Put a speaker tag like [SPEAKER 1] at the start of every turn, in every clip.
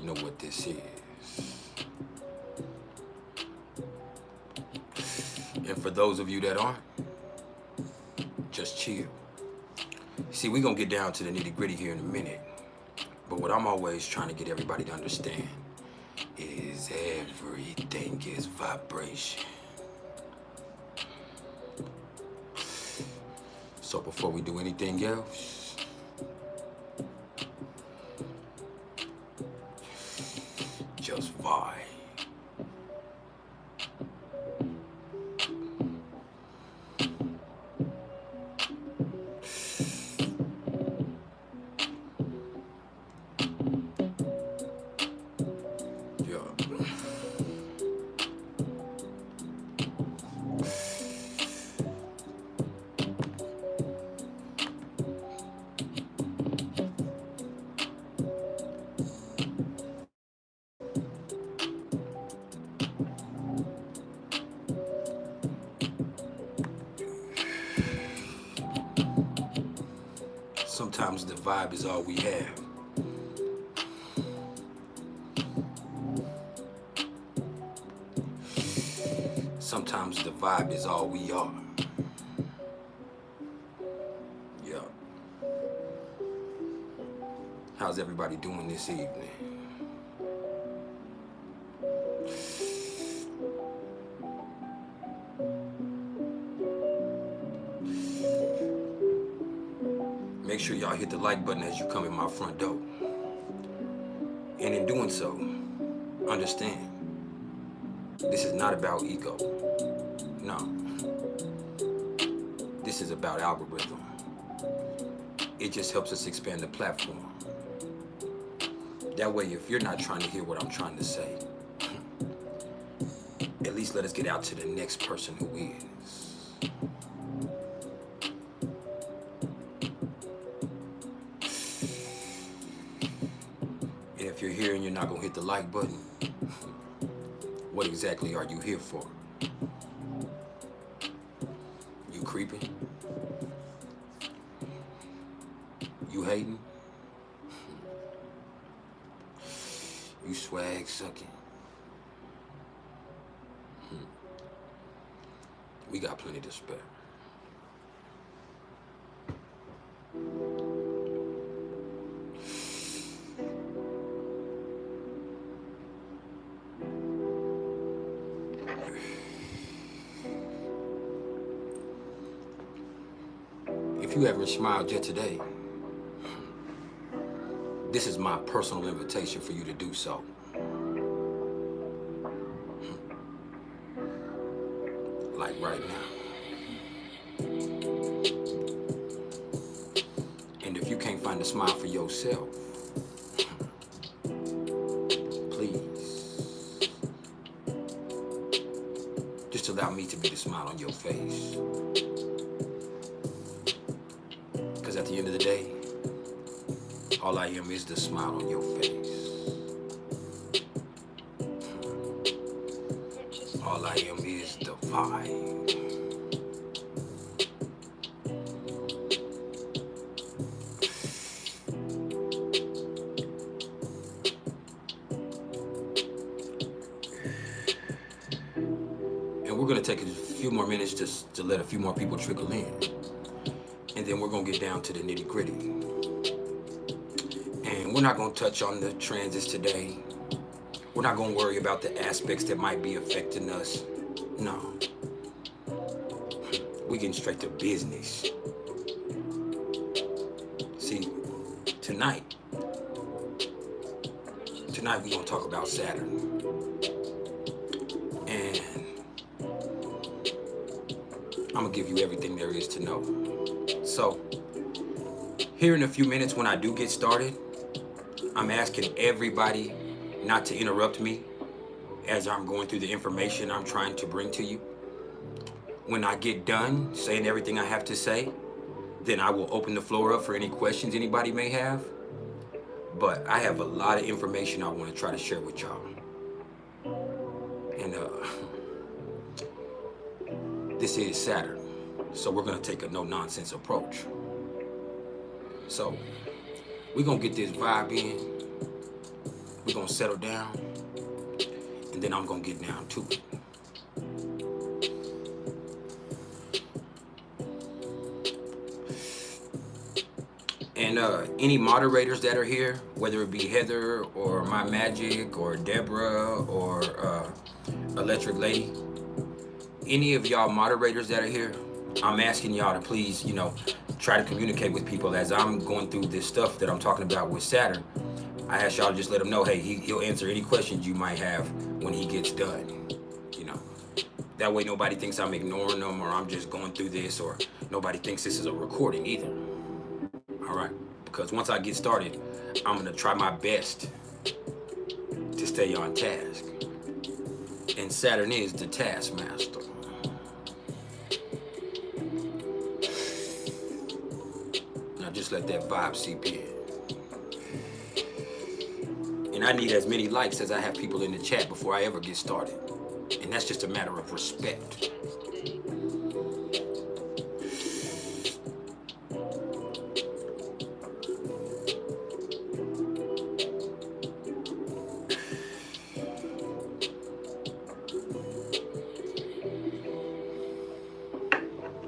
[SPEAKER 1] know what this is. And for those of you that aren't, just chill. See, we're gonna get down to the nitty-gritty here in a minute. But what I'm always trying to get everybody to understand is everything is vibration. So before we do anything else, just vibe. Sometimes the vibe is all we have. Sometimes the vibe is all we are. Yeah. How's everybody doing this evening? Make sure y'all hit the like button as you come in my front door. And in doing so, understand, this is not about ego. No. This is about algorithm. It just helps us expand the platform. That way, if you're not trying to hear what I'm trying to say, at least let us get out to the next person who is. If you're here and you're not gonna hit the like button, what exactly are you here for? You creeping? You hating? You swag sucking? We got plenty to spare. If you haven't smiled yet today, this is my personal invitation for you to do so. Like right now. And if you can't find a smile for yourself, please, just allow me to be the smile on your face. Because at the end of the day, all I am is the smile on your face. All I am is the vibe. And we're gonna take a few more minutes just to let a few more people trickle in. And then we're gonna get down to the nitty-gritty. And we're not gonna touch on the transits today. We're not gonna worry about the aspects that might be affecting us. No. We getting straight to business. See, tonight we're gonna talk about Saturn. And I'm gonna give you everything there is to know. So, here in a few minutes when I do get started, I'm asking everybody not to interrupt me as I'm going through the information I'm trying to bring to you. When I get done saying everything I have to say, then I will open the floor up for any questions anybody may have. But I have a lot of information I want to try to share with y'all. And this is Saturn, so we're gonna take a no-nonsense approach. So, we're gonna get this vibe in. We're gonna settle down, and then I'm gonna get down to it. And any moderators that are here, whether it be Heather or My Magic or Deborah or Electric Lady, any of y'all moderators that are here, I'm asking y'all to please, you know, try to communicate with people as I'm going through this stuff that I'm talking about with Saturn. I ask y'all to just let him know, hey, he'll answer any questions you might have when he gets done. You know, that way nobody thinks I'm ignoring them or I'm just going through this, or nobody thinks this is a recording either. All right, because once I get started, I'm gonna try my best to stay on task. And Saturn is the taskmaster. Now just let that vibe seep in. And I need as many likes as I have people in the chat before I ever get started. And that's just a matter of respect.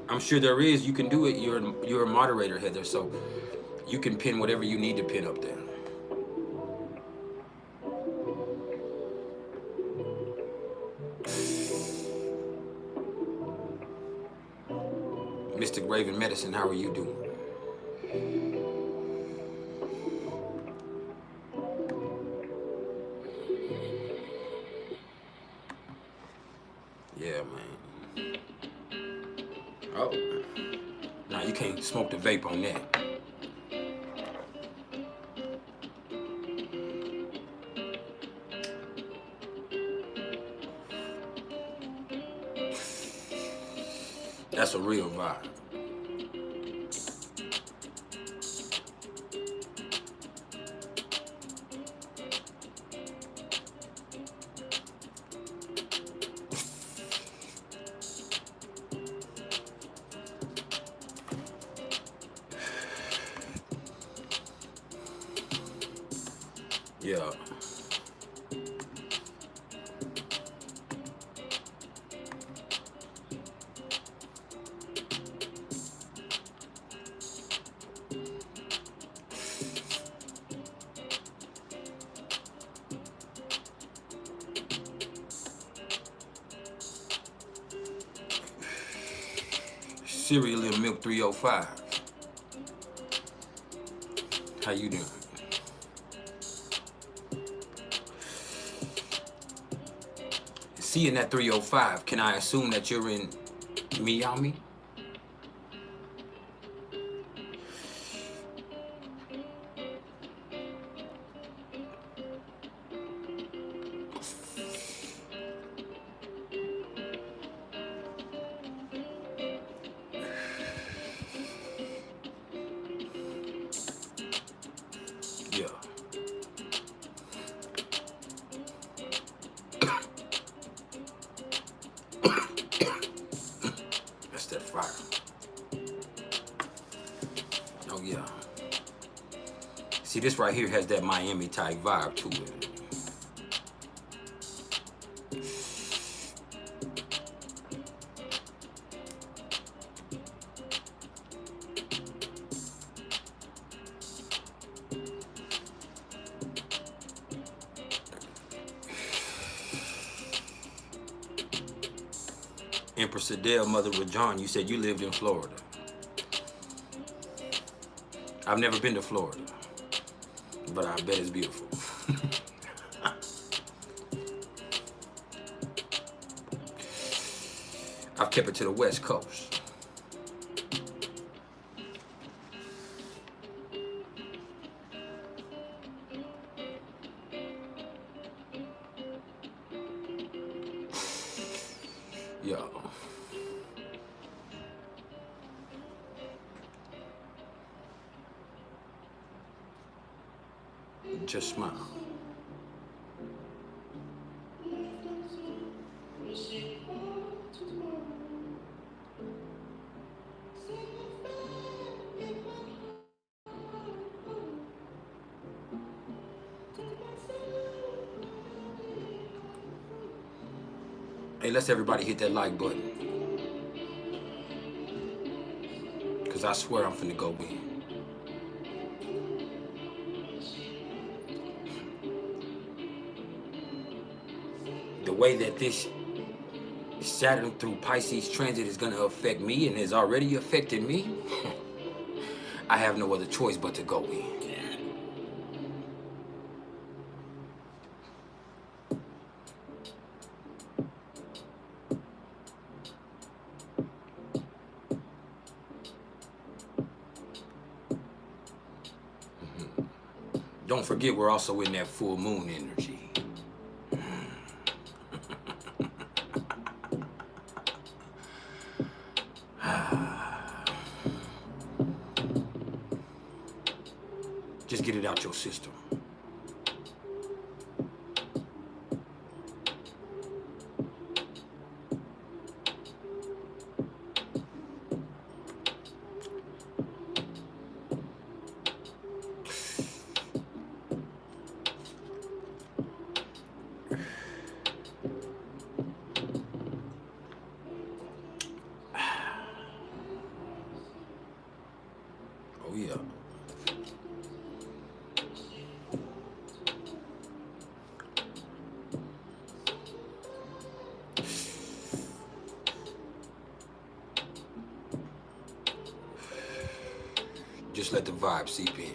[SPEAKER 1] I'm sure there is. You can do it. You're a moderator, Heather, so you can pin whatever you need to pin up there. Mystic Raven Medicine, how are you doing? Yeah, man. Oh. Nah, you can't smoke the vape on that. That's a real vibe. Yeah. Cereal and Milk 305. How you doing? Seeing that 305, can I assume that you're in Miami? Yeah. That's that fire. Oh yeah. See, this right here has that Miami type vibe to it. Empress Adele, mother with John, you said you lived in Florida. I've never been to Florida, but I bet it's beautiful. I've kept it to the West Coast. Yeah. Just smile. Hey, let's everybody hit that like button. Because I swear I'm finna go in. The way that this Saturn through Pisces transit is going to affect me and has already affected me, I have no other choice but to go in. Don't forget, we're also in that full moon energy. Just get it out your system. Oh yeah. Just let the vibe seep in.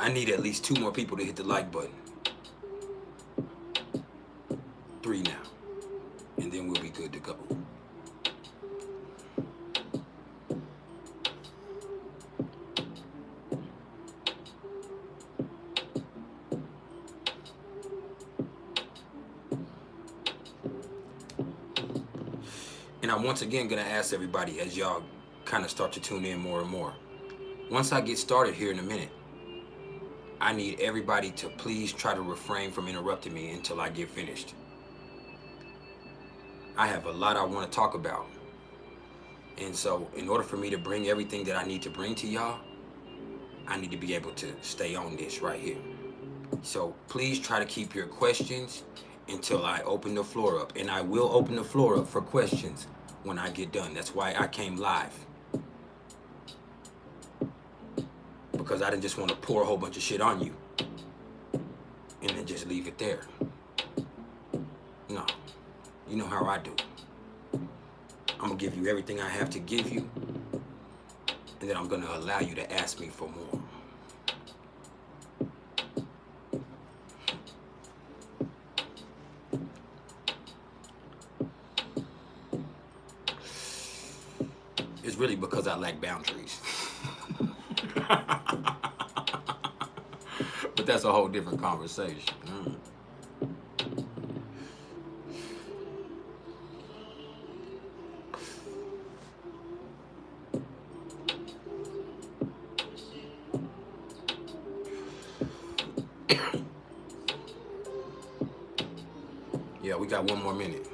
[SPEAKER 1] I need at least 2 more people to hit the like button. 3 now. And then we'll be good to go. And I'm once again gonna ask everybody as y'all kind of start to tune in more and more. Once I get started here in a minute, I need everybody to please try to refrain from interrupting me until I get finished. I have a lot I want to talk about. And so in order for me to bring everything that I need to bring to y'all, I need to be able to stay on this right here. So please try to keep your questions until I open the floor up. And I will open the floor up for questions when I get done. That's why I came live. Because I didn't just want to pour a whole bunch of shit on you and then just leave it there. No, you know how I do. I'm gonna give you everything I have to give you, and then I'm gonna allow you to ask me for more. It's really because I lack boundaries. But that's a whole different conversation. Yeah, we got 1 more minute.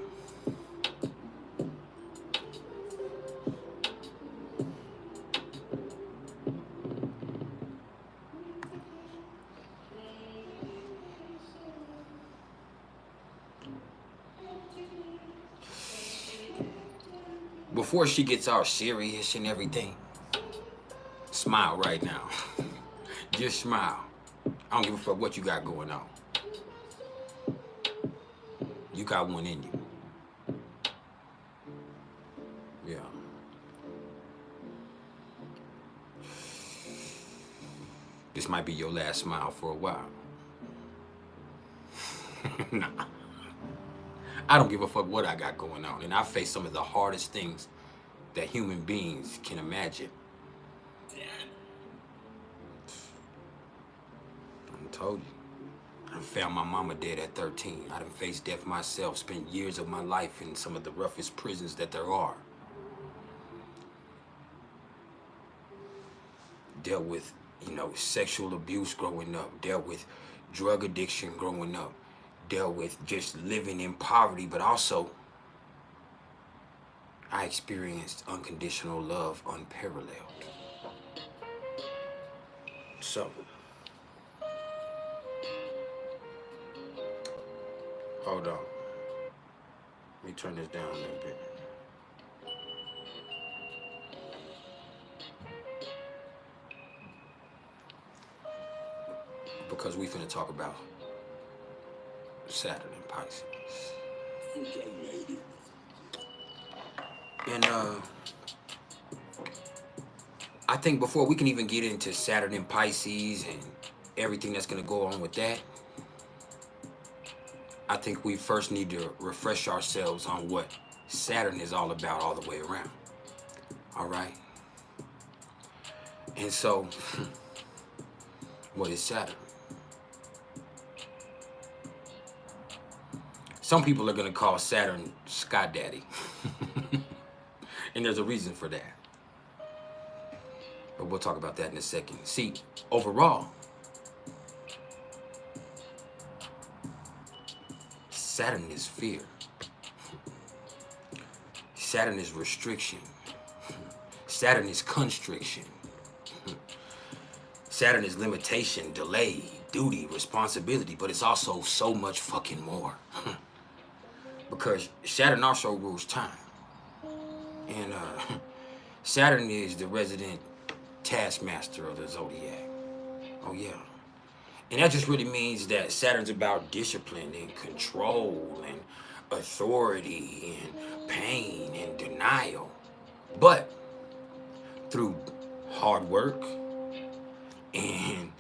[SPEAKER 1] Before she gets all serious and everything, smile right now. Just smile. I don't give a fuck what you got going on. You got one in you. Yeah. This might be your last smile for a while. Nah. I don't give a fuck what I got going on. And I face some of the hardest things that human beings can imagine. I told you. I found my mama dead at 13. I done faced death myself, spent years of my life in some of the roughest prisons that there are. Dealt with, sexual abuse growing up. Dealt with drug addiction growing up. Dealt with just living in poverty, but also I experienced unconditional love unparalleled. So, Hold on. Let me turn this down a little bit. Because we finna talk about Saturn and Pisces. Okay, lady. And I think before we can even get into Saturn and Pisces and everything that's gonna go on with that, I think we first need to refresh ourselves on what Saturn is all about all the way around. All right? And so, what is Saturn? Some people are going to call Saturn Sky Daddy. And there's a reason for that. But we'll talk about that in a second. See, overall, Saturn is fear. Saturn is restriction. Saturn is constriction. Saturn is limitation, delay, duty, responsibility, but it's also so much fucking more. Because Saturn also rules time. And Saturn is the resident taskmaster of the zodiac. Oh yeah. And that just really means that Saturn's about discipline and control and authority and pain and denial. But through hard work and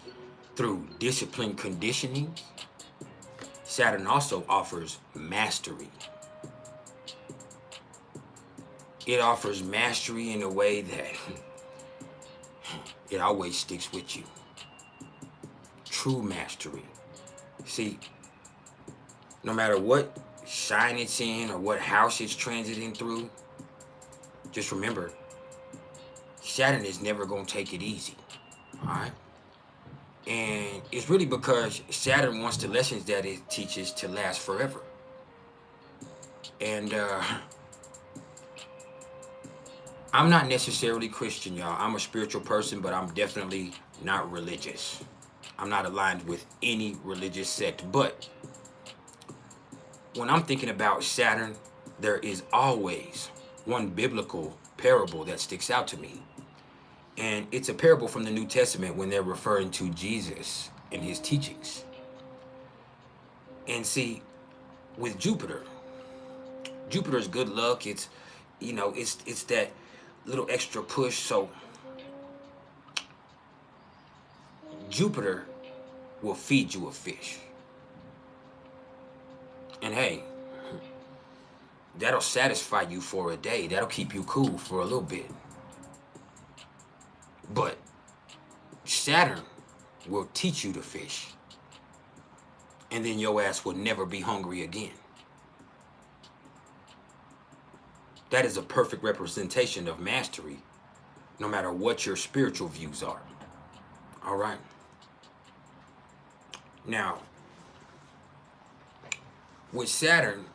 [SPEAKER 1] through discipline conditioning, Saturn also offers mastery. It offers mastery in a way that it always sticks with you. True mastery. See, no matter what sign it's in or what house it's transiting through, just remember, Saturn is never going to take it easy. All right? And it's really because Saturn wants the lessons that it teaches to last forever. And I'm not necessarily Christian, y'all. I'm a spiritual person, but I'm definitely not religious. I'm not aligned with any religious sect. But when I'm thinking about Saturn, there is always one biblical parable that sticks out to me. And it's a parable from the New Testament when they're referring to Jesus and his teachings. And see, with Jupiter's good luck. It's, you know, it's that little extra push. So Jupiter will feed you a fish. And hey, that'll satisfy you for a day. That'll keep you cool for a little bit. But Saturn will teach you to fish. And then your ass will never be hungry again. That is a perfect representation of mastery, no matter what your spiritual views are. All right. Now, with Saturn,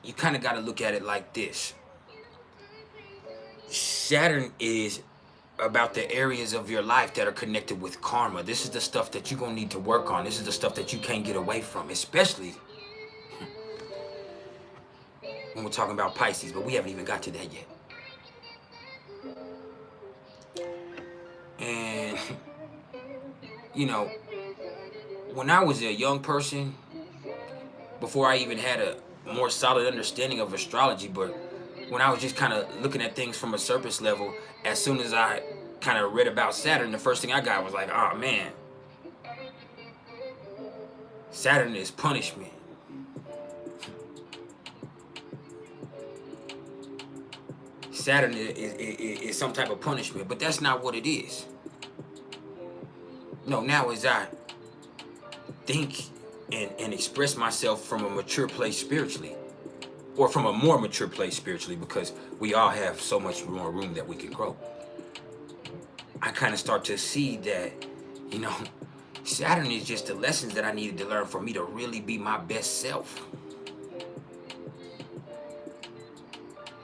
[SPEAKER 1] you kind of got to look at it like this. Saturn is about the areas of your life that are connected with karma. This is the stuff that you're going to need to work on. This is the stuff that you can't get away from, especially when we're talking about Pisces, but we haven't even got to that yet. And, you know, when I was a young person, before I even had a more solid understanding of astrology, but when I was just kind of looking at things from a surface level, as soon as I kind of read about Saturn, the first thing I got was like, oh man, Saturn is punishment. Saturn is some type of punishment, but that's not what it is. No, now as I think and express myself from a mature place spiritually, or from a more mature place spiritually, because we all have so much more room that we can grow, I kind of start to see that, you know, Saturn is just the lessons that I needed to learn for me to really be my best self.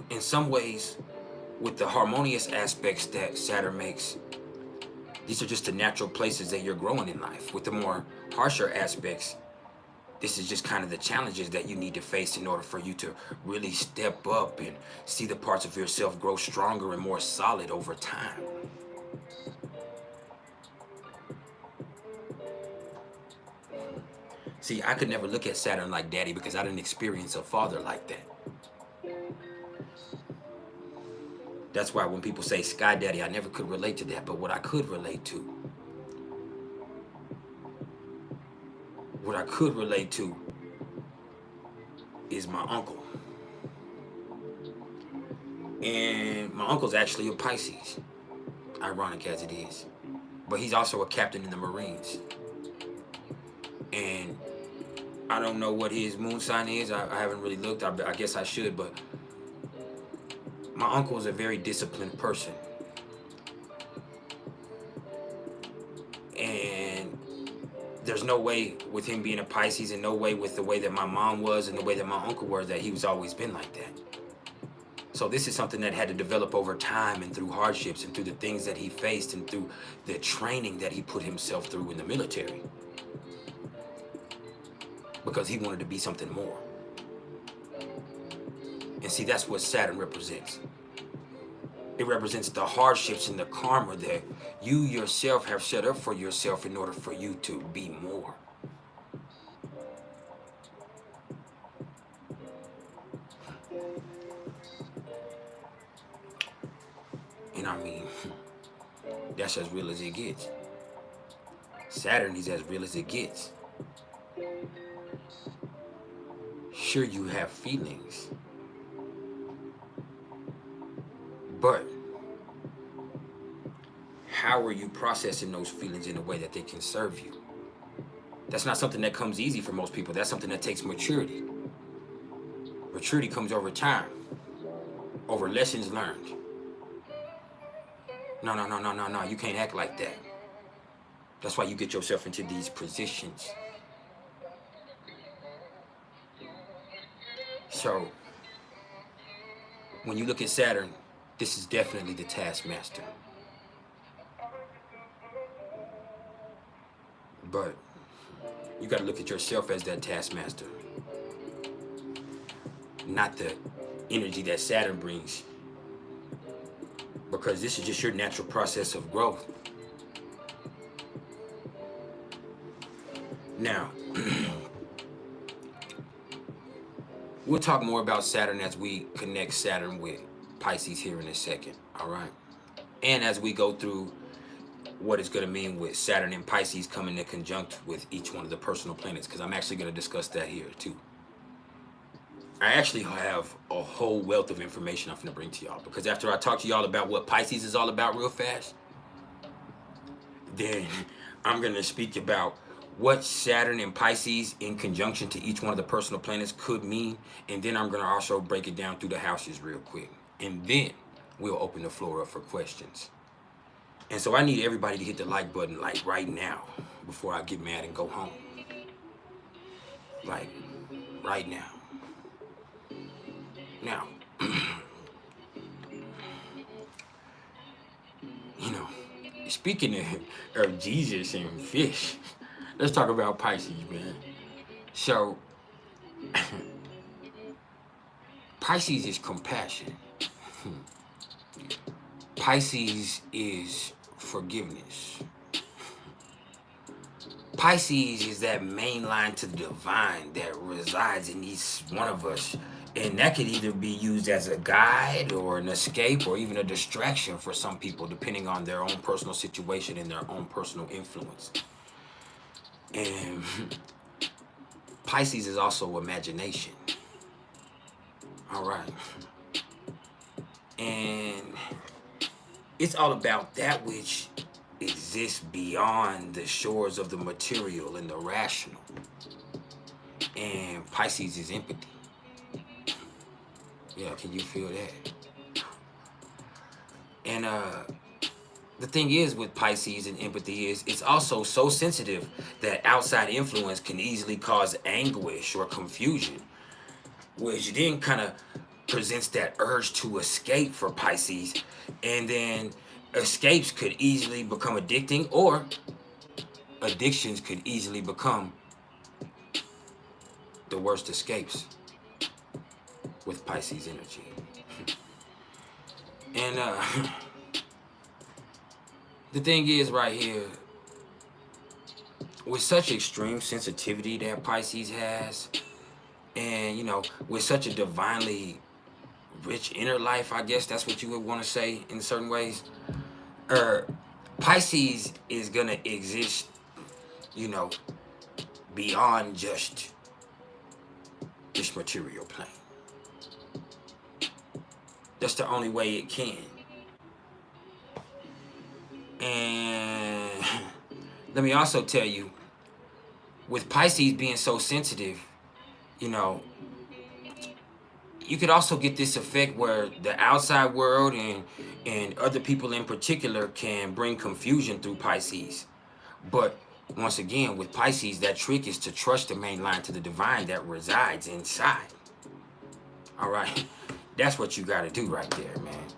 [SPEAKER 1] In some ways, with the harmonious aspects that Saturn makes, these are just the natural places that you're growing in life. With the more harsher aspects, this is just kind of the challenges that you need to face in order for you to really step up and see the parts of yourself grow stronger and more solid over time. See, I could never look at Saturn like daddy because I didn't experience a father like that. That's why when people say sky daddy, I never could relate to that. But what I could relate to, is my uncle. And my uncle's actually a Pisces, ironic as it is. But he's also a captain in the Marines. And I don't know what his moon sign is. I haven't really looked. I guess I should, but my uncle is a very disciplined person. And there's no way with him being a Pisces and no way with the way that my mom was and the way that my uncle was that he was always been like that. So this is something that had to develop over time and through hardships and through the things that he faced and through the training that he put himself through in the military. Because he wanted to be something more. And see, that's what Saturn represents. It represents the hardships and the karma that you yourself have set up for yourself in order for you to be more. And I mean, that's as real as it gets. Saturn is as real as it gets. Sure, you have feelings, but how are you processing those feelings in a way that they can serve you? That's not something that comes easy for most people. That's something that takes maturity. Maturity comes over time, over lessons learned. No, you can't act like that. That's why you get yourself into these positions. So, when you look at Saturn, this is definitely the taskmaster. But you got to look at yourself as that taskmaster, not the energy that Saturn brings, because this is just your natural process of growth. Now, we'll talk more about Saturn as we connect Saturn with Pisces here in a second, all right? And as we go through what it's going to mean with Saturn and Pisces coming in conjunct with each one of the personal planets, because I'm actually going to discuss that here too. I actually have a whole wealth of information I'm going to bring to y'all, because after I talk to y'all about what Pisces is all about real fast, then I'm going to speak about what Saturn and Pisces in conjunction to each one of the personal planets could mean, and then I'm going to also break it down through the houses real quick, and then we'll open the floor up for questions. And so I need everybody to hit the like button like right now before I get mad and go home. Like right now. Now, you know, speaking of Jesus and fish, let's talk about Pisces, man. So, Pisces is compassion. Pisces is forgiveness. Pisces is that main line to the divine that resides in each one of us. And that could either be used as a guide or an escape or even a distraction for some people, depending on their own personal situation and their own personal influence. And Pisces is also imagination. All right. And it's all about that which exists beyond the shores of the material and the rational. And Pisces is empathy. Yeah, can you feel that? And the thing is with Pisces and empathy is it's also so sensitive that outside influence can easily cause anguish or confusion, which then kind of presents that urge to escape for Pisces, and then escapes could easily become addicting, or addictions could easily become the worst escapes with Pisces energy. And the thing is right here, with such extreme sensitivity that Pisces has, and you know, with such a divinely rich inner life, I guess that's what you would want to say in certain ways, Pisces is gonna exist, you know, beyond just this material plane. That's the only way it can. And let me also tell you, with Pisces being so sensitive, you know, you could also get this effect where the outside world and other people in particular can bring confusion through Pisces. But once again, with Pisces, that trick is to trust the main line to the divine that resides inside. All right, that's what you got to do right there, man.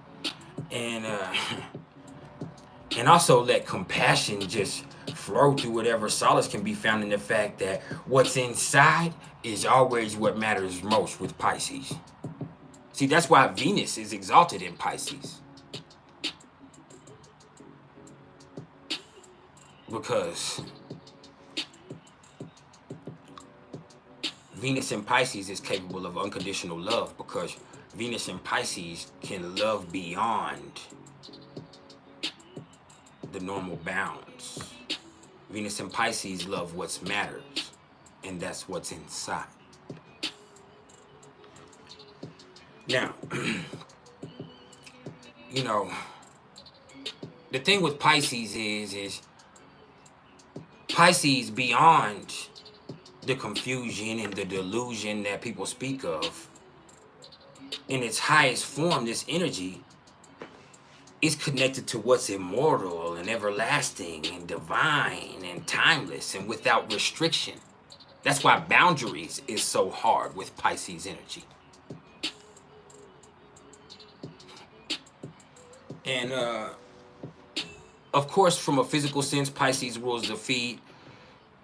[SPEAKER 1] And also let compassion just flow through whatever solace can be found in the fact that what's inside is always what matters most with Pisces. See, that's why Venus is exalted in Pisces. Because Venus in Pisces is capable of unconditional love, because Venus in Pisces can love beyond the normal bounds. Venus in Pisces love what matters, and that's what's inside. Now, you know, the thing with Pisces is Pisces, beyond the confusion and the delusion that people speak of, in its highest form, this energy is connected to what's immortal and everlasting and divine and timeless and without restriction. That's why boundaries is so hard with Pisces energy. And of course, from a physical sense, Pisces rules the feet.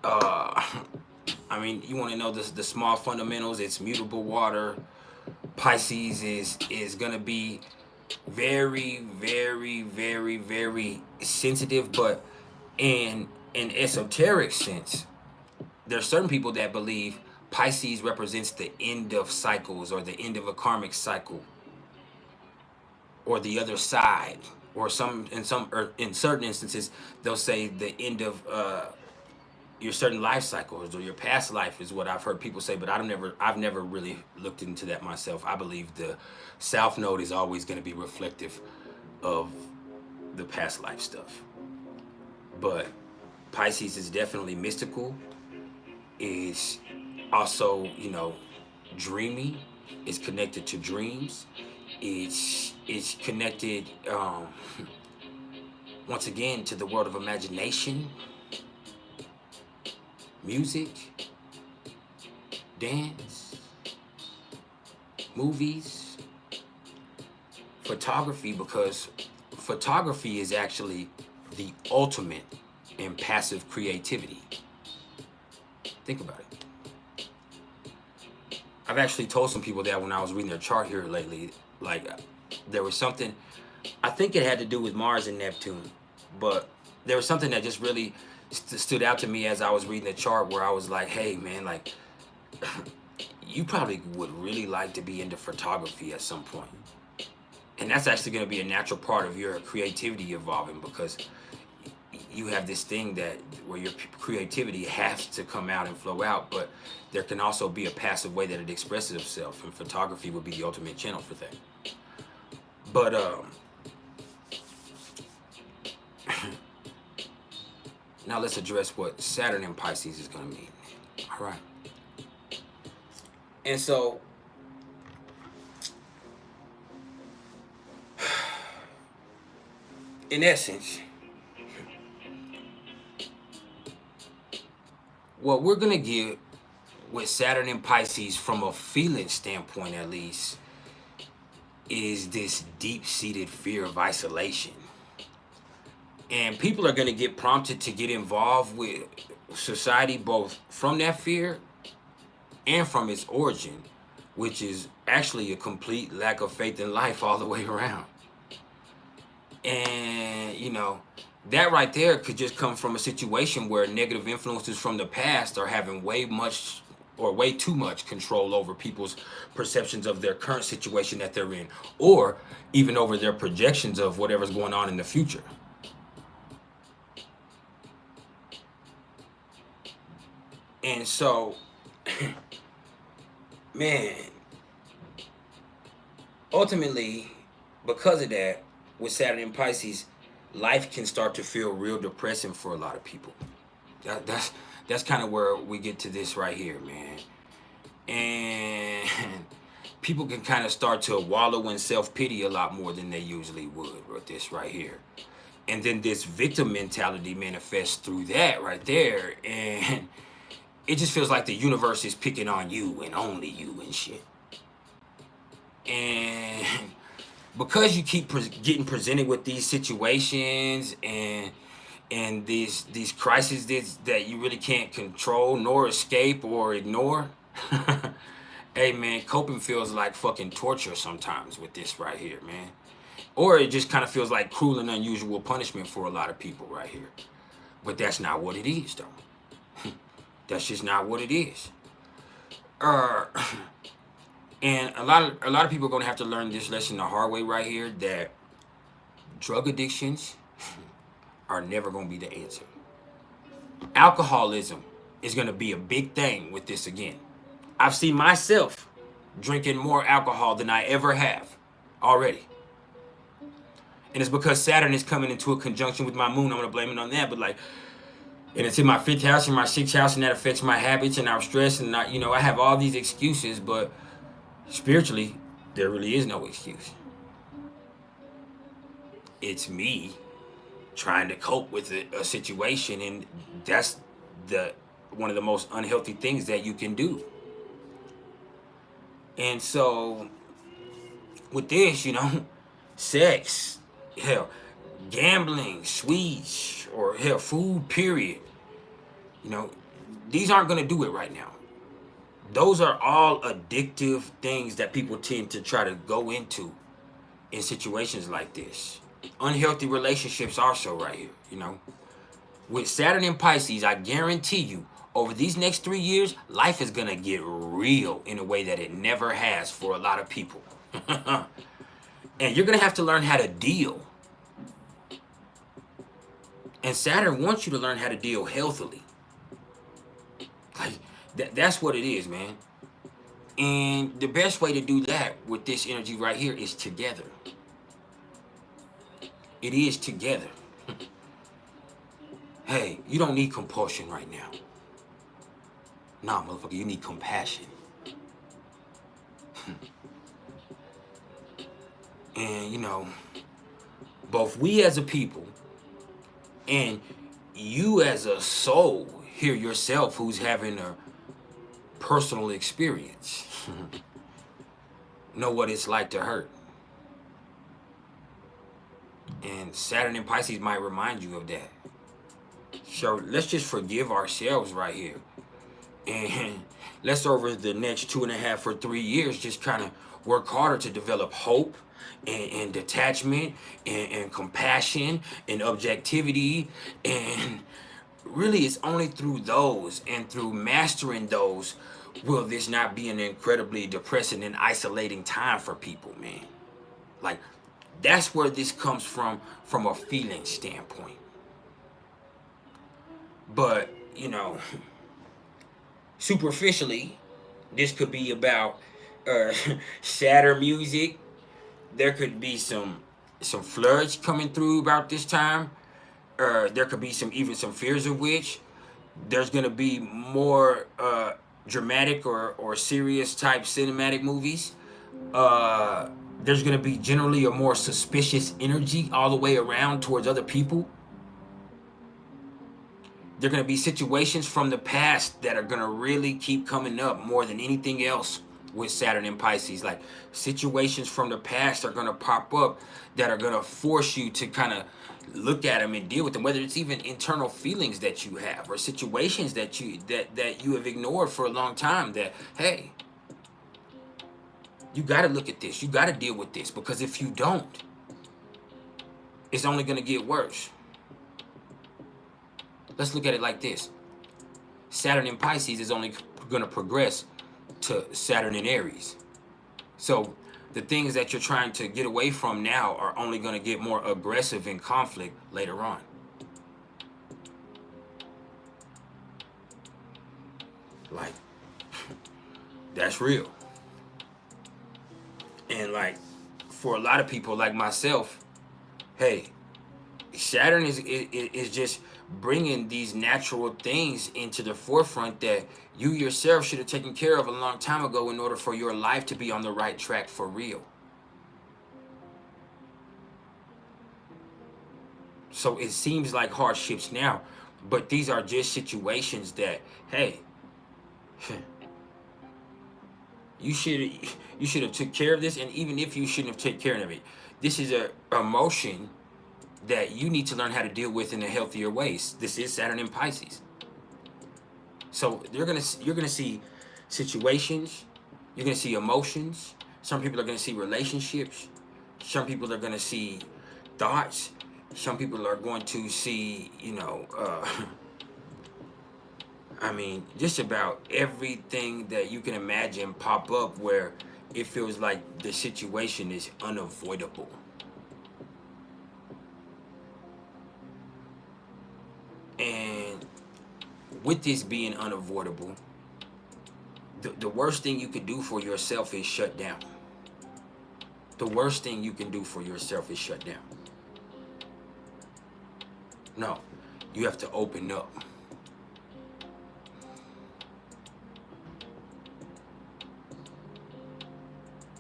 [SPEAKER 1] I mean, you want to know the small fundamentals. It's mutable water. Pisces is gonna be very, very, very, very sensitive, but in an esoteric sense, there are certain people that believe Pisces represents the end of cycles, or the end of a karmic cycle, or the other side, or in certain instances they'll say the end of your certain life cycles, or your past life, is what I've heard people say. But I've never really looked into that myself. I believe the South Node is always going to be reflective of the past life stuff. But Pisces is definitely mystical. Is also, you know, dreamy. It's connected to dreams. It's connected once again to the world of imagination, music, dance, movies, photography, because photography is actually the ultimate in passive creativity. Think about it. I've actually told some people that when I was reading their chart here lately, like there was something, I think it had to do with Mars and Neptune, but there was something that just really stood out to me as I was reading the chart, where I was like, hey man, like you probably would really like to be into photography at some point. And that's actually going to be a natural part of your creativity evolving, because you have this thing that where your creativity has to come out and flow out, but there can also be a passive way that it expresses itself, and photography would be the ultimate channel for that. But now let's address what Saturn in Pisces is going to mean. All right. And so in essence, what we're going to get with Saturn in Pisces, from a feeling standpoint at least, is this deep-seated fear of isolation. And people are going to get prompted to get involved with society, both from that fear and from its origin, which is actually a complete lack of faith in life all the way around. And, you know, that right there could just come from a situation where negative influences from the past are having way too much control over people's perceptions of their current situation that they're in, or even over their projections of whatever's going on in the future. And so, man, ultimately, because of that, with Saturn in Pisces, life can start to feel real depressing for a lot of people. That's kind of where we get to this right here, man. And people can kind of start to wallow in self-pity a lot more than they usually would with this right here. And then this victim mentality manifests through that right there. And it just feels like the universe is picking on you and only you and shit. And because you keep getting presented with these situations and these crises that you really can't control nor escape or ignore, hey man, coping feels like fucking torture sometimes with this right here, man. Or it just kind of feels like cruel and unusual punishment for a lot of people right here. But that's not what it is, though. That's just not what it is. And a lot of people are gonna have to learn this lesson the hard way right here, that drug addictions are never gonna be the answer. Alcoholism is gonna be a big thing with this again. I've seen myself drinking more alcohol than I ever have already. And it's because Saturn is coming into a conjunction with my moon. I'm gonna blame it on that, but like, and it's in my 5th house and my 6th house, and that affects my habits and our stress, and I have all these excuses, but spiritually, there really is no excuse. It's me trying to cope with a situation, and that's one of the most unhealthy things that you can do. And so, with this, sex, hell, gambling, sweets, or hell, food, period, these aren't going to do it right now. Those are all addictive things that people tend to try to go into in situations like this. Unhealthy relationships also right here, With Saturn in Pisces, I guarantee you, over these next 3 years, life is going to get real in a way that it never has for a lot of people. And you're going to have to learn how to deal. And Saturn wants you to learn how to deal healthily. Like, that's what it is, man. And the best way to do that with this energy right here is together. It is together. Hey, you don't need compulsion right now. Nah, motherfucker, you need compassion. And, both we as a people and you as a soul here yourself who's having a personal experience know what it's like to hurt. And Saturn in Pisces might remind you of that. So let's just forgive ourselves right here. And let's, over the next 2.5 or 3 years, just kind of work harder to develop hope and detachment and compassion and objectivity. And really, it's only through those and through mastering those will this not be an incredibly depressing and isolating time for people, man. Like, that's where this comes from a feeling standpoint. But, superficially, this could be about sadder music. There could be some floods coming through about this time. There could be even some fears of which. There's going to be more dramatic or serious type cinematic movies. There's going to be generally a more suspicious energy all the way around towards other people. There are going to be situations from the past that are going to really keep coming up more than anything else with Saturn in Pisces. Like, situations from the past are going to pop up that are going to force you to kind of look at them and deal with them, whether it's even internal feelings that you have or situations that you have ignored for a long time, that, hey, you got to look at this, you got to deal with this, because if you don't, it's only going to get worse. Let's look at it like this. Saturn in Pisces is only going to progress to Saturn in Aries. So the things that you're trying to get away from now are only going to get more aggressive in conflict later on. Like, that's real. And like, for a lot of people like myself, hey, Saturn is just bringing these natural things into the forefront that you yourself should have taken care of a long time ago in order for your life to be on the right track for real. So it seems like hardships now, but these are just situations that, hey, you should have took care of this. And even if you shouldn't have taken care of it, this is a emotion that you need to learn how to deal with in a healthier ways. This is Saturn in Pisces. So you're gonna see situations, you're gonna see emotions. Some people are gonna see relationships. Some people are gonna see thoughts. Some people are going to see, I mean, just about everything that you can imagine pop up where it feels like the situation is unavoidable. And with this being unavoidable, the worst thing you could do for yourself is shut down. The worst thing you can do for yourself is shut down. No, you have to open up.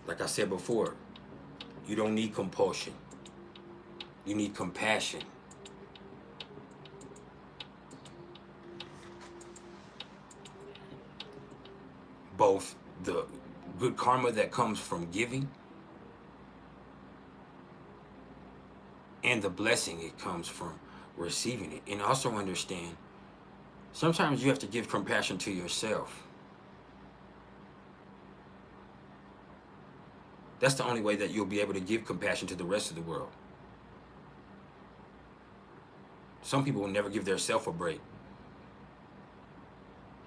[SPEAKER 1] Like I said before, you don't need compulsion. You need compassion. Both the good karma that comes from giving and the blessing it comes from receiving it. And also understand, sometimes you have to give compassion to yourself. That's the only way that you'll be able to give compassion to the rest of the world. Some people will never give themselves a break.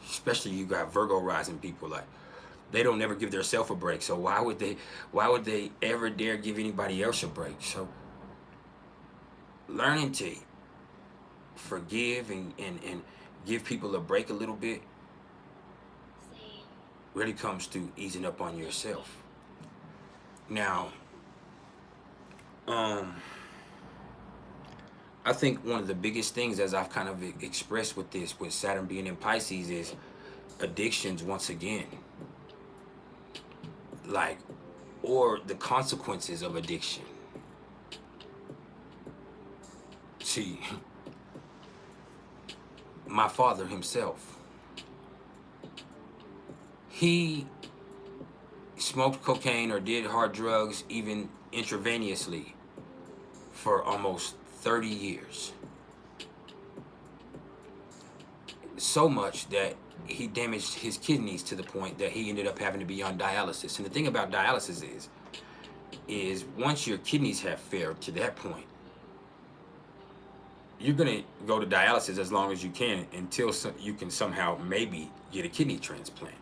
[SPEAKER 1] Especially you got Virgo rising people, like they don't never give themselves a break. So why would they ever dare give anybody else a break? So learning to forgive and give people a break a little bit really comes to easing up on yourself. Now, I think one of the biggest things, as I've kind of expressed with this, with Saturn being in Pisces, is addictions once again. Like, or the consequences of addiction. See, my father himself, he smoked cocaine or did hard drugs, even intravenously, for almost 30 years. So much that he damaged his kidneys to the point that he ended up having to be on dialysis. And the thing about dialysis is once your kidneys have failed to that point, you're going to go to dialysis as long as you can until you can somehow maybe get a kidney transplant.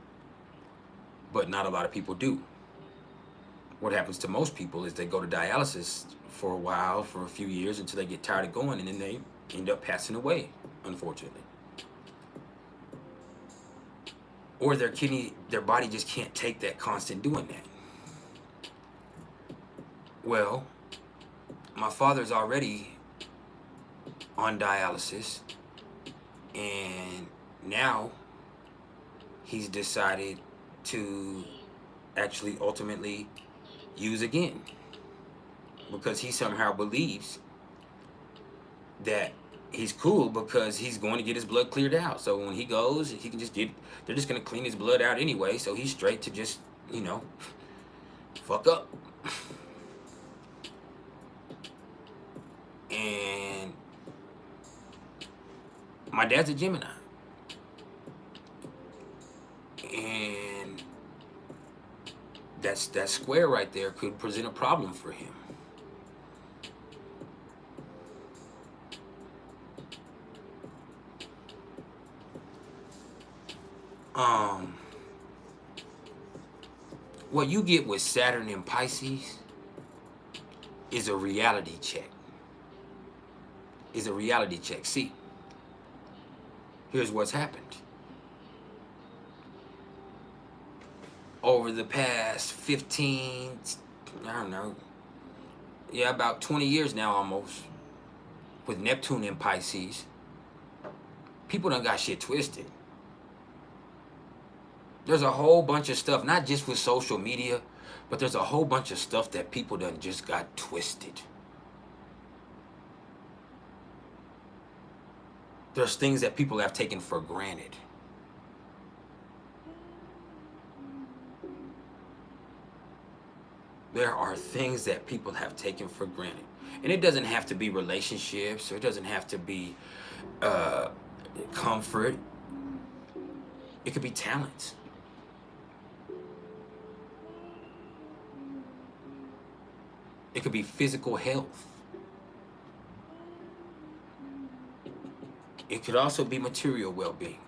[SPEAKER 1] But not a lot of people do. What happens to most people is they go to dialysis for a while, for a few years, until they get tired of going, and then they end up passing away, unfortunately. Or their body just can't take that constant doing that. Well, my father's already on dialysis, and now he's decided to actually ultimately use again, because he somehow believes that he's cool because he's going to get his blood cleared out. So when he goes, he can just they're just going to clean his blood out anyway, so he's straight to just, fuck up. And my dad's a Gemini. And that square right there could present a problem for him. What you get with Saturn in Pisces is a reality check. Is a reality check. See, here's what's happened. Over the past 15, I don't know, yeah, about 20 years now almost, with Neptune in Pisces, people done got shit twisted. There's a whole bunch of stuff, not just with social media, but there's a whole bunch of stuff that people done just got twisted. There's things that people have taken for granted. There are things that people have taken for granted. And it doesn't have to be relationships, or it doesn't have to be comfort. It could be talents. It could be physical health. It could also be material well-being.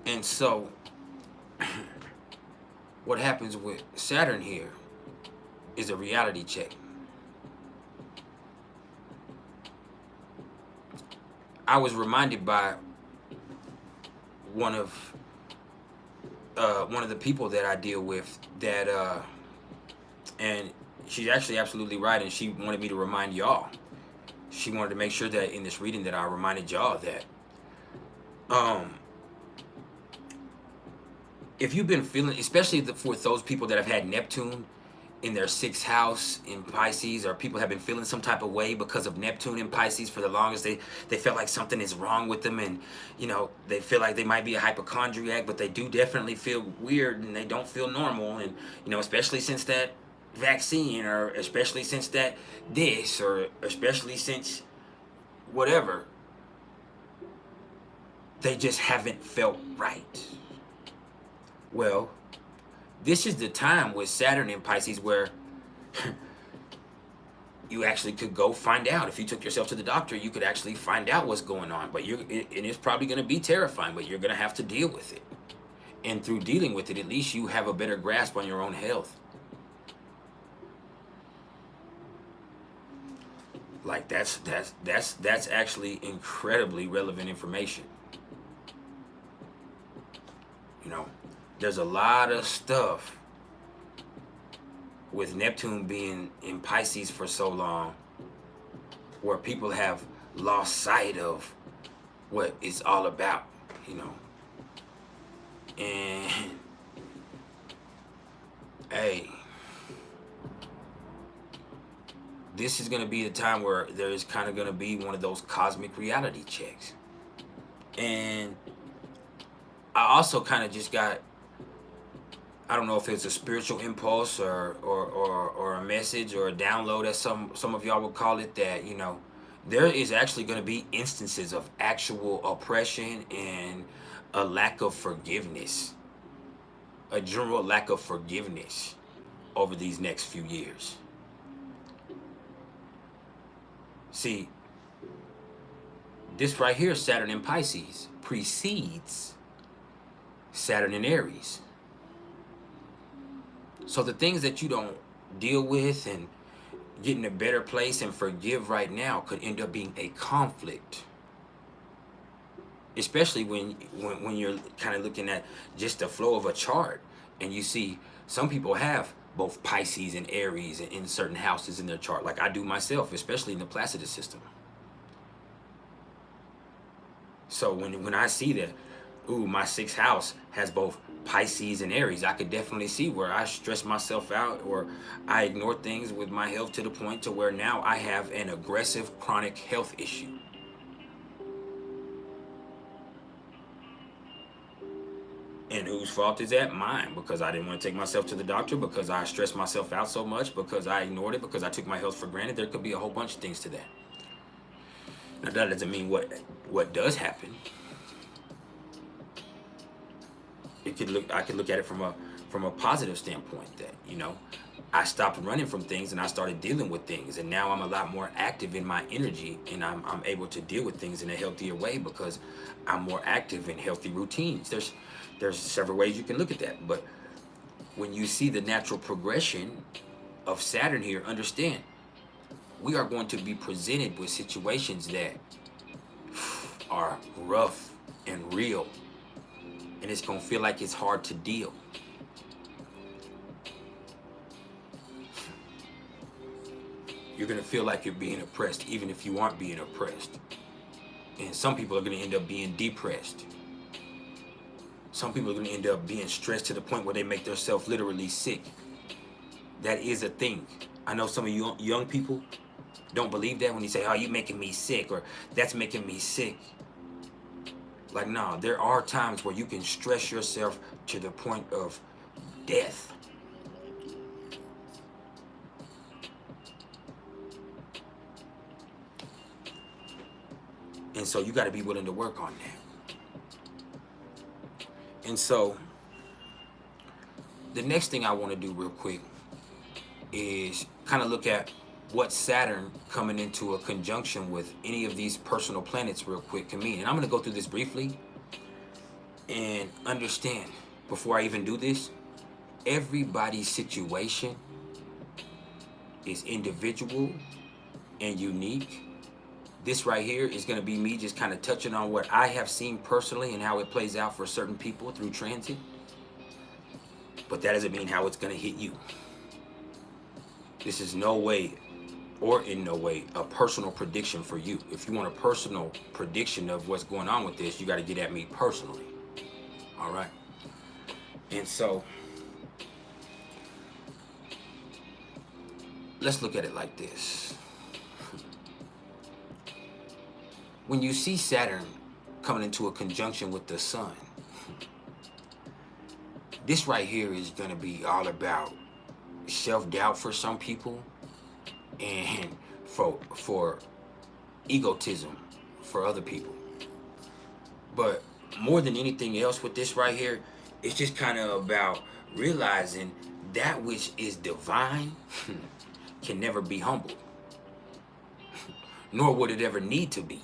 [SPEAKER 1] And so, what happens with Saturn here is a reality check. I was reminded by one of the people that I deal with that, and she's actually absolutely right, and she wanted me to remind y'all. She wanted to make sure that in this reading that I reminded y'all that, if you've been feeling, especially for those people that have had Neptune in their 6th house in Pisces, or people have been feeling some type of way because of Neptune in Pisces for the longest, they feel like something is wrong with them, and you know, they feel like they might be a hypochondriac, but they do definitely feel weird and they don't feel normal. And you know, especially since that vaccine, or especially since that this, or especially since whatever, they just haven't felt right. Well, this is the time with Saturn in Pisces where you actually could go find out. If you took yourself to the doctor, you could actually find out what's going on. But and it's probably going to be terrifying, but you're going to have to deal with it. And through dealing with it, at least you have a better grasp on your own health. Like that's actually incredibly relevant information. You know, there's a lot of stuff with Neptune being in Pisces for so long where people have lost sight of what it's all about, you know. And hey, this is going to be the time where there is kind of going to be one of those cosmic reality checks. And I also kind of just got, I don't know if it's a spiritual impulse or a message or a download, as some of y'all would call it, that, you know, there is actually going to be instances of actual oppression and a lack of forgiveness, a general lack of forgiveness over these next few years. See, this right here, Saturn in Pisces, precedes Saturn in Aries. So the things that you don't deal with and get in a better place and forgive right now could end up being a conflict. Especially when you're kind of looking at just the flow of a chart, and you see some people have both Pisces and Aries in certain houses in their chart, like I do myself, especially in the Placidus system. So when I see that, ooh, my 6th house has both Pisces and Aries, I could definitely see where I stress myself out, or I ignore things with my health to the point to where now I have an aggressive chronic health issue. And whose fault is that? Mine, because I didn't want to take myself to the doctor, because I stressed myself out so much, because I ignored it, because I took my health for granted. There could be a whole bunch of things to that. Now that doesn't mean what does happen. I could look at it from a positive standpoint, that, you know, I stopped running from things and I started dealing with things, and now I'm a lot more active in my energy, and I'm able to deal with things in a healthier way because I'm more active in healthy routines. There's several ways you can look at that, but when you see the natural progression of Saturn here, understand we are going to be presented with situations that are rough and real, and it's going to feel like it's hard to deal. You're going to feel like you're being oppressed, even if you aren't being oppressed. And some people are going to end up being depressed. Some people are going to end up being stressed to the point where they make themselves literally sick. That is a thing. I know some of you young people don't believe that when you say, oh, you're making me sick, or that's making me sick. Like, no, there are times where you can stress yourself to the point of death. And so you got to be willing to work on that. And so the next thing I want to do real quick is kind of look at what Saturn coming into a conjunction with any of these personal planets real quick can mean. And I'm going to go through this briefly and understand, before I even do this, everybody's situation is individual and unique. This right here is going to be me just kind of touching on what I have seen personally and how it plays out for certain people through transit. But that doesn't mean how it's going to hit you. This is no way, or in no way, a personal prediction for you. If you want a personal prediction of what's going on with this, you got to get at me personally. All right? And so let's look at it like this. When you see Saturn coming into a conjunction with the sun, this right here is going to be all about self-doubt for some people, and for egotism for other people. But more than anything else with this right here, it's just kind of about realizing that which is divine can never be humbled, nor would it ever need to be.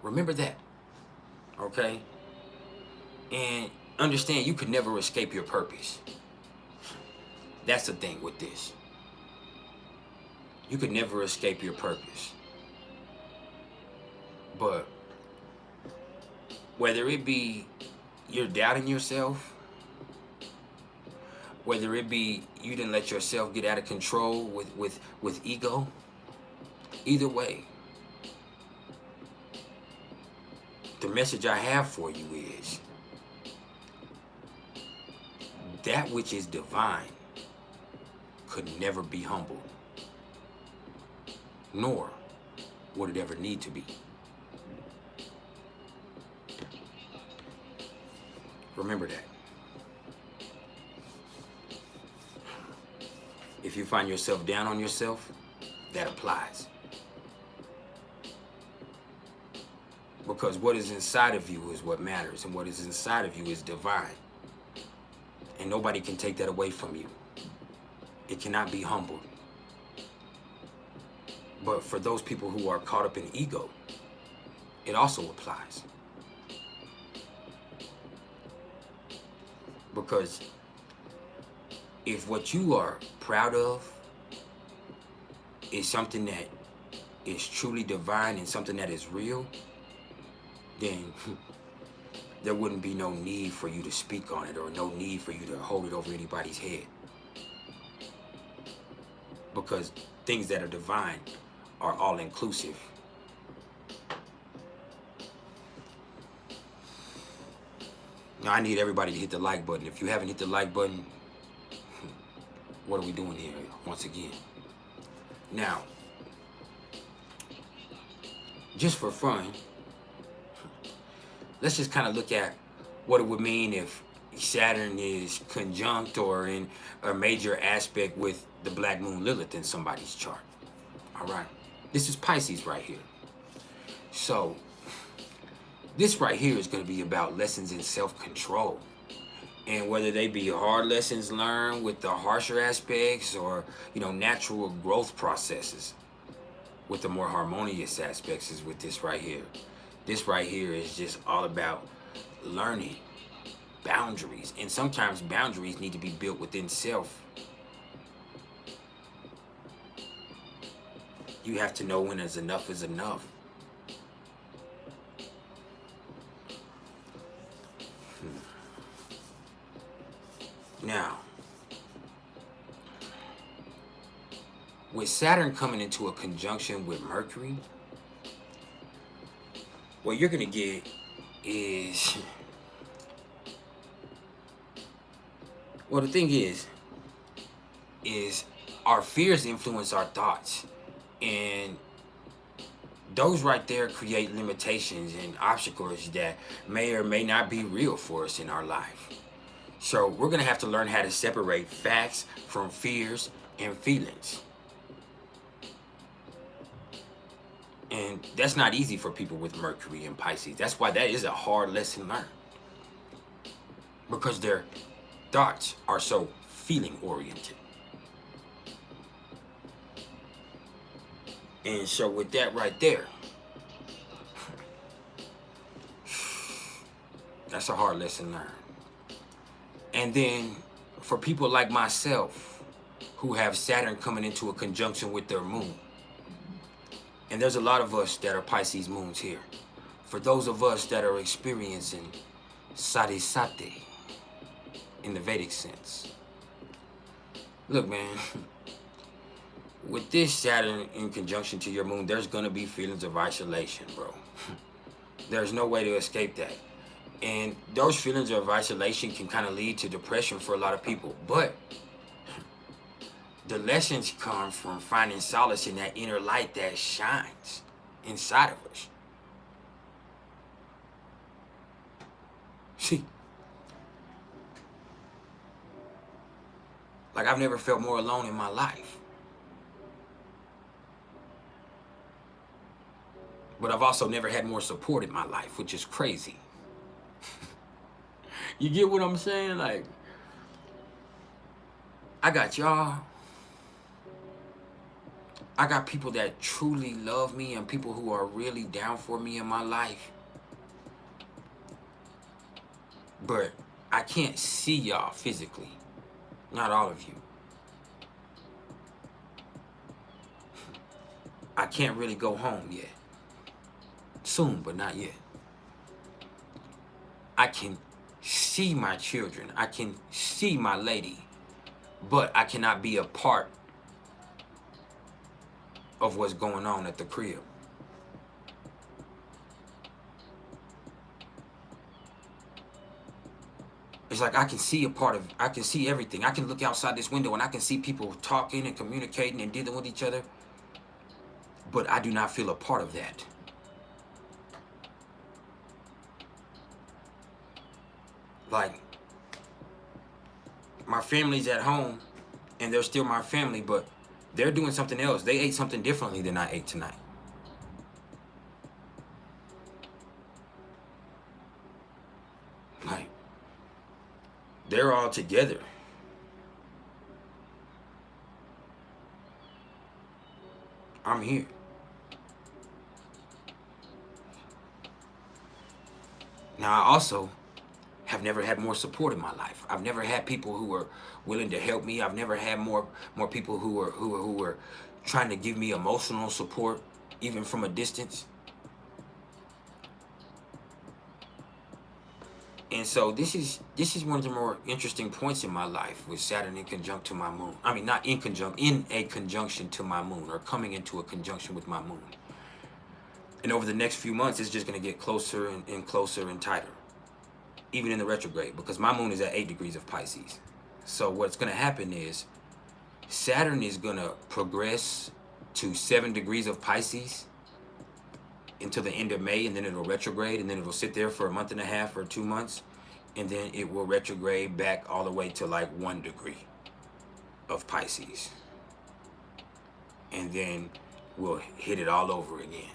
[SPEAKER 1] Remember that, okay? And understand you could never escape your purpose. That's the thing with this. You could never escape your purpose. But whether it be you're doubting yourself, whether it be you didn't let yourself get out of control with ego, either way, the message I have for you is that which is divine could never be humbled, nor would it ever need to be. Remember that. If you find yourself down on yourself, that applies. Because what is inside of you is what matters, and what is inside of you is divine. And nobody can take that away from you. It cannot be humbled. But for those people who are caught up in ego, it also applies. Because if what you are proud of is something that is truly divine and something that is real, then there wouldn't be no need for you to speak on it, or no need for you to hold it over anybody's head. Because things that are divine are all inclusive. Now I need everybody to hit the like button. If you haven't hit the like button, what are we doing here once again? Now, just for fun, let's just kind of look at what it would mean if Saturn is conjunct or in a major aspect with the black moon Lilith in somebody's chart. All right. This is Pisces right here. So this right here is going to be about lessons in self-control. And whether they be hard lessons learned with the harsher aspects or, you know, natural growth processes with the more harmonious aspects is with this right here. This right here is just all about learning boundaries. And sometimes boundaries need to be built within self. You have to know when enough is enough. Now, with Saturn coming into a conjunction with Mercury, what you're going to get is, well, the thing is our fears influence our thoughts. And those right there create limitations and obstacles that may or may not be real for us in our life. So we're going to have to learn how to separate facts from fears and feelings. And that's not easy for people with Mercury and Pisces. That's why that is a hard lesson learned. Because their thoughts are so feeling oriented. And so with that right there, that's a hard lesson learned. And then for people like myself who have Saturn coming into a conjunction with their moon, and there's a lot of us that are Pisces moons here. For those of us that are experiencing sadisati in the Vedic sense. Look, man, with this Saturn in conjunction to your moon, there's going to be feelings of isolation, bro. There's no way to escape that. And those feelings of isolation can kind of lead to depression for a lot of people. But the lessons come from finding solace in that inner light that shines inside of us. See, like I've never felt more alone in my life. But I've also never had more support in my life, which is crazy. You get what I'm saying? Like, I got y'all. I got people that truly love me and people who are really down for me in my life. But I can't see y'all physically. Not all of you. I can't really go home yet. Soon, but not yet. I can see my children. I can see my lady. But I cannot be a part of what's going on at the crib. It's like I can see I can see everything. I can look outside this window and I can see people talking and communicating and dealing with each other. But I do not feel a part of that. Like, my family's at home and they're still my family, but they're doing something else. They ate something differently than I ate tonight. Like, they're all together. I'm here. Now, I also have never had more support in my life. I've never had people who were willing to help me. I've never had more people who were trying to give me emotional support, even from a distance. And so this is one of the more interesting points in my life with Saturn in conjunct to my moon. I mean, not in conjunct, in a conjunction to my moon, or coming into a conjunction with my moon. And over the next few months, it's just going to get closer and closer and tighter, even in the retrograde, because my moon is at 8 degrees of Pisces. So what's going to happen is Saturn is going to progress to 7 degrees of Pisces until the end of May, and then it'll retrograde, and then it'll sit there for a month and a half or 2 months, and then it will retrograde back all the way to like 1 degree of Pisces, and then we'll hit it all over again.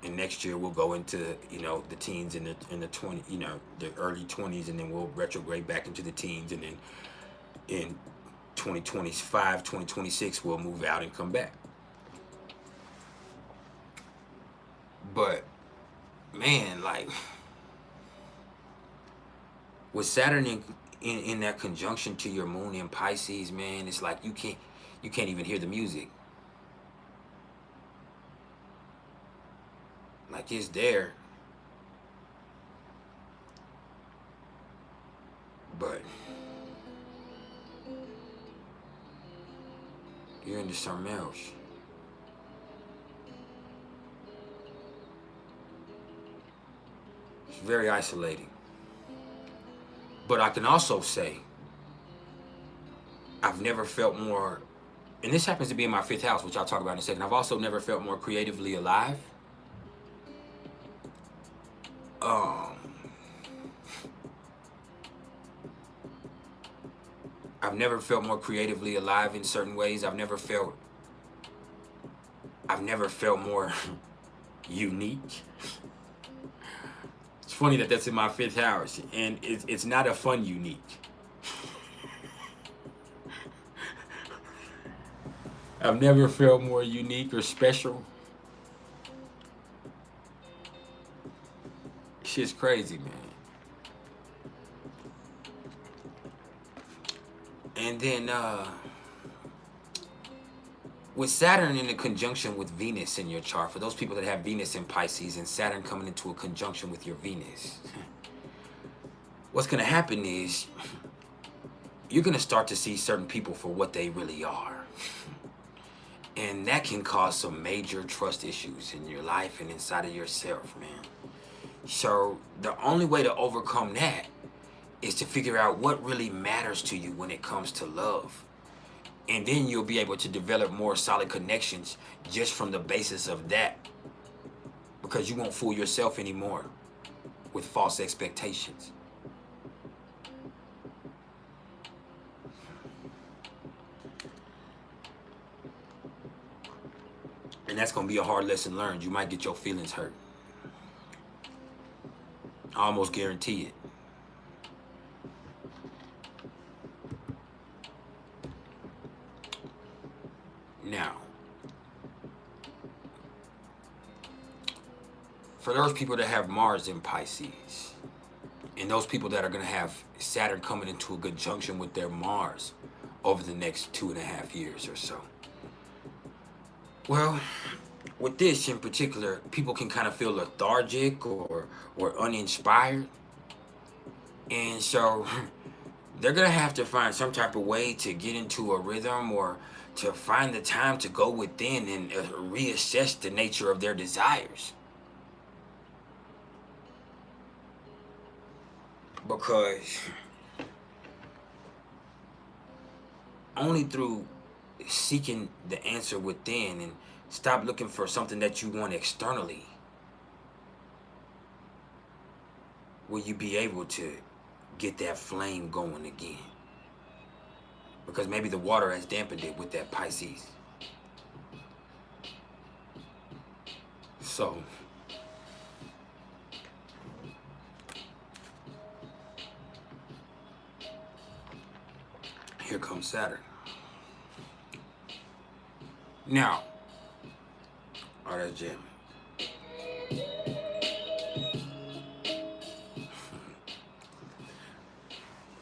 [SPEAKER 1] And next year we'll go into, you know, the teens and the 20, you know, the early 20s, and then we'll retrograde back into the teens, and then in 2025, 2026 we'll move out and come back. But man, like with Saturn in that conjunction to your moon in Pisces, man, it's like you can't even hear the music. Like it's there, but you're into something else. It's very isolating. But I can also say, I've never felt more, and this happens to be in my 5th house, which I'll talk about in a second. I've also never felt more creatively alive. I've never felt more creatively alive in certain ways. I've never felt more unique. It's funny that that's in my 5th house, and it's not a fun unique. I've never felt more unique or special. Shit's crazy, man. And then with Saturn in a conjunction with Venus in your chart, for those people that have Venus in Pisces and Saturn coming into a conjunction with your Venus, what's going to happen is you're going to start to see certain people for what they really are. And that can cause some major trust issues in your life and inside of yourself, man. So the only way to overcome that is to figure out what really matters to you when it comes to love. And then you'll be able to develop more solid connections just from the basis of that. Because you won't fool yourself anymore with false expectations. And that's going to be a hard lesson learned. You might get your feelings hurt. I almost guarantee it. Now, for those people that have Mars in Pisces, and those people that are going to have Saturn coming into a conjunction with their Mars over the next 2.5 years or so. Well, with this in particular, people can kind of feel lethargic or uninspired. And so they're going to have to find some type of way to get into a rhythm, or to find the time to go within and reassess the nature of their desires. Because only through seeking the answer within and stop looking for something that you want externally will you be able to get that flame going again. Because maybe the water has dampened it with that Pisces. So here comes Saturn. Now, oh, that's Jim.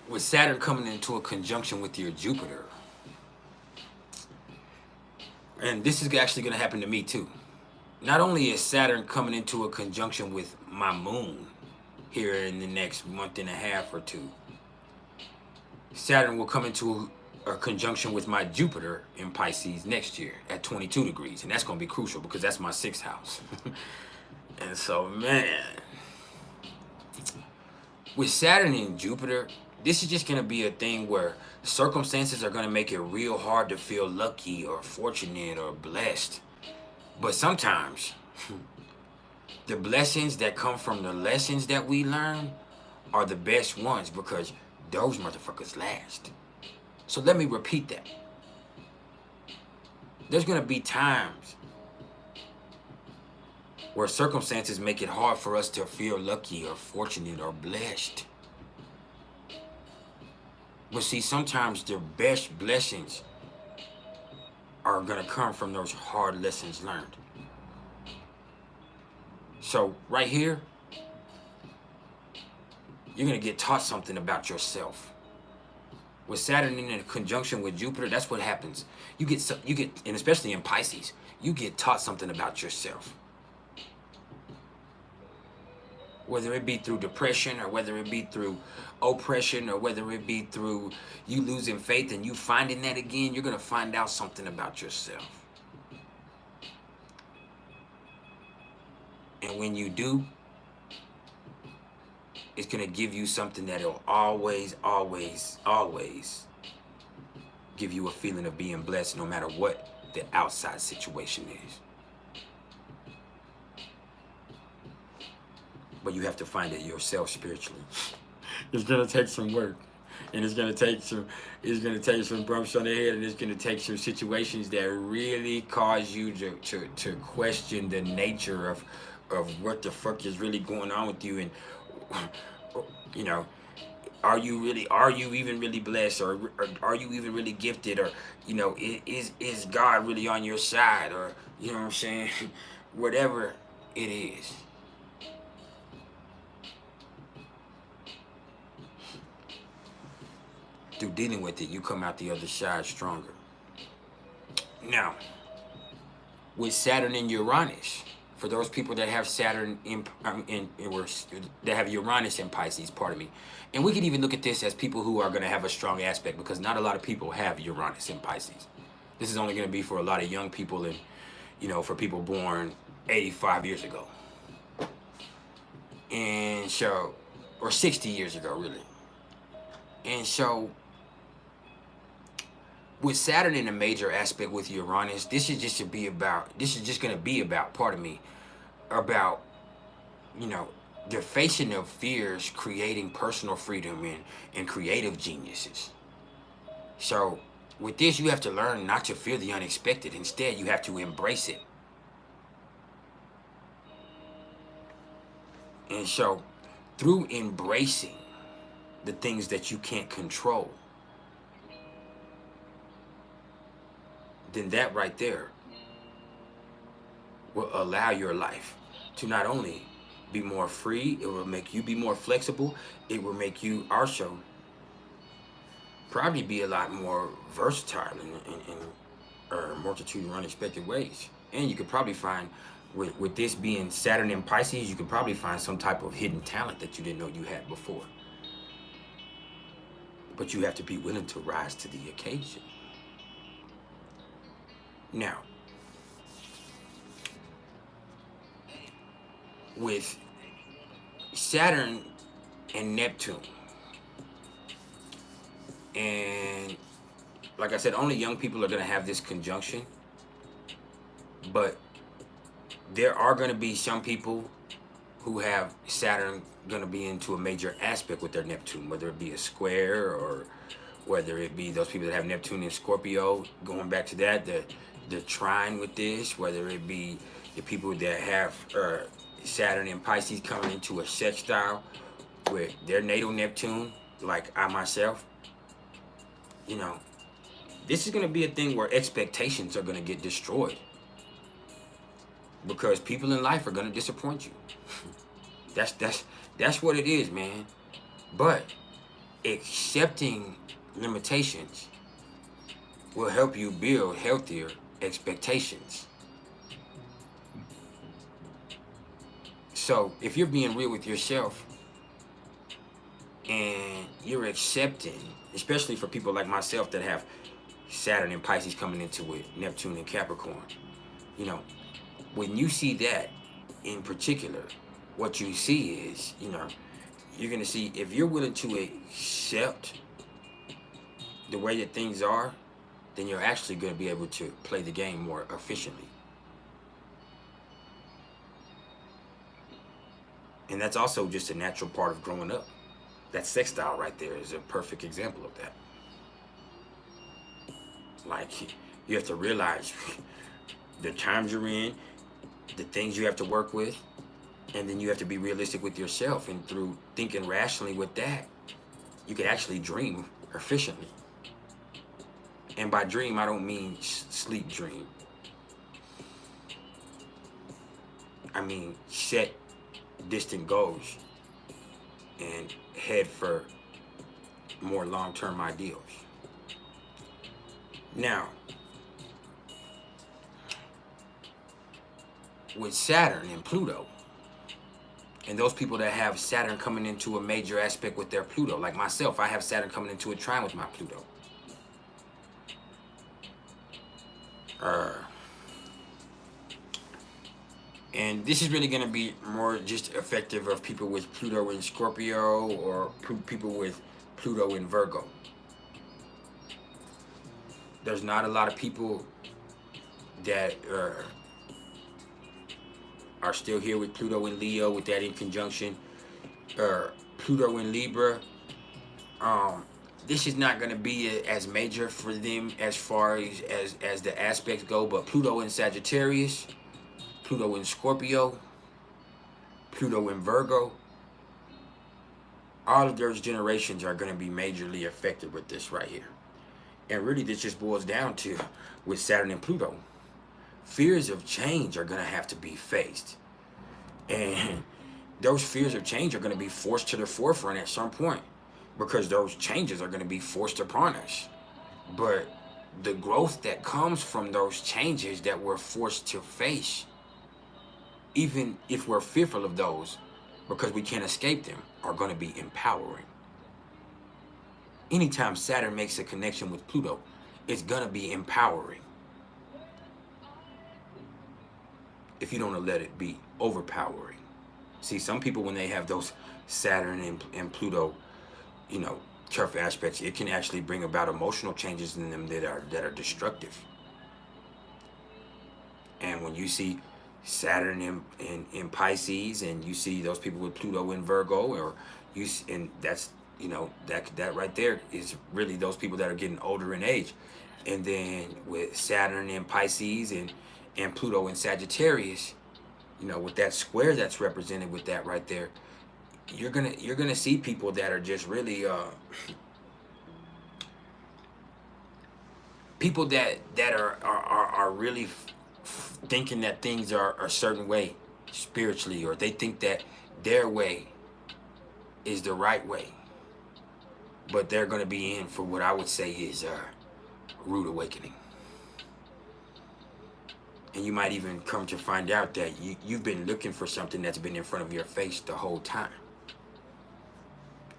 [SPEAKER 1] With Saturn coming into a conjunction with your Jupiter, and this is actually going to happen to me too. Not only is Saturn coming into a conjunction with my moon here in the next 1.5 months or 2, Saturn will come into a conjunction with my Jupiter in Pisces next year at 22 degrees. And that's going to be crucial because that's my 6th house. And so, man, with Saturn and Jupiter, this is just going to be a thing where circumstances are going to make it real hard to feel lucky or fortunate or blessed. But sometimes the blessings that come from the lessons that we learn are the best ones because those motherfuckers last. So let me repeat that. There's gonna be times where circumstances make it hard for us to feel lucky or fortunate or blessed. But see, sometimes the best blessings are gonna come from those hard lessons learned. So right here, you're gonna get taught something about yourself. With Saturn in conjunction with Jupiter, that's what happens. You get, and especially in Pisces, you get taught something about yourself. Whether it be through depression, or whether it be through oppression, or whether it be through you losing faith and you finding that again, you're gonna find out something about yourself. And when you do, it's gonna give you something that'll always, always, always give you a feeling of being blessed no matter what the outside situation is. But you have to find it yourself spiritually. It's gonna take some work. And it's gonna take some bumps on the head, and it's gonna take some situations that really cause you to question the nature of what the fuck is really going on with you. And you know, are you even really blessed, or are you even really gifted, or you know, is God really on your side, or you know what I'm saying? Whatever it is. Through dealing with it, you come out the other side stronger. Now, with Saturn and Uranus, for those people that have Saturn that have Uranus in Pisces, pardon me, and we can even look at this as people who are going to have a strong aspect, because not a lot of people have Uranus in Pisces. This is only going to be for a lot of young people, and you know, for people born 85 years ago, and so, or 60 years ago, really. And so, with Saturn in a major aspect with Uranus, this is just going to be about, pardon me, about, you know, the facing of fears, creating personal freedom and creative geniuses. So with this, you have to learn not to fear the unexpected. Instead, you have to embrace it. And so through embracing the things that you can't control, then that right there will allow your life to not only be more free, it will make you be more flexible, it will make you also probably be a lot more versatile in a multitude of unexpected ways. And you could probably find, with this being Saturn in Pisces, you could probably find some type of hidden talent that you didn't know you had before. But you have to be willing to rise to the occasion. Now, with Saturn and Neptune, and like I said, only young people are going to have this conjunction, but there are going to be some people who have Saturn going to be into a major aspect with their Neptune, whether it be a square, or whether it be those people that have Neptune in Scorpio, going back to that, the trine with this, whether it be the people that have Saturn and Pisces coming into a sextile with their natal Neptune, like I myself. You know, this is going to be a thing where expectations are going to get destroyed, because people in life are going to disappoint you. That's what it is, man. But accepting limitations will help you build healthier expectations. So if you're being real with yourself and you're accepting, especially for people like myself that have Saturn and Pisces coming into it, Neptune and Capricorn, you know, when you see that in particular, what you see is, you know, you're going to see, if you're willing to accept the way that things are, then you're actually going to be able to play the game more efficiently. And that's also just a natural part of growing up. That sextile right there is a perfect example of that. Like, you have to realize the times you're in, the things you have to work with, and then you have to be realistic with yourself. And through thinking rationally with that, you can actually dream efficiently. And by dream, I don't mean sleep dream. I mean set distant goals and head for more long-term ideals. Now, with Saturn and Pluto, and those people that have Saturn coming into a major aspect with their Pluto, like myself, I have Saturn coming into a trine with my Pluto. And this is really going to be more just effective of people with Pluto in Scorpio or people with Pluto in Virgo. There's not a lot of people that are still here with Pluto in Leo with that in conjunction. Pluto in Libra. This is not going to be as major for them as far as the aspects go, but Pluto in Sagittarius, Pluto in Scorpio, Pluto in Virgo, all of those generations are going to be majorly affected with this right here. And really this just boils down to, with Saturn and Pluto, fears of change are going to have to be faced. And those fears of change are going to be forced to the forefront at some point, because those changes are going to be forced upon us. But the growth that comes from those changes that we're forced to face, even if we're fearful of those because we can't escape them, are going to be empowering. Anytime Saturn makes a connection with Pluto, it's going to be empowering. If you don't let it be overpowering. See, some people, when they have those Saturn and Pluto, you know, tough aspects, it can actually bring about emotional changes in them that are destructive. And when you see Saturn in Pisces, and you see those people with Pluto in Virgo, or and that's, you know, that right there is really those people that are getting older in age. And then with Saturn in Pisces and Pluto in Sagittarius, you know, with that square that's represented with that right there, you're gonna see people that are just really people that are really thinking that things are a certain way spiritually, or they think that their way is the right way, but they're going to be in for what I would say is a rude awakening. And you might even come to find out that you've been looking for something that's been in front of your face the whole time,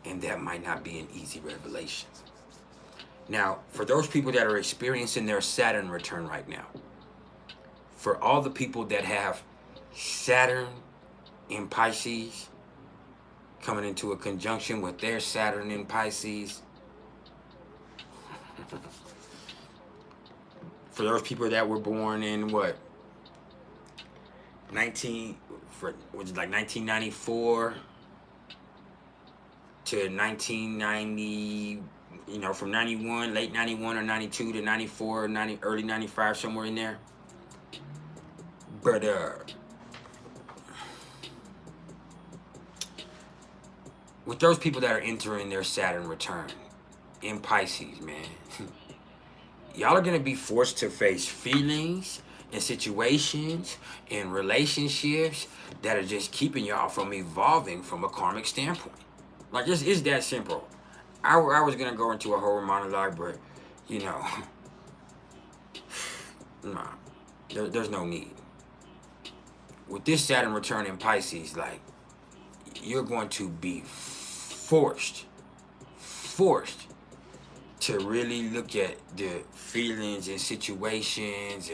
[SPEAKER 1] and that might not be an easy revelation. Now, for those people that are experiencing their Saturn return right now, for all the people that have Saturn in Pisces coming into a conjunction with their Saturn in Pisces, for those people that were born in what, 1994 to 1990, you know, from 91, late 91 or 92 to 94, early 95, somewhere in there. But with those people that are entering their Saturn return in Pisces, man, y'all are going to be forced to face feelings and situations and relationships that are just keeping y'all from evolving from a karmic standpoint. Like, it's that simple. I was going to go into a whole monologue, but, you know, nah, there's no need. With this Saturn return in Pisces, like, you're going to be forced to really look at the feelings and situations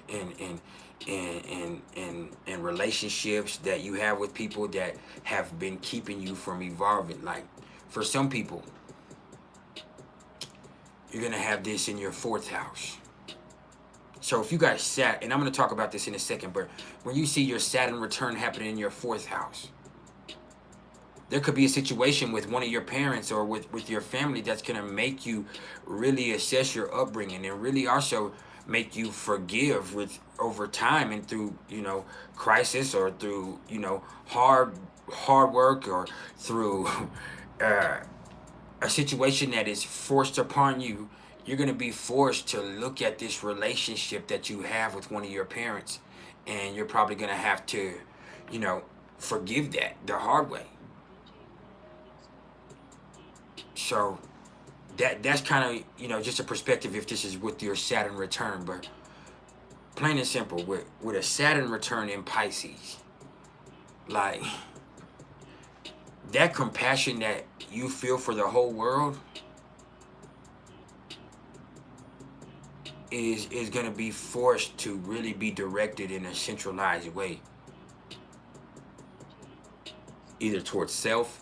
[SPEAKER 1] and relationships that you have with people that have been keeping you from evolving. Like, for some people, you're gonna have this in your 4th house. So if you got Saturn, and I'm going to talk about this in a second, but when you see your Saturn return happening in your 4th house, There could be a situation with one of your parents or with your family that's going to make you really assess your upbringing and really also make you forgive with over time and through, you know, crisis or through, you know, hard work or through a situation that is forced upon you. You're going to be forced to look at this relationship that you have with one of your parents, and you're probably going to have to, you know, forgive that the hard way. So that's kind of, you know, just a perspective if this is with your Saturn return. But plain and simple, with a Saturn return in Pisces, like that compassion that you feel for the whole world is going to be forced to really be directed in a centralized way, either towards self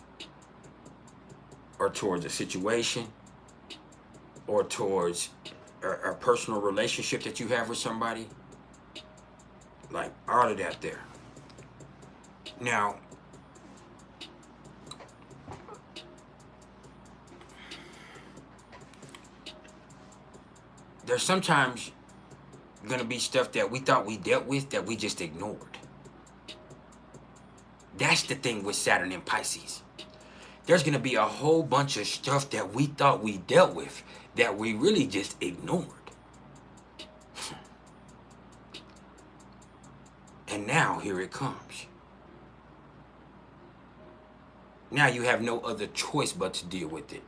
[SPEAKER 1] or towards a situation or towards a personal relationship that you have with somebody, like all of that there. Now, there's sometimes gonna be stuff that we thought we dealt with that we just ignored. That's the thing with Saturn and Pisces. There's gonna be a whole bunch of stuff that we thought we dealt with that we really just ignored. And now here it comes. Now you have no other choice but to deal with it.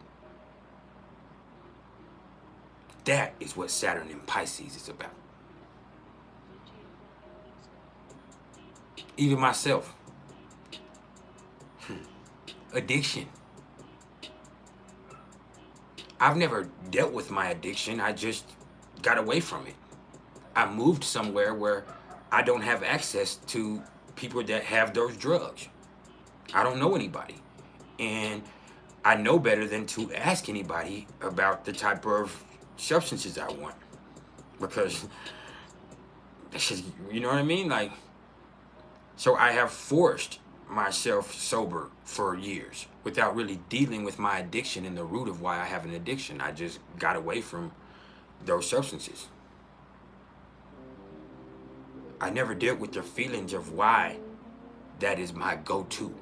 [SPEAKER 1] That is what Saturn and Pisces is about. Even myself. Addiction. I've never dealt with my addiction. I just got away from it. I moved somewhere where I don't have access to people that have those drugs. I don't know anybody. And I know better than to ask anybody about the type of substances I want. Because that's just, you know what I mean? Like, so I have forced myself sober for years without really dealing with my addiction and the root of why I have an addiction. I just got away from those substances. I never dealt with the feelings of why that is my go-to.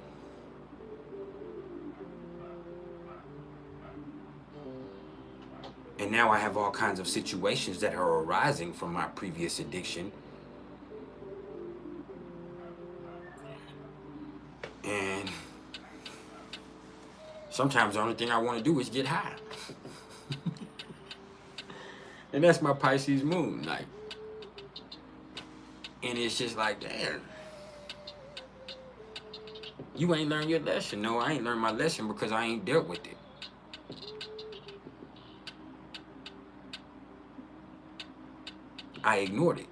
[SPEAKER 1] And now I have all kinds of situations that are arising from my previous addiction. And sometimes the only thing I want to do is get high. And that's my Pisces moon, like. And it's just like, damn, you ain't learned your lesson. No, I ain't learned my lesson because I ain't dealt with it. I ignored it.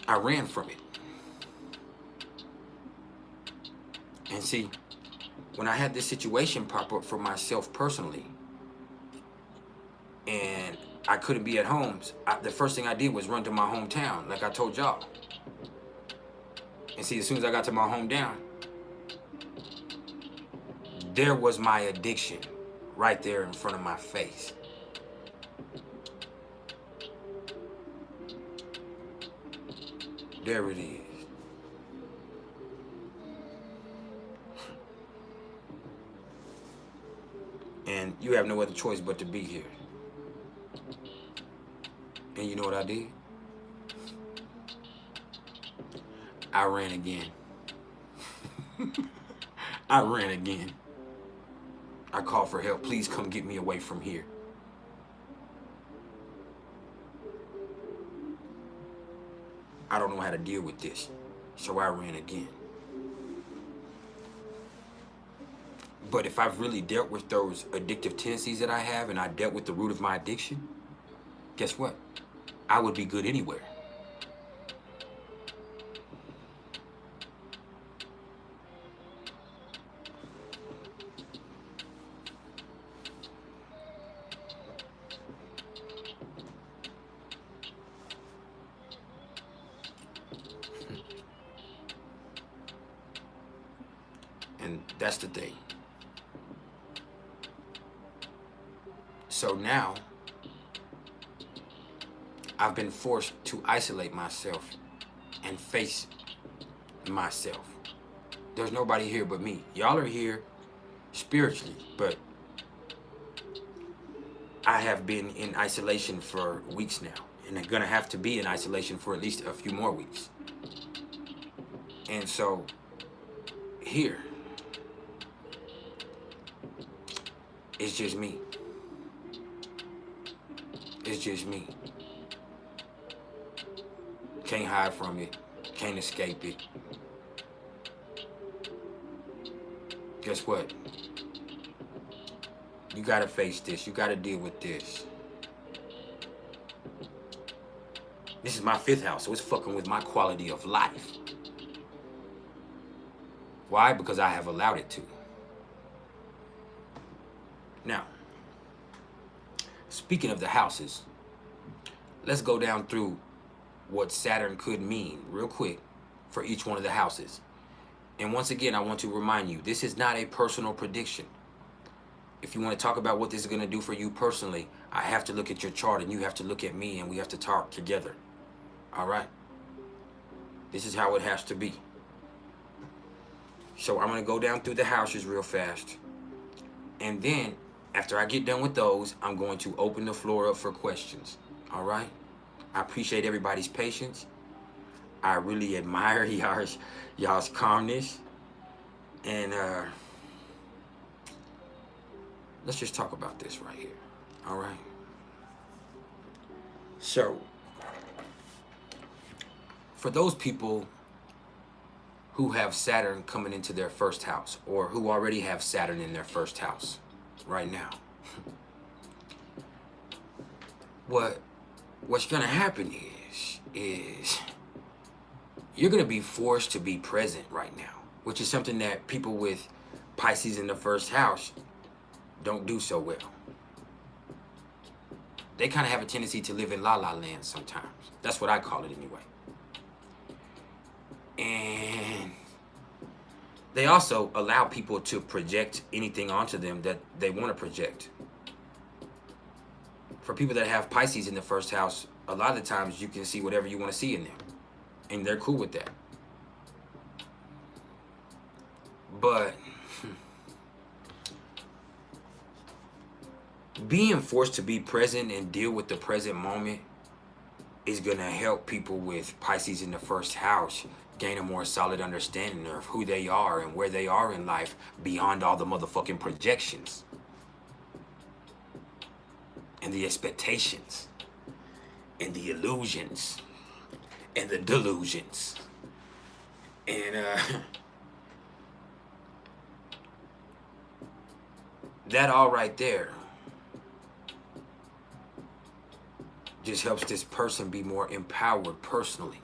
[SPEAKER 1] I ran from it. And see, when I had this situation pop up for myself personally, and I couldn't be at home, the first thing I did was run to my hometown, like I told y'all. And see, as soon as I got to my hometown, there was my addiction right there in front of my face. There it is. And you have no other choice but to be here. And you know what I did? I ran again. I ran again. I called for help. Please come get me away from here. I don't know how to deal with this. So I ran again. But if I've really dealt with those addictive tendencies that I have and I dealt with the root of my addiction, guess what? I would be good anywhere. And that's the thing. So now, I've been forced to isolate myself and face myself. There's nobody here but me. Y'all are here spiritually, but I have been in isolation for weeks now, and I'm gonna have to be in isolation for at least a few more weeks. And so here, it's just me. It's just me. Can't hide from it. Can't escape it. Guess what? You gotta face this. You gotta deal with this. This is my 5th house, so it's fucking with my quality of life. Why? Because I have allowed it to. Now, speaking of the houses, let's go down through what Saturn could mean real quick for each one of the houses. And once again, I want to remind you, this is not a personal prediction. If you want to talk about what this is going to do for you personally, I have to look at your chart and you have to look at me and we have to talk together. All right? This is how it has to be. So I'm going to go down through the houses real fast. And then after I get done with those, I'm going to open the floor up for questions. All right? I appreciate everybody's patience. I really admire y'all's calmness. And let's just talk about this right here. All right? So, for those people who have Saturn coming into their 1st house, or who already have Saturn in their 1st house right now, what's going to happen is you're going to be forced to be present right now, which is something that people with Pisces in the 1st house don't do so well. They kind of have a tendency to live in la-la land sometimes. That's what I call it anyway. And they also allow people to project anything onto them that they want to project. For people that have Pisces in the 1st house, a lot of the times you can see whatever you want to see in them. And they're cool with that. But being forced to be present and deal with the present moment is going to help people with Pisces in the 1st house gain a more solid understanding of who they are and where they are in life beyond all the motherfucking projections and the expectations and the illusions and the delusions. And that all right there just helps this person be more empowered personally.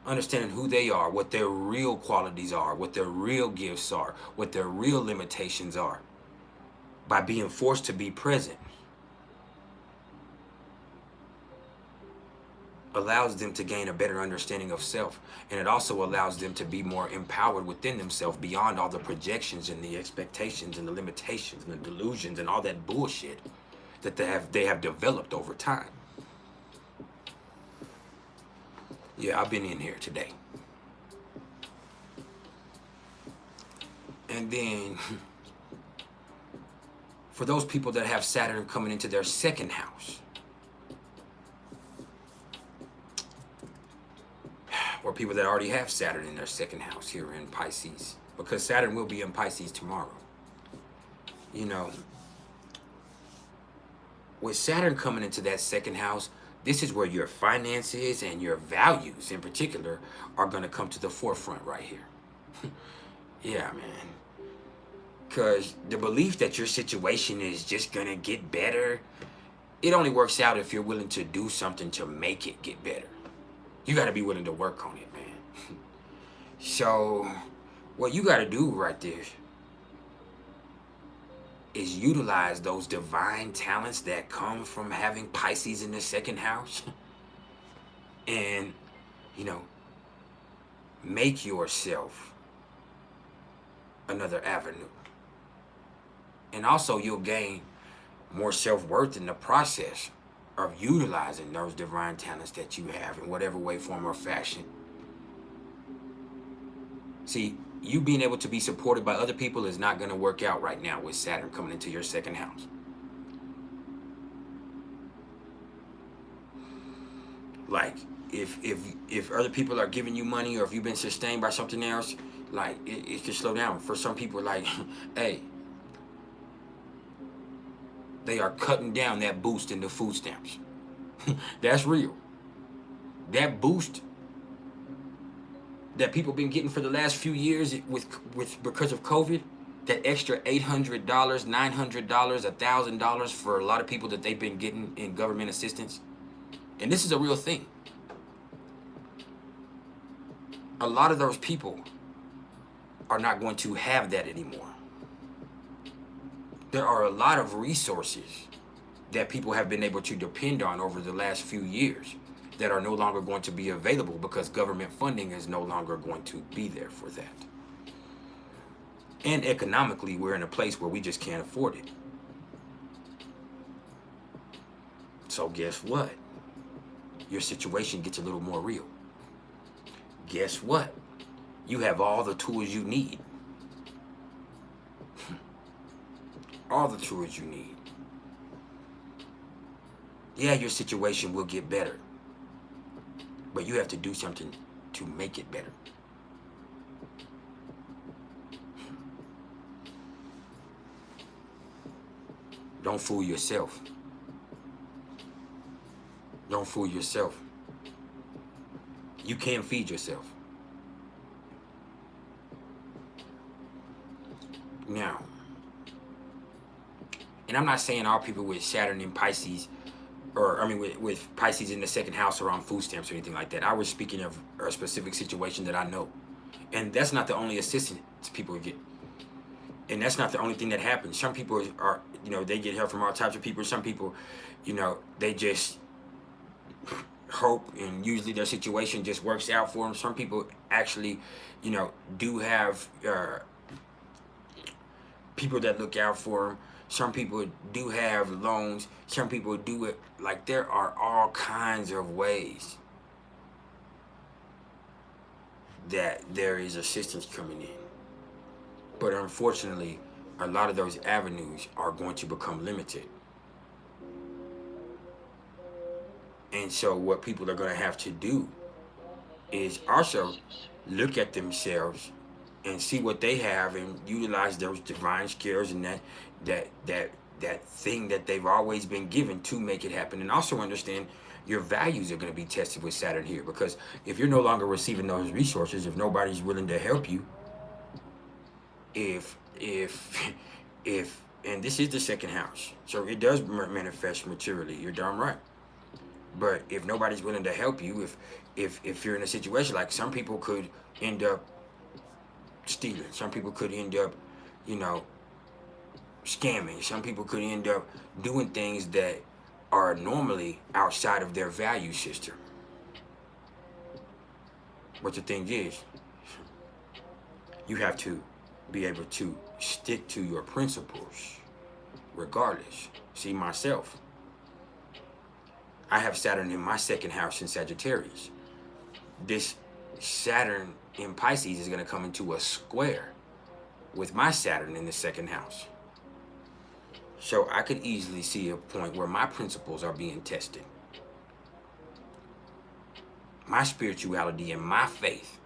[SPEAKER 1] Understanding who they are, what their real qualities are, what their real gifts are, what their real limitations are, by being forced to be present, allows them to gain a better understanding of self. And it also allows them to be more empowered within themselves beyond all the projections and the expectations and the limitations and the delusions and all that bullshit that they have developed over time. Yeah, I've been in here today. And then for those people that have Saturn coming into their 2nd house, or people that already have Saturn in their 2nd house here in Pisces, because Saturn will be in Pisces tomorrow. You know, with Saturn coming into that 2nd house, this is where your finances and your values in particular are going to come to the forefront right here. Yeah, man. Because the belief that your situation is just going to get better, it only works out if you're willing to do something to make it get better. You got to be willing to work on it, man. So what you got to do right there is utilize those divine talents that come from having Pisces in the 2nd house. And, you know, make yourself another avenue. And also you'll gain more self-worth in the process of utilizing those divine talents that you have in whatever way, form, or fashion. See, you being able to be supported by other people is not going to work out right now with Saturn coming into your second house. Like, if other people are giving you money, or if you've been sustained by something else, like, it can slow down. For some people, like, hey, they are cutting down that boost in the food stamps. That's real. That boost that people been getting for the last few years because of COVID, that extra $800, $900, $1,000 for a lot of people that they've been getting in government assistance. And this is a real thing. A lot of those people are not going to have that anymore. There are a lot of resources that people have been able to depend on over the last few years that are no longer going to be available because government funding is no longer going to be there for that. And economically, we're in a place where we just can't afford it. So guess what? Your situation gets a little more real. Guess what? You have all the tools you need. All the tools you need. Yeah, your situation will get better, but you have to do something to make it better. Don't fool yourself. Don't fool yourself. You can feed yourself. Now, and I'm not saying all people with Saturn in Pisces, or I mean with Pisces in the second house are on food stamps or anything like that. I was speaking of a specific situation that I know. And that's not the only assistance people get. And that's not the only thing that happens. Some people are, they get help from all types of people. Some people, they just hope, and usually their situation just works out for them. Some people actually, do have people that look out for them. Some people do have loans. Some people do it. Like, there are all kinds of ways that there is assistance coming in. But unfortunately, a lot of those avenues are going to become limited. And so what people are going to have to do is also look at themselves and see what they have and utilize those divine skills and that thing that they've always been given to make it happen. And also understand your values are going to be tested with Saturn here, because if you're no longer receiving those resources, if nobody's willing to help you, if and this is the second house, so it does manifest materially, you're darn right. But if nobody's willing to help you, if you're in a situation, like, some people could end up stealing, some people could end up, scamming, some people could end up doing things that are normally outside of their value system. But the thing is, you have to be able to stick to your principles regardless. See, myself, I have Saturn in my second house in Sagittarius. This Saturn in Pisces is going to come into a square with my Saturn in the second house. So I could easily see a point where my principles are being tested. My spirituality and my faith.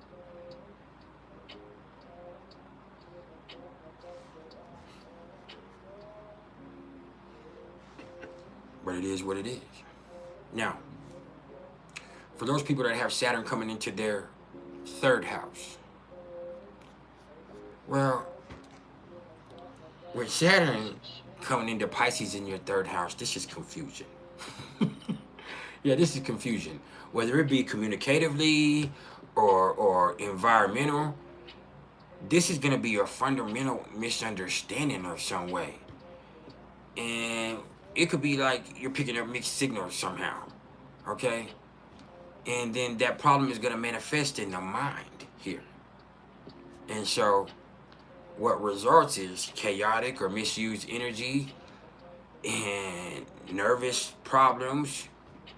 [SPEAKER 1] But it is what it is. Now, for those people that have Saturn coming into their third house, well, with Saturn coming into Pisces in your third house, this is confusion. Yeah, this is confusion. Whether it be communicatively or environmental, this is going to be a fundamental misunderstanding of some way. And it could be like you're picking up mixed signals somehow, okay? And then that problem is going to manifest in the mind here. And so what results is chaotic or misused energy and nervous problems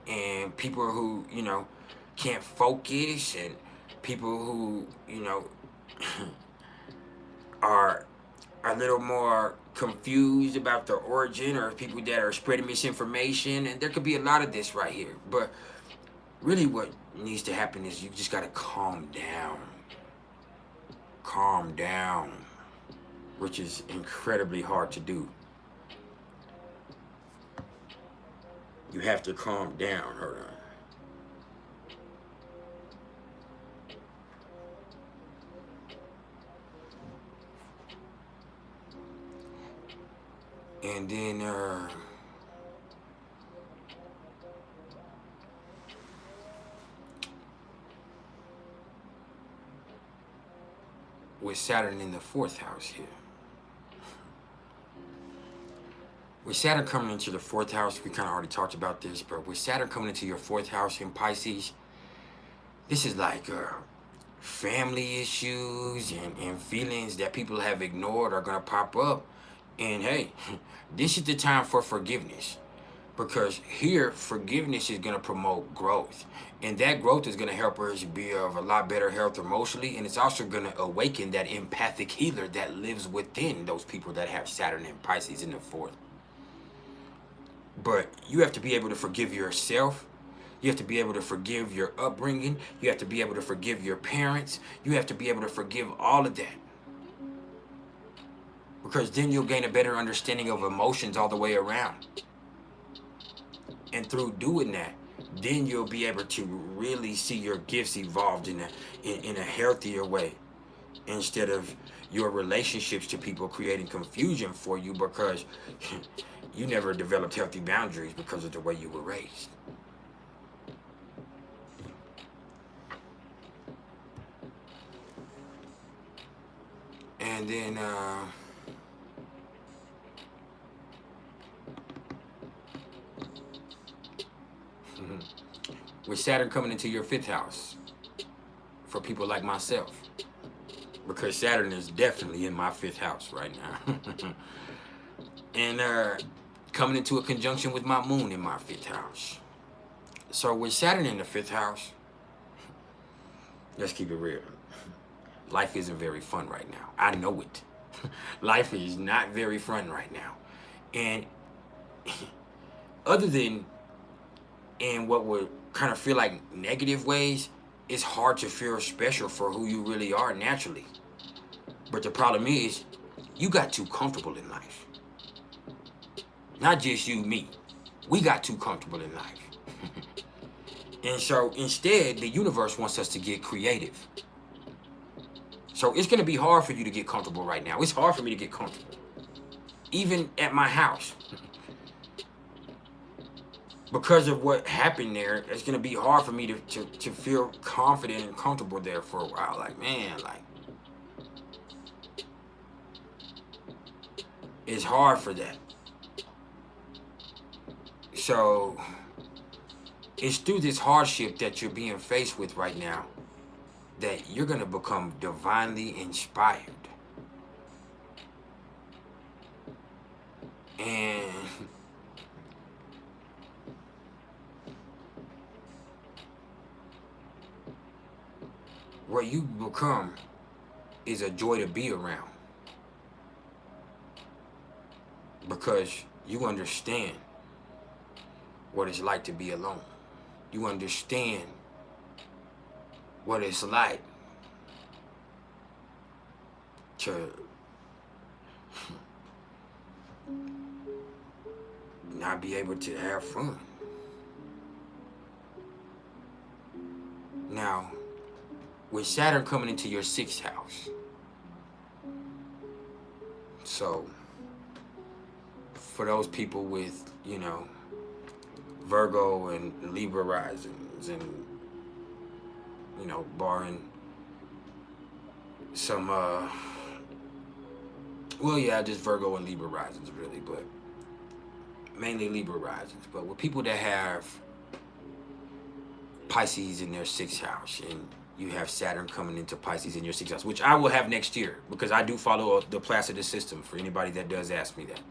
[SPEAKER 1] and people who, you know, can't focus, and people who, you know, are a little more confused about the origin, or people that are spreading misinformation. And there could be a lot of this right here. But really what needs to happen is you just got to calm down. Calm down, which is incredibly hard to do. You have to calm down. Hold on. And then with Saturn in the 4th house here. With Saturn coming into the 4th house, we kind of already talked about this, but with Saturn coming into your 4th house in Pisces, this is like family issues and feelings that people have ignored are going to pop up. And hey, this is the time for forgiveness, because here forgiveness is going to promote growth, and that growth is going to help us be of a lot better health emotionally, and it's also going to awaken that empathic healer that lives within those people that have Saturn and Pisces in the 4th. But you have to be able to forgive yourself. You have to be able to forgive your upbringing. You have to be able to forgive your parents. You have to be able to forgive all of that, because then you'll gain a better understanding of emotions all the way around. And through doing that, then you'll be able to really see your gifts evolved in a healthier way, instead of your relationships to people creating confusion for you because you never developed healthy boundaries because of the way you were raised. And then with Saturn coming into your 5th house, for people like myself, because Saturn is definitely in my 5th house right now. And coming into a conjunction with my moon in my 5th house. So with Saturn in the 5th house, let's keep it real. Life isn't very fun right now. I know it. Life is not very fun right now. And other than in what would kind of feel like negative ways, it's hard to feel special for who you really are naturally. But the problem is, you got too comfortable in life. Not just you, me. We got too comfortable in life. And so instead, the universe wants us to get creative. So it's going to be hard for you to get comfortable right now. It's hard for me to get comfortable. Even at my house. Because of what happened there, it's going to be hard for me to feel confident and comfortable there for a while. Like, man, like, it's hard for that. So it's through this hardship that you're being faced with right now that you're going to become divinely inspired. And what you become is a joy to be around, because you understand what it's like to be alone. You understand what it's like to not be able to have fun. Now, with Saturn coming into your 6th house, so for those people with, you know, Virgo and Libra risings, and, you know, barring some, well, yeah, just Virgo and Libra risings, really, but mainly Libra risings. But with people that have Pisces in their 6th house, and you have Saturn coming into Pisces in your 6th house, which I will have next year because I do follow the Placidus system for anybody that does ask me that.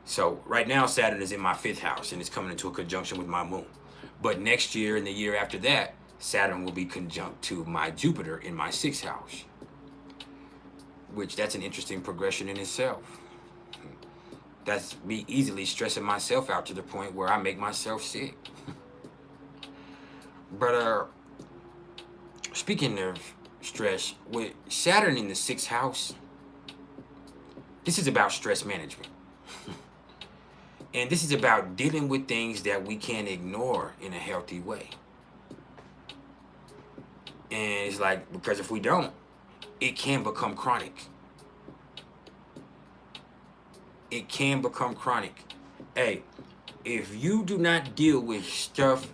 [SPEAKER 1] So right now Saturn is in my 5th house and it's coming into a conjunction with my moon. But next year and the year after that, Saturn will be conjunct to my Jupiter in my 6th house, which that's an interesting progression in itself. That's me easily stressing myself out to the point where I make myself sick. But speaking of stress, with Saturn in the 6th house, this is about stress management. And this is about dealing with things that we can't ignore in a healthy way. And it's like, because if we don't, it can become chronic. It can become chronic. Hey, if you do not deal with stuff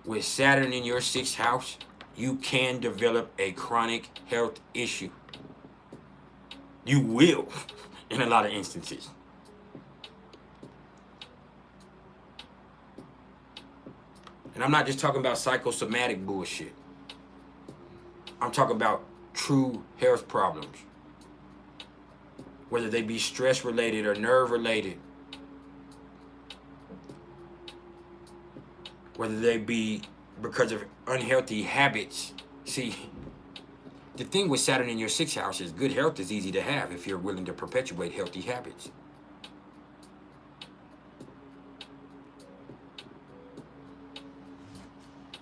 [SPEAKER 1] with Saturn in your 6th house, you can develop a chronic health issue. You will, in a lot of instances. And I'm not just talking about psychosomatic bullshit. I'm talking about true health problems. Whether they be stress related or nerve related. Whether they be because of unhealthy habits. See, the thing with Saturn in your 6th house is good health is easy to have if you're willing to perpetuate healthy habits.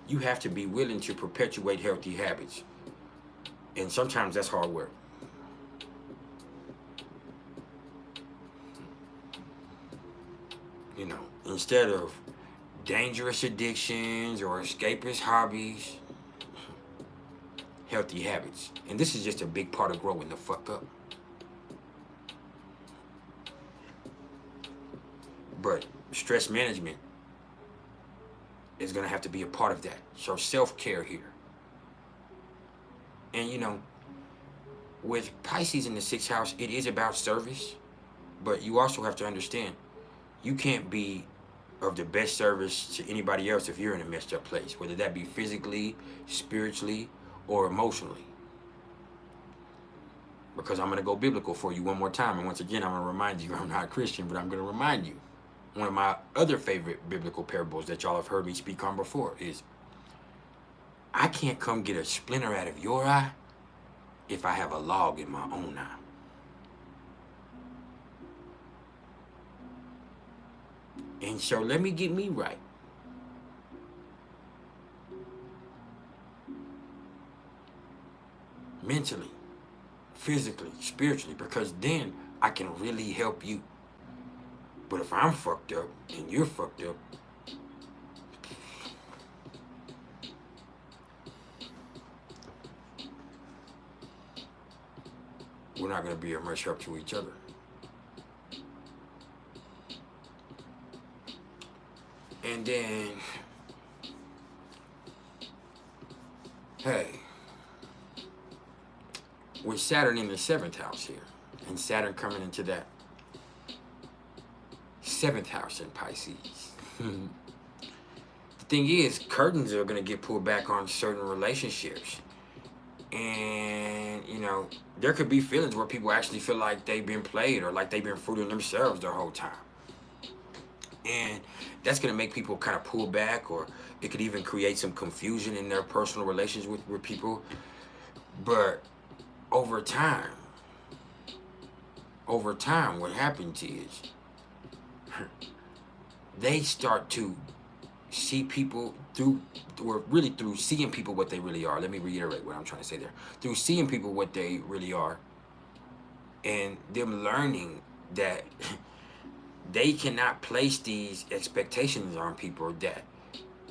[SPEAKER 1] You have to be willing to perpetuate healthy habits. And sometimes that's hard work. You know, instead of dangerous addictions or escapist hobbies, healthy habits. And this is just a big part of growing the fuck up. But stress management is going to have to be a part of that. So self-care here. And you know, with Pisces in the 6th house, it is about service. But you also have to understand, you can't be of the best service to anybody else if you're in a messed up place. Whether that be physically, spiritually, or emotionally. Because I'm going to go biblical for you one more time. And once again, I'm going to remind you, I'm not a Christian, but I'm going to remind you. One of my other favorite biblical parables that y'all have heard me speak on before is, I can't come get a splinter out of your eye if I have a log in my own eye. And so let me get me right. Mentally, physically, spiritually, because then I can really help you. But if I'm fucked up and you're fucked up, we're not going to be of much help to each other. And then, hey, with Saturn in the 7th house here, and Saturn coming into that 7th house in Pisces. The thing is, curtains are going to get pulled back on certain relationships. And, you know, there could be feelings where people actually feel like they've been played or like they've been fooling themselves the whole time. And that's going to make people kind of pull back, or it could even create some confusion in their personal relations with people. But over time, what happens is they start to see people through seeing people what they really are. Let me reiterate what I'm trying to say there. Through seeing people what they really are, and them learning that they cannot place these expectations on people that,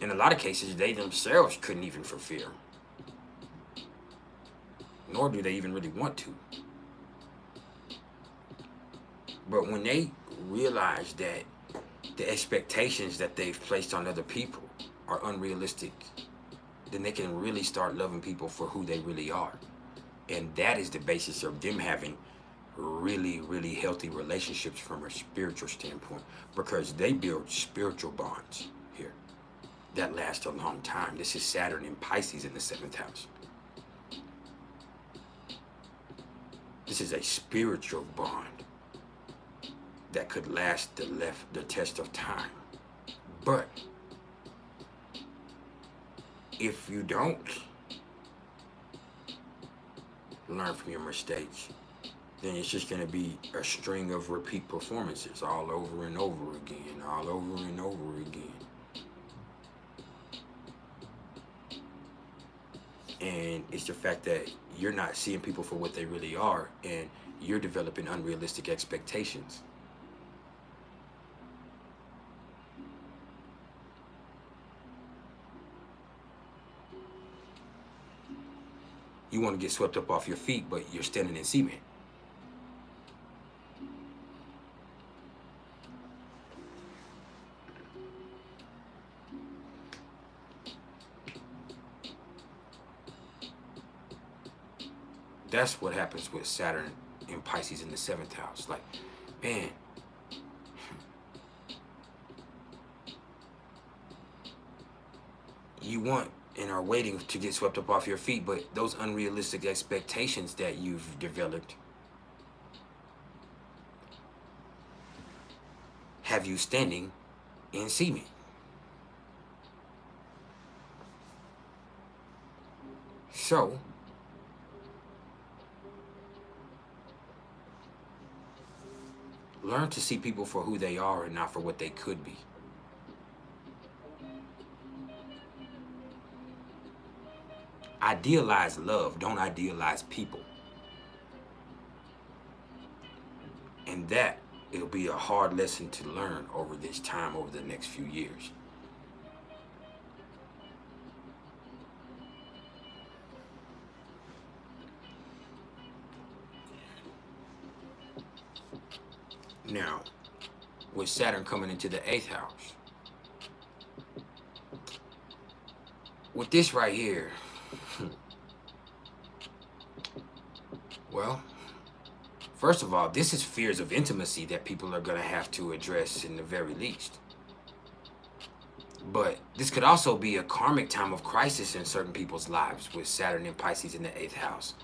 [SPEAKER 1] in a lot of cases, they themselves couldn't even fulfill. Nor do they even really want to. But when they realize that the expectations that they've placed on other people are unrealistic, then they can really start loving people for who they really are. And that is the basis of them having really, really healthy relationships from a spiritual standpoint, because they build spiritual bonds here. that last a long time. This is Saturn in Pisces in the 7th house. This is a spiritual bond that could last the test of time. But if you don't learn from your mistakes, then it's just going to be a string of repeat performances all over and over again, all over and over again. And it's the fact that you're not seeing people for what they really are, and you're developing unrealistic expectations. You want to get swept up off your feet, but you're standing in cement. That's what happens with Saturn in Pisces in the 7th house. Like, man, you want and are waiting to get swept up off your feet, but those unrealistic expectations that you've developed have you standing in cement. So, learn to see people for who they are and not for what they could be. Idealize love, don't idealize people. And that, it'll be a hard lesson to learn over this time, over the next few years. Now, with Saturn coming into the 8th house, with this right here, well, first of all, this is fears of intimacy that people are going to have to address in the very least. But this could also be a karmic time of crisis in certain people's lives with Saturn and Pisces in the 8th house,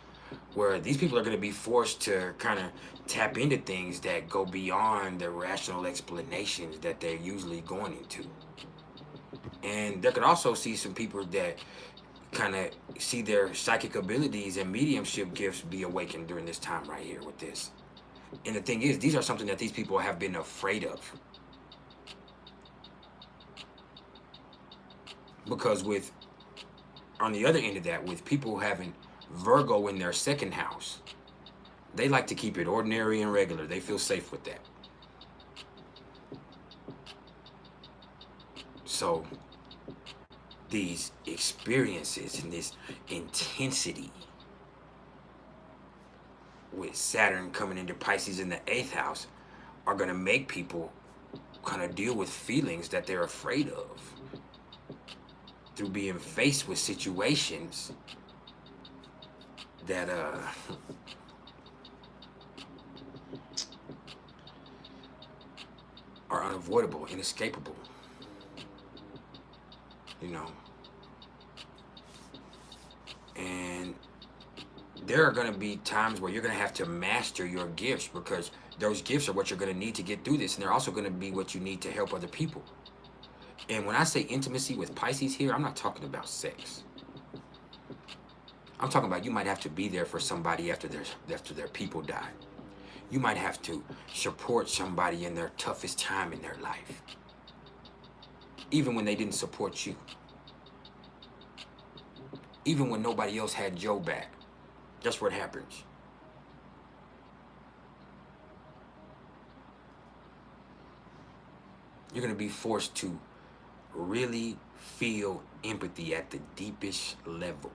[SPEAKER 1] where these people are going to be forced to kind of tap into things that go beyond the rational explanations that they're usually going into. And there could also see some people that kind of see their psychic abilities and mediumship gifts be awakened during this time right here with this. And the thing is, these are something that these people have been afraid of. Because with, on the other end of that, with people having Virgo in their 2nd house, they like to keep it ordinary and regular. They feel safe with that. So these experiences and this intensity with Saturn coming into Pisces in the 8th house are going to make people kind of deal with feelings that they're afraid of through being faced with situations that are unavoidable, inescapable, you know. And there are going to be times where you're going to have to master your gifts, because those gifts are what you're going to need to get through this, and they're also going to be what you need to help other people. And when I say intimacy with Pisces here, I'm not talking about sex. I'm talking about you might have to be there for somebody after their people die. You might have to support somebody in their toughest time in their life, even when they didn't support you. Even when nobody else had your back. That's what happens. You're going to be forced to really feel empathy at the deepest level.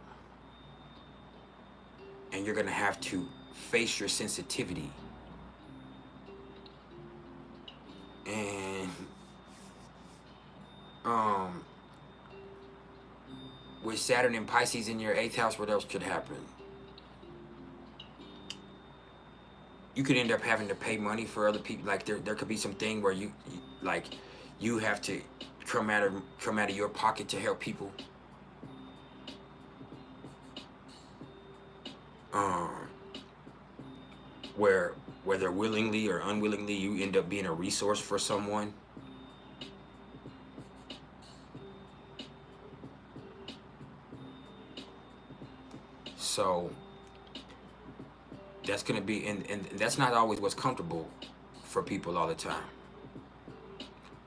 [SPEAKER 1] And you're going to have to face your sensitivity. And with Saturn and Pisces in your 8th house, what else could happen? You could end up having to pay money for other people. Like there could be some thing where you have to come out of your pocket to help people. Where whether willingly or unwillingly you end up being a resource for someone. So that's going to be, and that's not always what's comfortable for people all the time.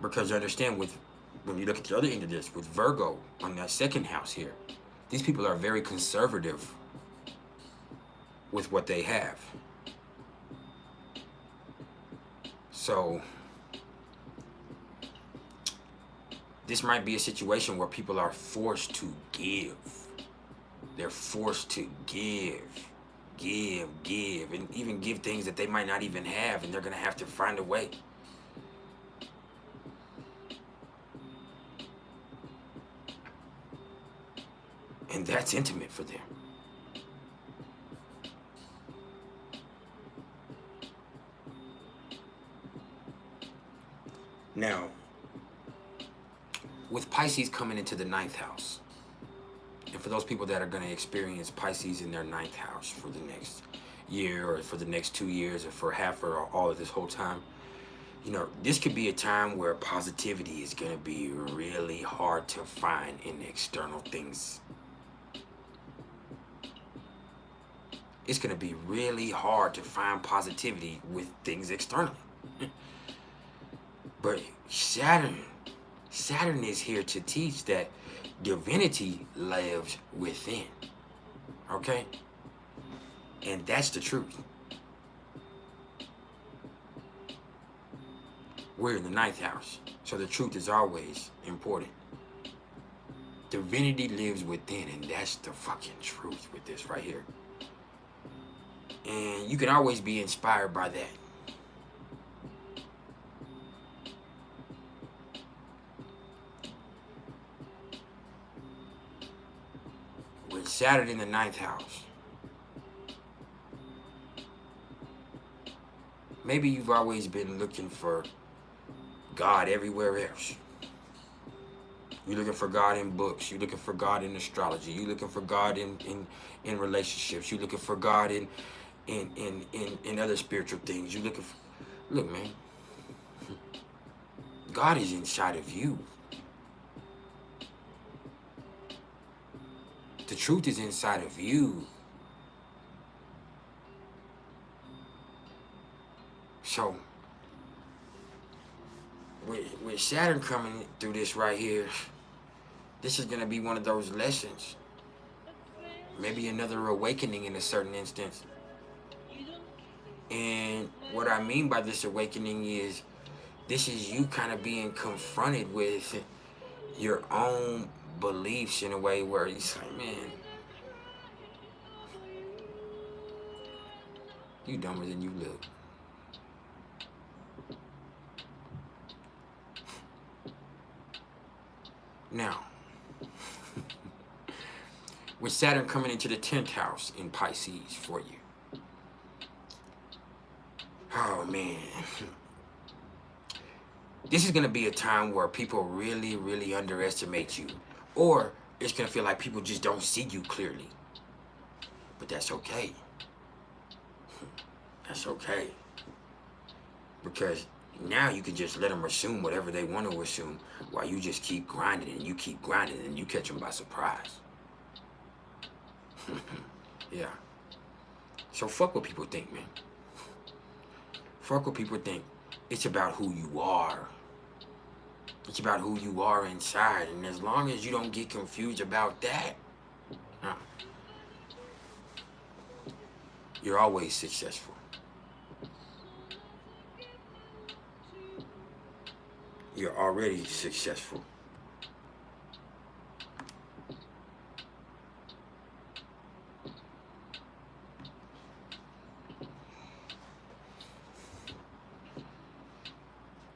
[SPEAKER 1] Because you understand, when you look at the other end of this, with Virgo on that second house here, these people are very conservative with what they have. So this might be a situation where people are forced to give. They're forced to give, and even give things that they might not even have, and they're going to have to find a way. And that's intimate for them. Now, with Pisces coming into the 9th house, and for those people that are going to experience Pisces in their 9th house for the next year, or for the next 2 years, or for half or all of this whole time, you know, this could be a time where positivity is going to be really hard to find in external things. It's going to be really hard to find positivity with things externally. But Saturn is here to teach that divinity lives within. Okay? And that's the truth. We're in the 9th house, so the truth is always important. Divinity lives within, and that's the fucking truth with this right here. And you can always be inspired by that. With Saturn in the 9th house, maybe you've always been looking for God everywhere else. You're looking for God in books. You're looking for God in astrology. You're looking for God in relationships. You're looking for God in other spiritual things. You're looking for... Look, man. God is inside of you. The truth is inside of you. So, with Saturn coming through this right here, this is going to be one of those lessons. Maybe another awakening in a certain instance. And what I mean by this awakening is, this is you kind of being confronted with your own beliefs in a way where it's like, man, you dumber than you look. Now, with Saturn coming into the 10th house in Pisces for you. Oh, man. This is going to be a time where people really, really underestimate you. Or it's going to feel like people just don't see you clearly. But that's okay. That's okay. Because now you can just let them assume whatever they want to assume while you just keep grinding and you keep grinding and you catch them by surprise. Yeah. So fuck what people think, man. Fuck what people think. It's about who you are. It's about who you are inside. And as long as you don't get confused about that, you're always successful. You're already successful.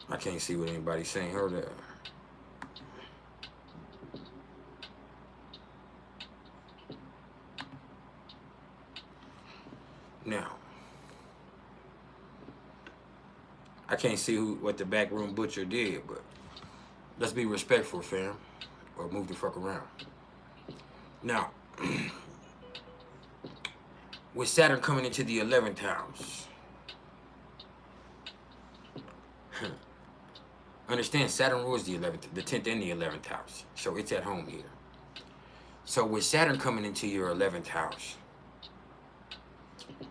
[SPEAKER 1] I can't see what anybody's saying. Hold up. Now, I can't see what the backroom butcher did, but let's be respectful, fam, or move the fuck around. Now, with Saturn coming into the 11th house, understand Saturn rules the 11th, the 10th and the 11th house, so it's at home here. So with Saturn coming into your 11th house,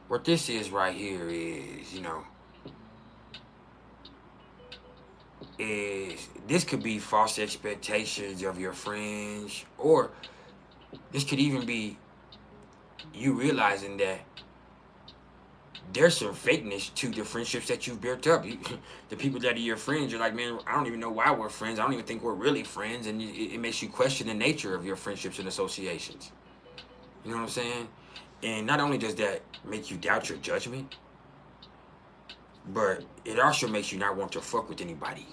[SPEAKER 1] what this is right here is, you know, is this could be false expectations of your friends, or this could even be you realizing that there's some fakeness to the friendships that you've built up. The people that are your friends, you're like, man, I don't even know why we're friends. I don't even think we're really friends. And it makes you question the nature of your friendships and associations. You know what I'm saying? And not only does that make you doubt your judgment, but it also makes you not want to fuck with anybody.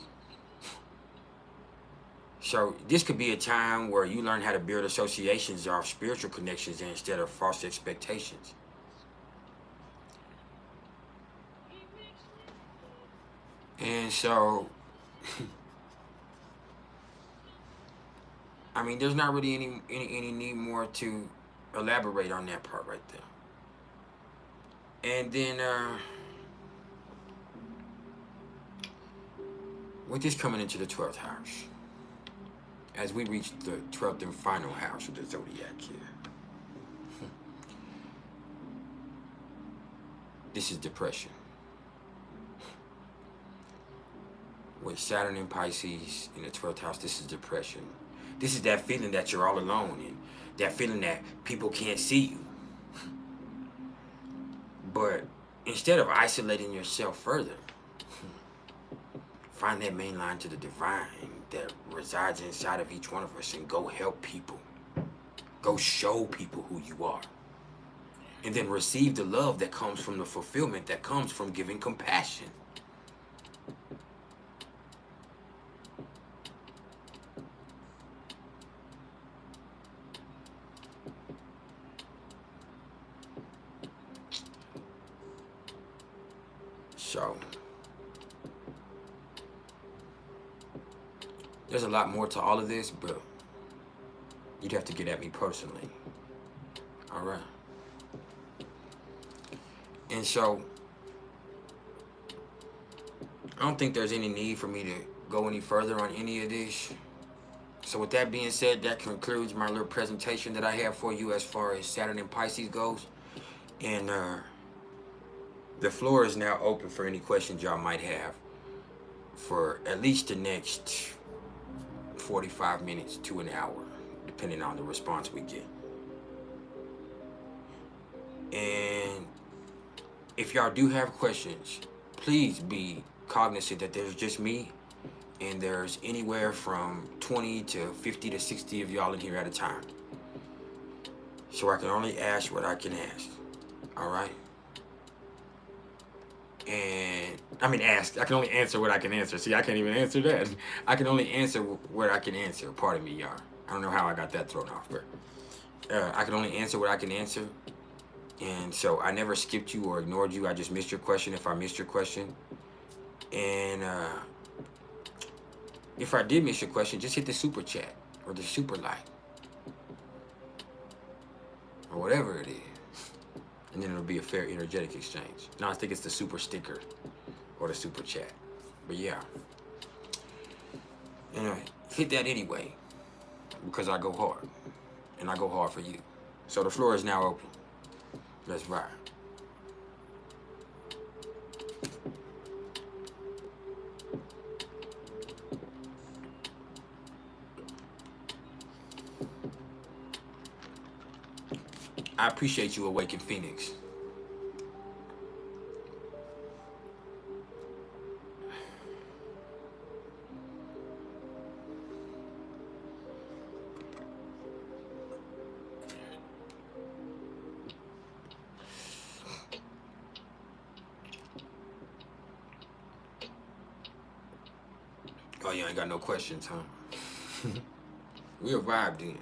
[SPEAKER 1] So this could be a time where you learn how to build associations off spiritual connections instead of false expectations. And so, I mean, there's not really any need more to elaborate on that part right there. And then, with this coming into the 12th house, as we reach the 12th and final house of the zodiac here, this is depression. With Saturn in Pisces in the 12th house, this is depression. This is that feeling that you're all alone, and that feeling that people can't see you. But instead of isolating yourself further, find that main line to the divine that resides inside of each one of us and go help people. Go show people who you are. And then receive the love that comes from the fulfillment that comes from giving compassion. So, there's a lot more to all of this, but you'd have to get at me personally. All right. And so, I don't think there's any need for me to go any further on any of this. So with that being said, that concludes my little presentation that I have for you as far as Saturn and Pisces goes. And the floor is now open for any questions y'all might have for at least the next 45 minutes to an hour, depending on the response we get. And if y'all do have questions, please be cognizant that there's just me, and there's anywhere from 20 to 50 to 60 of y'all in here at a time. So I can only ask what I can ask. All right? And I can only answer what I can answer. See, I can't even answer that. I can only answer what I can answer. Pardon me, y'all. I don't know how I got that thrown off, but I can only answer what I can answer. And so I never skipped you or ignored you. I just missed your question if I missed your question. And if I did miss your question, just hit the super chat or the super like or whatever it is. And then it'll be a fair energetic exchange. No, I think it's the super sticker or the super chat. But yeah. Anyway, hit that anyway, because I go hard. And I go hard for you. So the floor is now open. Let's ride. I appreciate you, Awakened Phoenix. Oh, you ain't got no questions, huh? We'll vibe then.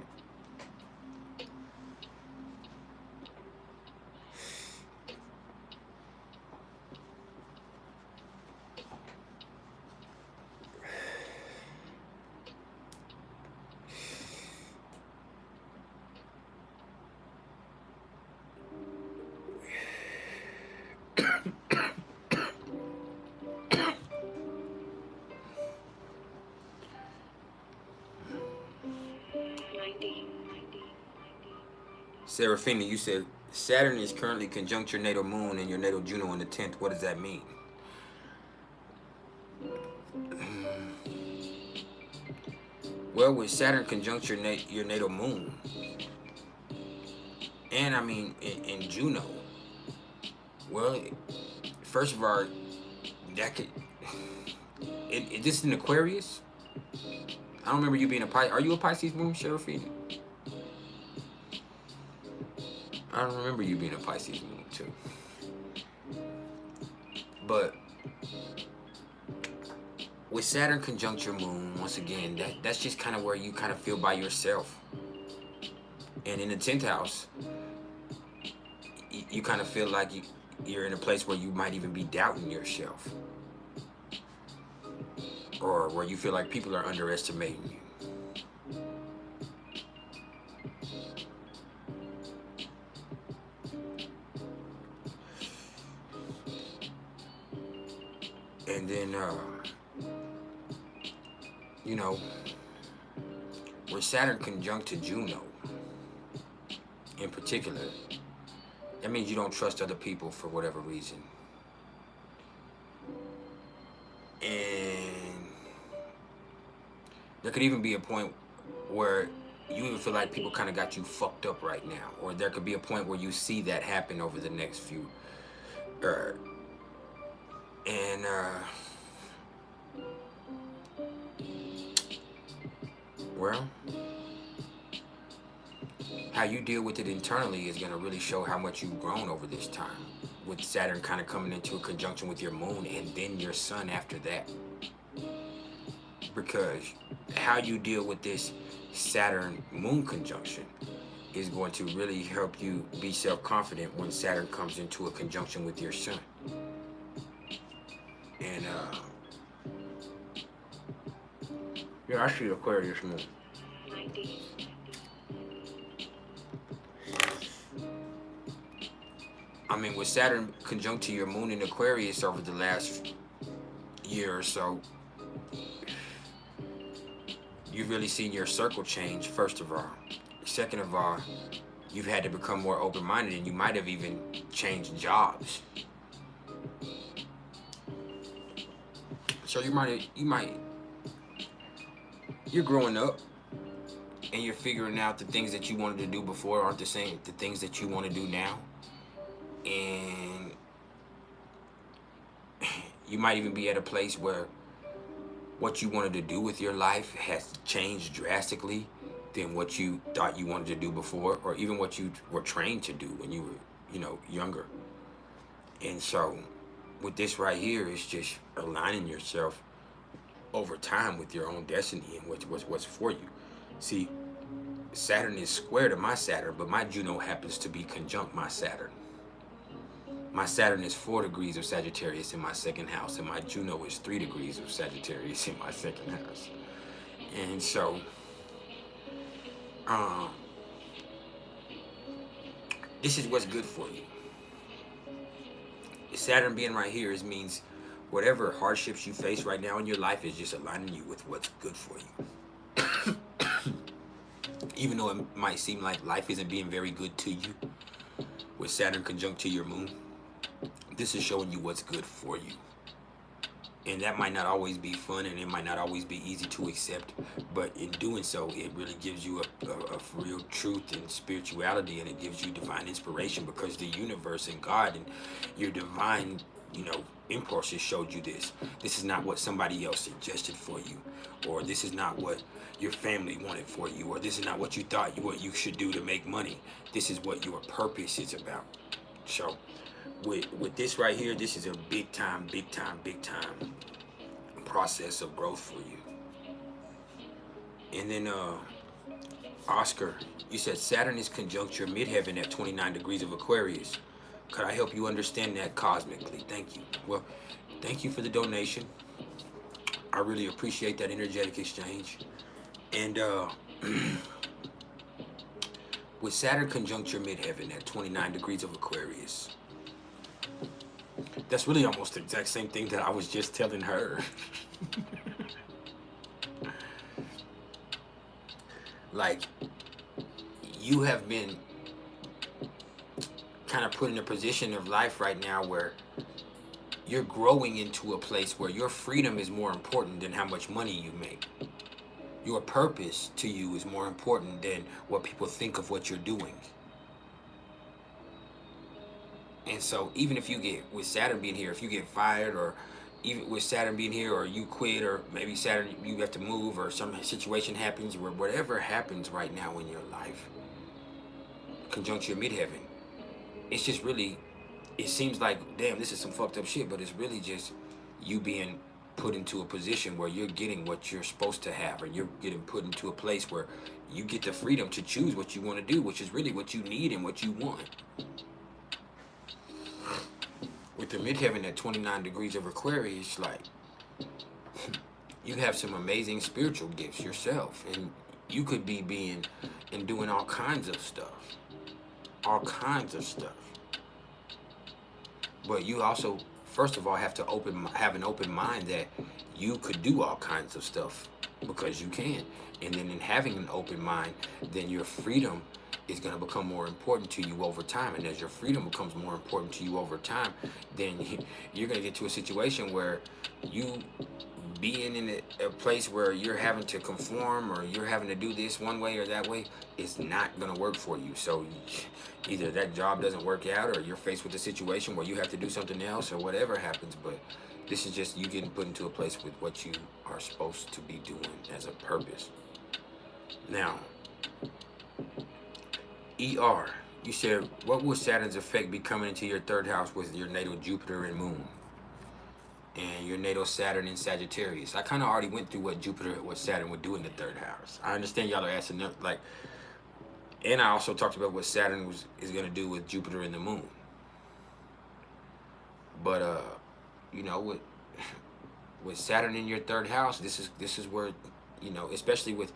[SPEAKER 1] Serafina, you said Saturn is currently conjunct your natal moon and your natal Juno on the 10th. What does that mean? Well, with Saturn conjunct your natal moon, and I mean in Juno, well, first of all, that could. This is an Aquarius. I don't remember you being a Pisces. Are you a Pisces moon, Serafina? I don't remember you being a Pisces moon too. But with Saturn conjunct your moon, once again, that's just kind of where you kind of feel by yourself. And in the 10th house, you kind of feel like you're in a place where you might even be doubting yourself. Or where you feel like people are underestimating you. And then, you know, with Saturn conjunct to Juno, in particular, that means you don't trust other people for whatever reason. And there could even be a point where you even feel like people kind of got you fucked up right now. Or there could be a point where you see that happen over the next few... well, how you deal with it internally is going to really show how much you've grown over this time, with Saturn kind of coming into a conjunction with your moon and then your sun after that. Because how you deal with this Saturn moon conjunction is going to really help you be self-confident when Saturn comes into a conjunction with your sun. And yeah, I see Aquarius moon. I mean, with Saturn conjunct to your moon in Aquarius over the last year or so, you've really seen your circle change, first of all. Second of all, you've had to become more open-minded, and you might have even changed jobs. So you're growing up, and you're figuring out the things that you wanted to do before aren't the same, the things that you want to do now. And you might even be at a place where what you wanted to do with your life has changed drastically than what you thought you wanted to do before, or even what you were trained to do when you were, younger. And so with this right here, it's just aligning yourself over time with your own destiny and what's for you. See, Saturn is square to my Saturn, but my Juno happens to be conjunct my Saturn. My Saturn is 4 degrees of Sagittarius in my second house, and my Juno is 3 degrees of Sagittarius in my second house. And so, this is what's good for you. Saturn being right here means whatever hardships you face right now in your life is just aligning you with what's good for you. Even though it might seem like life isn't being very good to you, with Saturn conjunct to your moon, this is showing you what's good for you. And that might not always be fun, and it might not always be easy to accept, but in doing so, it really gives you a real truth and spirituality, and it gives you divine inspiration, because the universe and God and your divine, impulses showed you this. This is not what somebody else suggested for you, or this is not what your family wanted for you, or this is not what you thought what you should do to make money. This is what your purpose is about. So with this right here, this is a big time process of growth for you. And then Oscar, you said Saturn is conjunct your midheaven at 29 degrees of Aquarius. Could I help you understand that cosmically? Thank you. Well, thank you for the donation. I really appreciate that energetic exchange. And with Saturn conjunct your midheaven at 29 degrees of Aquarius, that's really almost the exact same thing that I was just telling her. Like, you have been kind of put in a position of life right now where you're growing into a place where your freedom is more important than how much money you make. Your purpose to you is more important than what people think of what you're doing. And so even if you get, with Saturn being here, if you get fired, or even with Saturn being here, or you quit, or maybe Saturn, you have to move, or some situation happens, where whatever happens right now in your life, conjunct your midheaven, it's just really, it seems like, damn, this is some fucked up shit, but it's really just you being put into a position where you're getting what you're supposed to have, or you're getting put into a place where you get the freedom to choose what you want to do, which is really what you need and what you want. With the midheaven at 29 degrees of Aquarius, like, you have some amazing spiritual gifts yourself, and you could be being and doing all kinds of stuff. All kinds of stuff. But you also, first of all, have to have an open mind that you could do all kinds of stuff, because you can. And then in having an open mind, then your freedom is going to become more important to you over time. And as your freedom becomes more important to you over time, then you're going to get to a situation where you being in a place where you're having to conform, or you're having to do this one way or that way, it's not going to work for you. So either that job doesn't work out, or you're faced with a situation where you have to do something else, or whatever happens. But this is just you getting put into a place with what you are supposed to be doing as a purpose. Now, ER, you said, what will Saturn's effect be coming into your third house with your natal Jupiter and Moon? And your natal Saturn in Sagittarius. I kind of already went through what Saturn would do in the third house. I understand y'all are asking, like, and I also talked about what Saturn is going to do with Jupiter and the Moon. But, you know, with Saturn in your third house, this is where, you know, especially with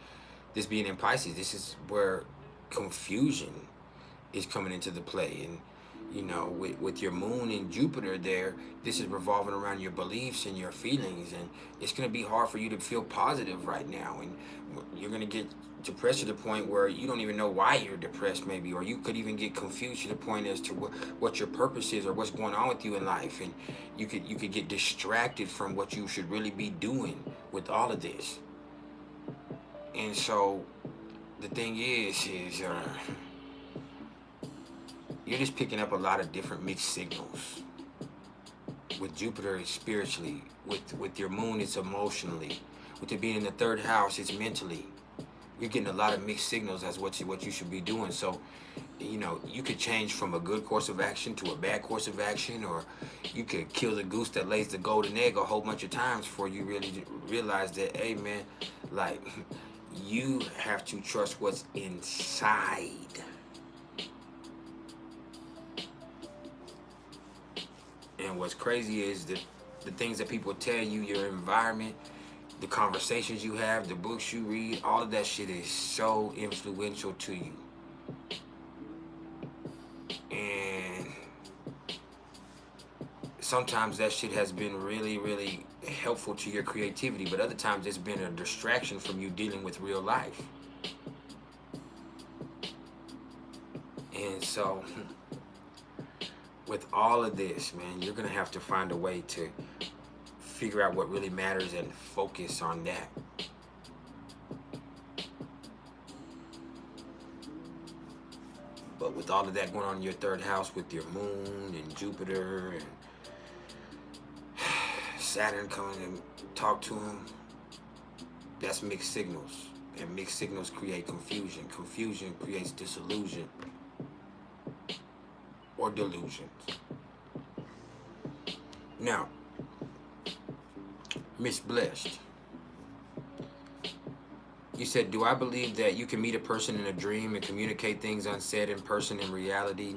[SPEAKER 1] this being in Pisces, this is where confusion is coming into the play. And you know, with your Moon and Jupiter there, this is revolving around your beliefs and your feelings, and it's going to be hard for you to feel positive right now, and you're going to get depressed to the point where you don't even know why you're depressed, maybe, or you could even get confused to the point as to what your purpose is, or what's going on with you in life, and you could get distracted from what you should really be doing with all of this. And so the thing is you're just picking up a lot of different mixed signals. With Jupiter, it's spiritually. With your Moon, it's emotionally. With it being in the third house, it's mentally. You're getting a lot of mixed signals as what you should be doing. So, you know, you could change from a good course of action to a bad course of action, or you could kill the goose that lays the golden egg a whole bunch of times before you really realize that, hey, man, like, you have to trust what's inside. And what's crazy is that the things that people tell you, your environment, the conversations you have, the books you read, all of that shit is so influential to you. And sometimes that shit has been really, really helpful to your creativity, but other times it's been a distraction from you dealing with real life. And so with all of this, man, you're going to have to find a way to figure out what really matters and focus on that. But with all of that going on in your third house with your Moon and Jupiter and Saturn coming and talk to him, that's mixed signals. And mixed signals create confusion. Confusion creates disillusion. Or delusions. Now, Miss Blessed, you said, do I believe that you can meet a person in a dream and communicate things unsaid in person in reality?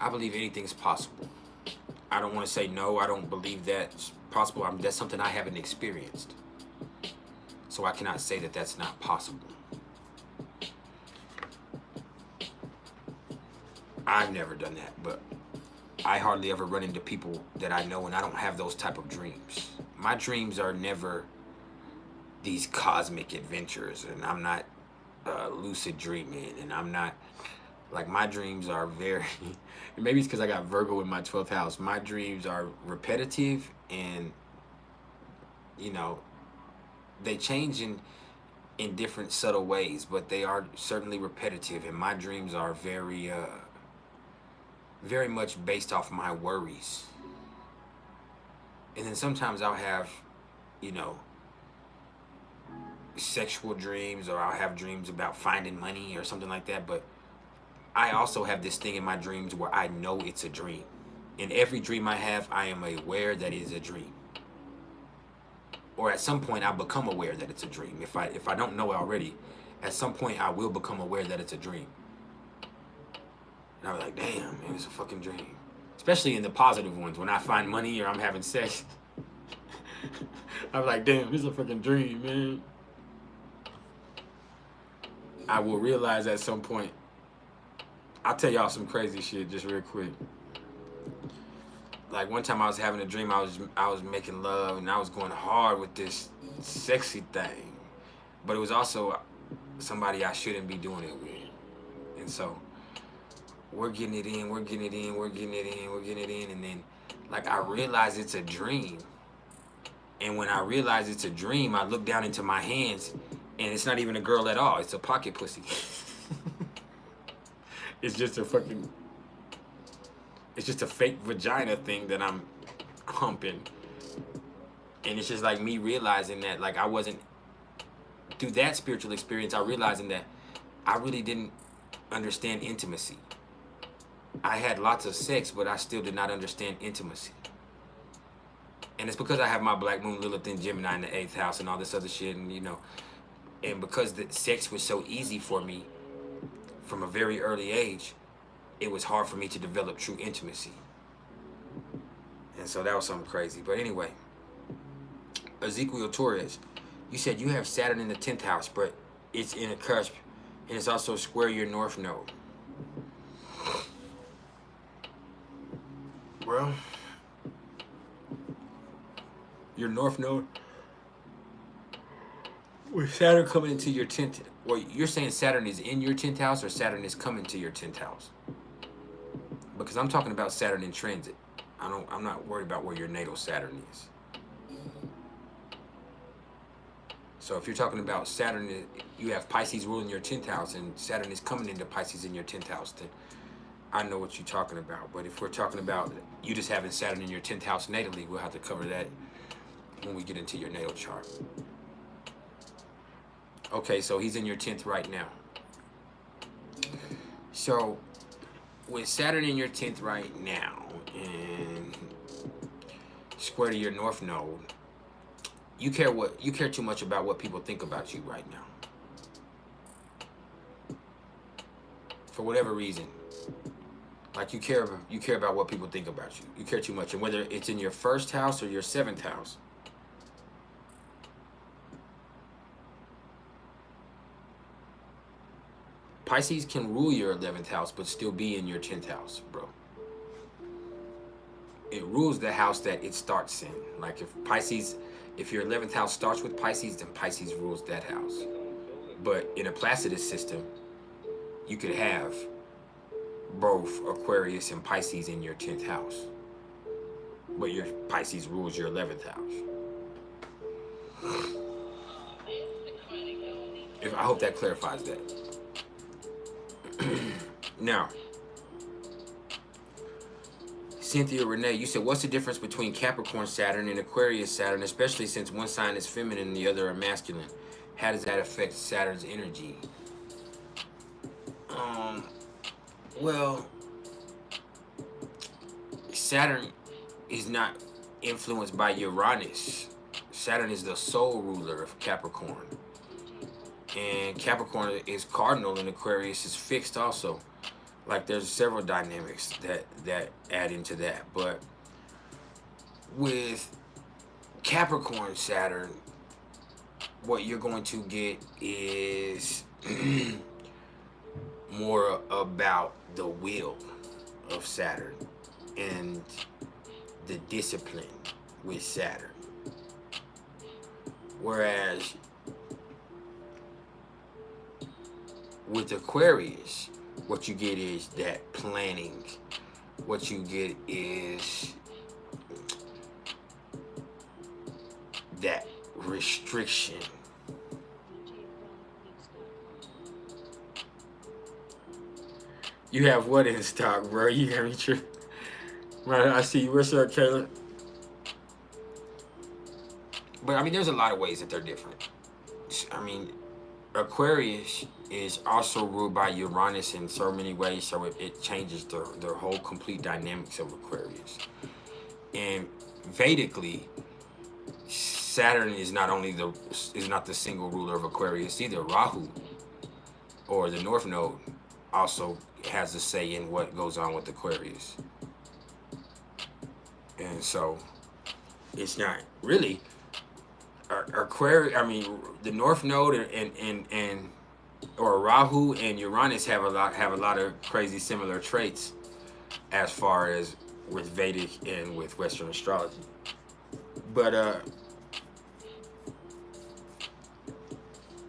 [SPEAKER 1] I believe anything's possible. I don't want to say no, I don't believe that's possible. That's something I haven't experienced. So I cannot say that that's not possible. I've never done that, but I hardly ever run into people that I know, and I don't have those type of dreams. My dreams are never these cosmic adventures, and I'm not lucid dreaming, and I'm not, like, my dreams are very, maybe it's because I got Virgo in my 12th house. My dreams are repetitive, and, you know, they change in different subtle ways, but they are certainly repetitive, and my dreams are very, very much based off my worries. And then sometimes I'll have, you know, sexual dreams, or I'll have dreams about finding money or something like that. But I also have this thing in my dreams where I know it's a dream. In every dream I have, I am aware that it is a dream. Or at some point I become aware that it's a dream. If I don't know it already, at some point I will become aware that it's a dream. And I'll be like, damn, man, it's a fucking dream. Especially in the positive ones, when I find money or I'm having sex. I'm like, damn, this is a fucking dream, man. I will realize at some point. I'll tell y'all some crazy shit just real quick. Like, one time I was having a dream, I was making love, and I was going hard with this sexy thing, but it was also somebody I shouldn't be doing it with. And so we're getting it in, we're getting it in, we're getting it in, we're getting it in, and then, like, I realize it's a dream. And when I realize it's a dream, I look down into my hands, and it's not even a girl at all. It's a pocket pussy. It's just a fucking, it's just a fake vagina thing that I'm humping. And it's just like me realizing that, like, I wasn't, through that spiritual experience, I realizing that I really didn't understand intimacy. I had lots of sex, but I still did not understand intimacy. And it's because I have my Black Moon, Lilith, and Gemini in the 8th house and all this other shit, and, you know, and because the sex was so easy for me from a very early age, it was hard for me to develop true intimacy. And so that was something crazy. But anyway, Ezekiel Torres, you said you have Saturn in the 10th house, but it's in a cusp, and it's also square your north node. Well, your north node, with Saturn coming into your 10th, well, you're saying Saturn is in your 10th house, or Saturn is coming to your 10th house? Because I'm talking about Saturn in transit. I'm not worried about where your natal Saturn is. So if you're talking about Saturn, you have Pisces ruling your 10th house, and Saturn is coming into Pisces in your 10th house, then I know what you're talking about. But if we're talking about you just having Saturn in your 10th house natally, we'll have to cover that when we get into your natal chart. Okay, so he's in your 10th right now. So with Saturn in your 10th right now and square to your north node, you care too much about what people think about you right now. For whatever reason. Like, you care about what people think about you. You care too much. And whether it's in your 1st house or your 7th house, Pisces can rule your 11th house, but still be in your 10th house, bro. It rules the house that it starts in. Like, if your 11th house starts with Pisces, then Pisces rules that house. But in a Placidus system, you could have both Aquarius and Pisces in your 10th house. But your Pisces rules your 11th house. I hope that clarifies that. Now, Cynthia Renee, you said, what's the difference between Capricorn Saturn and Aquarius Saturn, especially since one sign is feminine and the other are masculine? How does that affect Saturn's energy? Well, Saturn is not influenced by Uranus. Saturn is the sole ruler of Capricorn. And Capricorn is cardinal and Aquarius is fixed also. Like, there's several dynamics that add into that. But with Capricorn Saturn, what you're going to get is more about the will of Saturn and the discipline with Saturn. Whereas With Aquarius, what you get is that planning. What you get is that restriction. You have what in stock, bro? You hear me, true? Right, I see you. What's up, Kayla? But I mean, there's a lot of ways that they're different. I mean, Aquarius is also ruled by Uranus in so many ways, so it changes the whole complete dynamics of Aquarius. And Vedically, Saturn is not the single ruler of Aquarius either. Rahu, or the North Node, also has a say in what goes on with Aquarius. And so it's not really Aquarius. I mean, the North Node and or Rahu and Uranus have a lot of crazy similar traits as far as with Vedic and with Western astrology. But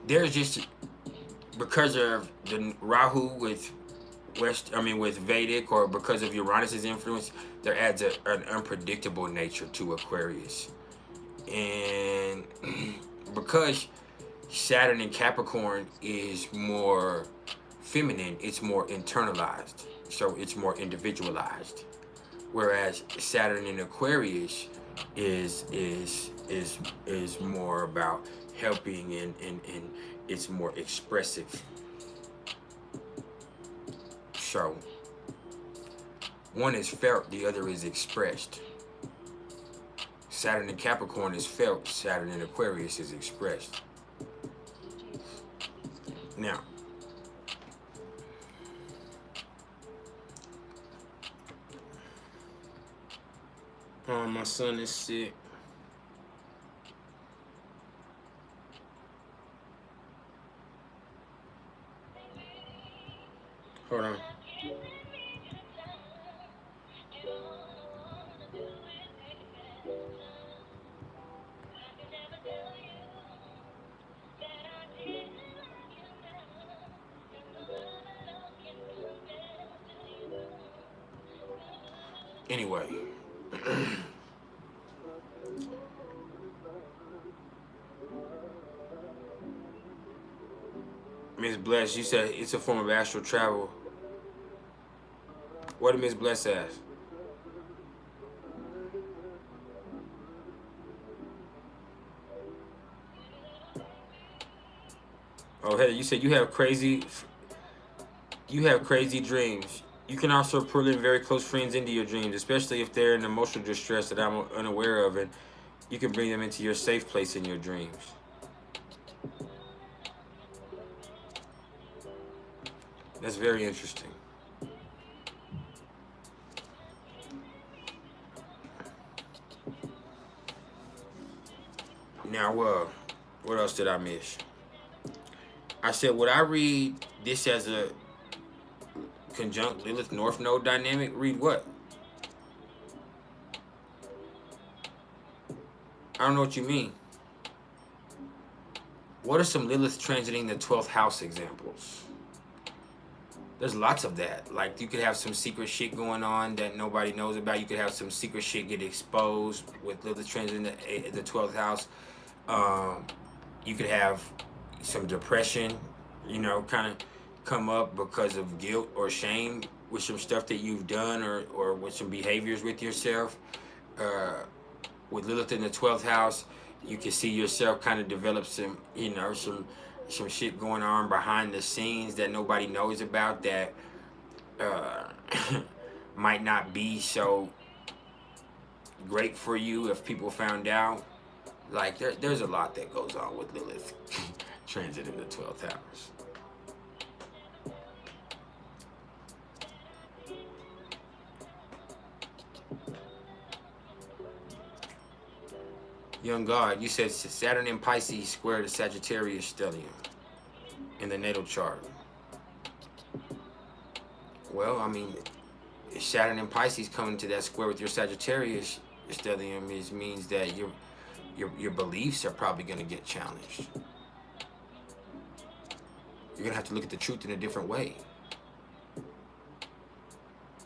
[SPEAKER 1] there's just, because of the Rahu with with Vedic, or because of Uranus's influence, there adds an unpredictable nature to Aquarius. And because Saturn in Capricorn is more feminine, it's more internalized, so it's more individualized. Whereas Saturn in Aquarius is more about helping, and it's more expressive. So one is felt, the other is expressed. Saturn in Capricorn is felt, Saturn in Aquarius is expressed. Now, my son is sick. Hold on. Anyway. Miss Bless, you said it's a form of astral travel. What did Miss Bless ask? Oh, hey, you said you have crazy dreams. You can also pull in very close friends into your dreams, especially if they're in emotional distress that I'm unaware of, and you can bring them into your safe place in your dreams. That's very interesting. Now, what else did I miss? I said, would I read this as a conjunct Lilith North Node dynamic? Read what? I don't know what you mean. What are some Lilith transiting the 12th house examples? There's lots of that. Like, you could have some secret shit going on that nobody knows about. You could have some secret shit get exposed with Lilith transiting the 12th house. You could have some depression, kind of come up because of guilt or shame with some stuff that you've done, or with some behaviors with yourself. With Lilith in the 12th house, you can see yourself kind of develop some shit going on behind the scenes that nobody knows about, that might not be so great for you if people found out. Like, there's a lot that goes on with Lilith transit in the 12th house. Young God, you said Saturn in Pisces square the Sagittarius stellium in the natal chart. Well, I mean, Saturn in Pisces coming to that square with your Sagittarius stellium means that your beliefs are probably going to get challenged. You're gonna have to look at the truth in a different way.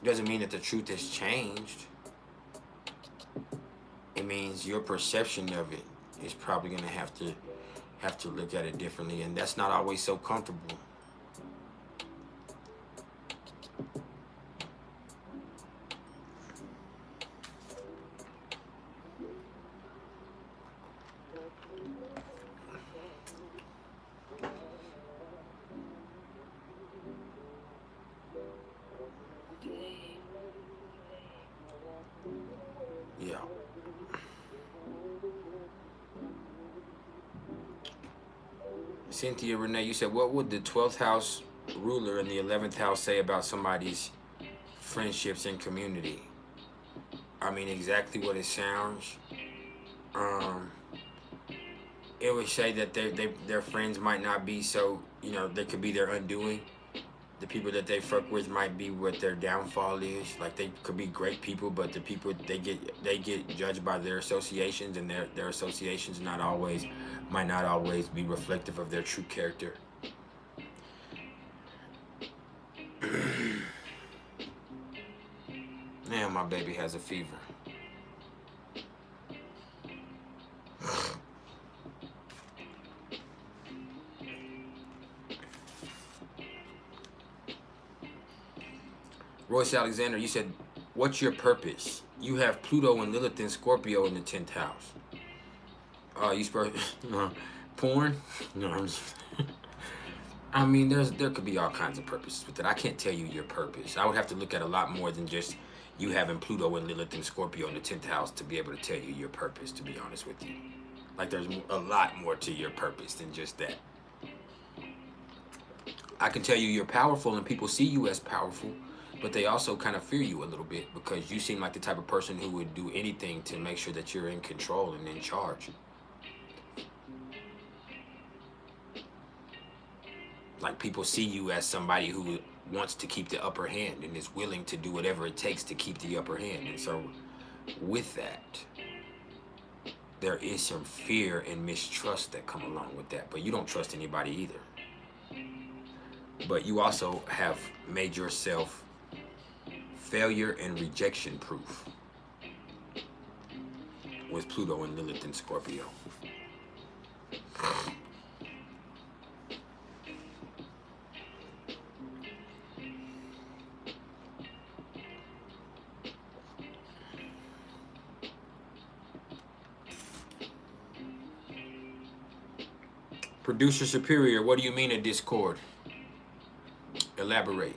[SPEAKER 1] Doesn't mean that the truth has changed. It means your perception of it is probably gonna have to look at it differently, and that's not always so comfortable. Yeah. Cynthia Renee, you said, what would the 12th house ruler and the 11th house say about somebody's friendships and community? I mean, exactly what it sounds. It would say that their friends might not be so, you know, they could be their undoing. The people that they fuck with might be what their downfall is. Like, they could be great people, but the people they get judged by their associations, and their associations might not always be reflective of their true character. Now my baby has a fever. Royce Alexander, you said, what's your purpose? You have Pluto and Lilith and Scorpio in the 10th house. You porn? No, I'm just I mean, there could be all kinds of purposes with it. I can't tell you your purpose. I would have to look at a lot more than just you having Pluto and Lilith and Scorpio in the 10th house to be able to tell you your purpose, to be honest with you. Like, there's a lot more to your purpose than just that. I can tell you you're powerful and people see you as powerful, but they also kind of fear you a little bit because you seem like the type of person who would do anything to make sure that you're in control and in charge. Like, people see you as somebody who wants to keep the upper hand and is willing to do whatever it takes to keep the upper hand. And so with that, there is some fear and mistrust that come along with that. But you don't trust anybody either. But you also have made yourself failure and rejection proof with Pluto and Lilith and Scorpio. Producer Superior, what do you mean a discord? Elaborate.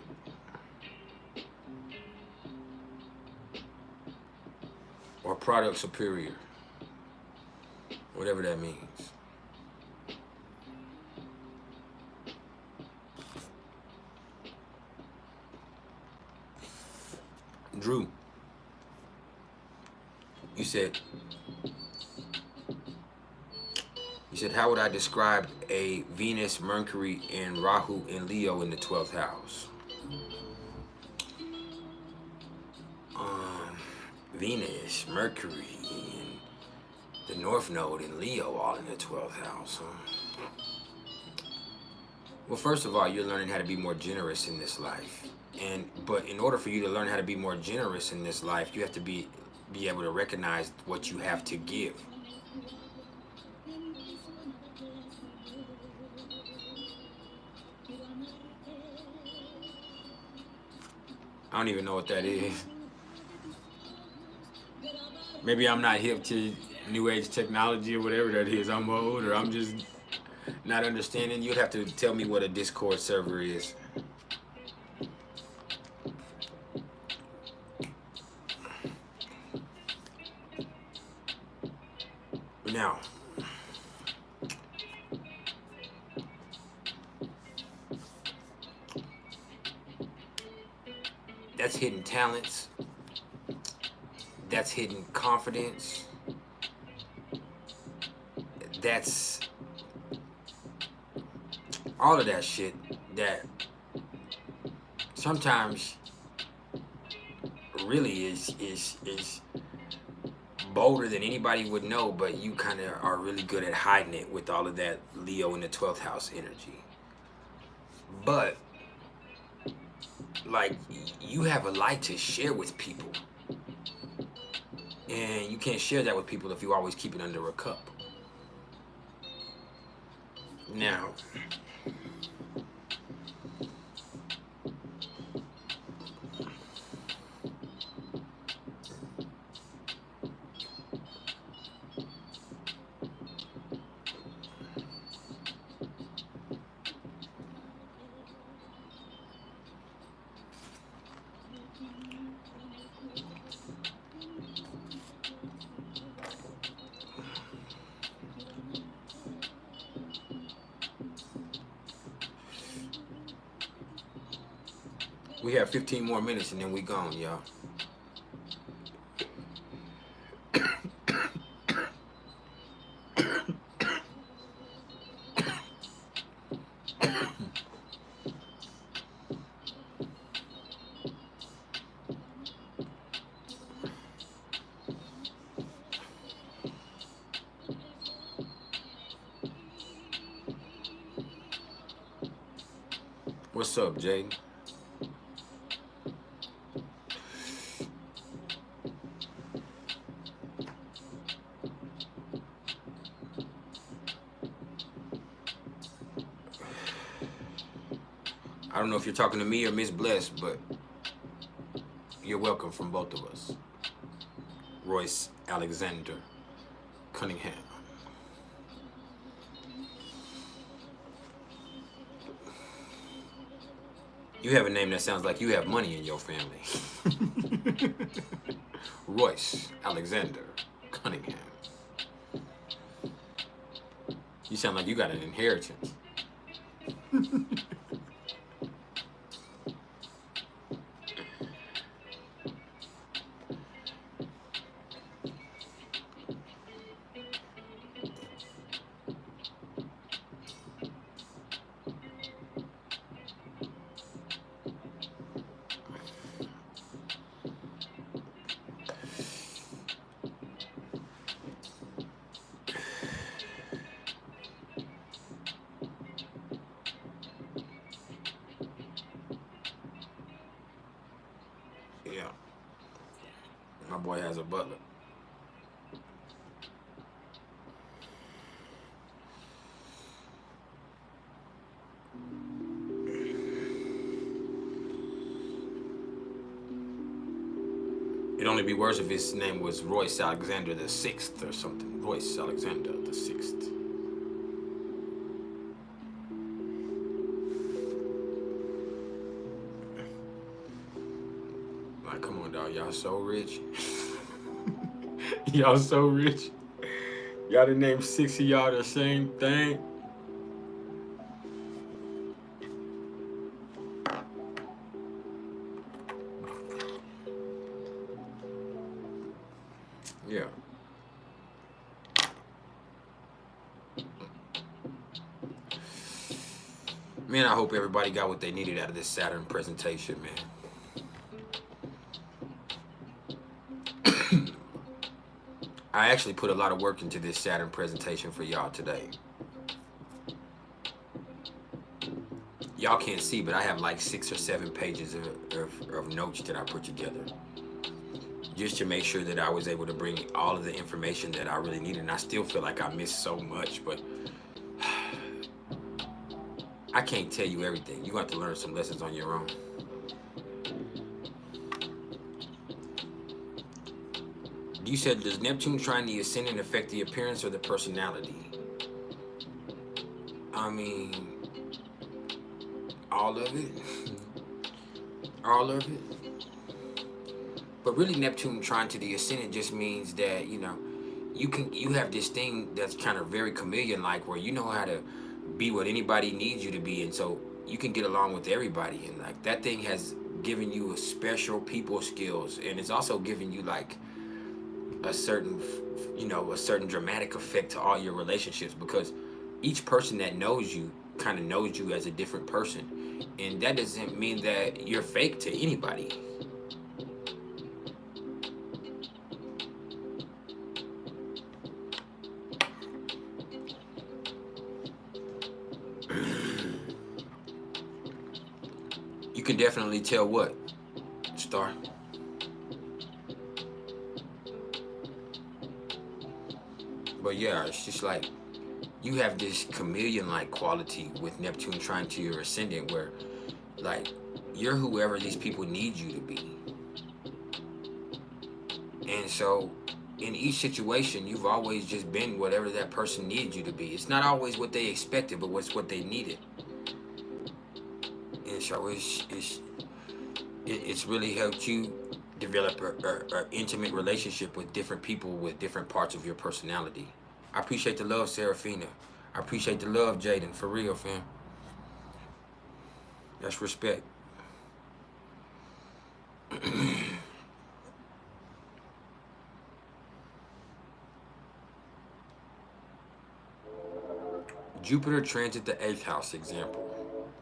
[SPEAKER 1] Or product superior. Whatever that means. Drew, you said, how would I describe a Venus, Mercury, and Rahu in Leo in the 12th house? Venus, Mercury, and the North Node in Leo all in the 12th house. Well, first of all, you're learning how to be more generous in this life. But in order for you to learn how to be more generous in this life, you have to be able to recognize what you have to give. I don't even know what that is. Maybe I'm not hip to new age technology or whatever that is. I'm old, or I'm just not understanding. You'd have to tell me what a Discord server is. Now, that's hidden talents. That's hidden confidence. That's all of that shit that sometimes really is bolder than anybody would know, but you kind of are really good at hiding it with all of that Leo in the 12th house energy. But like, you have a light to share with people, and you can't share that with people if you always keep it under a cup. Now, we have 15 more minutes and then we gone, y'all. What's up, Jaden? I don't know if you're talking to me or Miss Bless, but you're welcome from both of us. Royce Alexander Cunningham. You have a name that sounds like you have money in your family. Royce Alexander Cunningham. You sound like you got an inheritance. Yeah. My boy has a butler. It'd only be worse if his name was Royce Alexander the Sixth or something. Royce Alexander the Sixth. Like, come on, dog. Y'all so rich. Y'all so rich. Y'all done named 6 of y'all the same thing. Yeah. Man, I hope everybody got what they needed out of this Saturn presentation, man. I actually put a lot of work into this Saturn presentation for y'all today. Y'all can't see, but I have like 6 or 7 pages of notes that I put together, just to make sure that I was able to bring all of the information that I really needed. And I still feel like I missed so much, but I can't tell you everything. You're going to have to learn some lessons on your own. You said, does Neptune trying the ascendant affect the appearance or the personality? I mean, all of it. All of it. But really, Neptune trying to the ascendant just means that, you know, you have this thing that's kind of very chameleon-like, where you know how to be what anybody needs you to be, and so you can get along with everybody, and like that thing has given you a special people skills, and it's also given you like a certain, you know, a certain dramatic effect to all your relationships, because each person that knows you kind of knows you as a different person, and that doesn't mean that you're fake to anybody. can definitely tell what, Star? But yeah, it's just like you have this chameleon-like quality with Neptune trying to your ascendant where like you're whoever these people need you to be. And so in each situation, you've always just been whatever that person needed you to be. It's not always what they expected, but what they needed. And so it's really helped you develop a intimate relationship with different people with different parts of your personality. I appreciate the love, Serafina. I appreciate the love, Jaden. For real, fam. That's respect. Jupiter transit the 8th house example.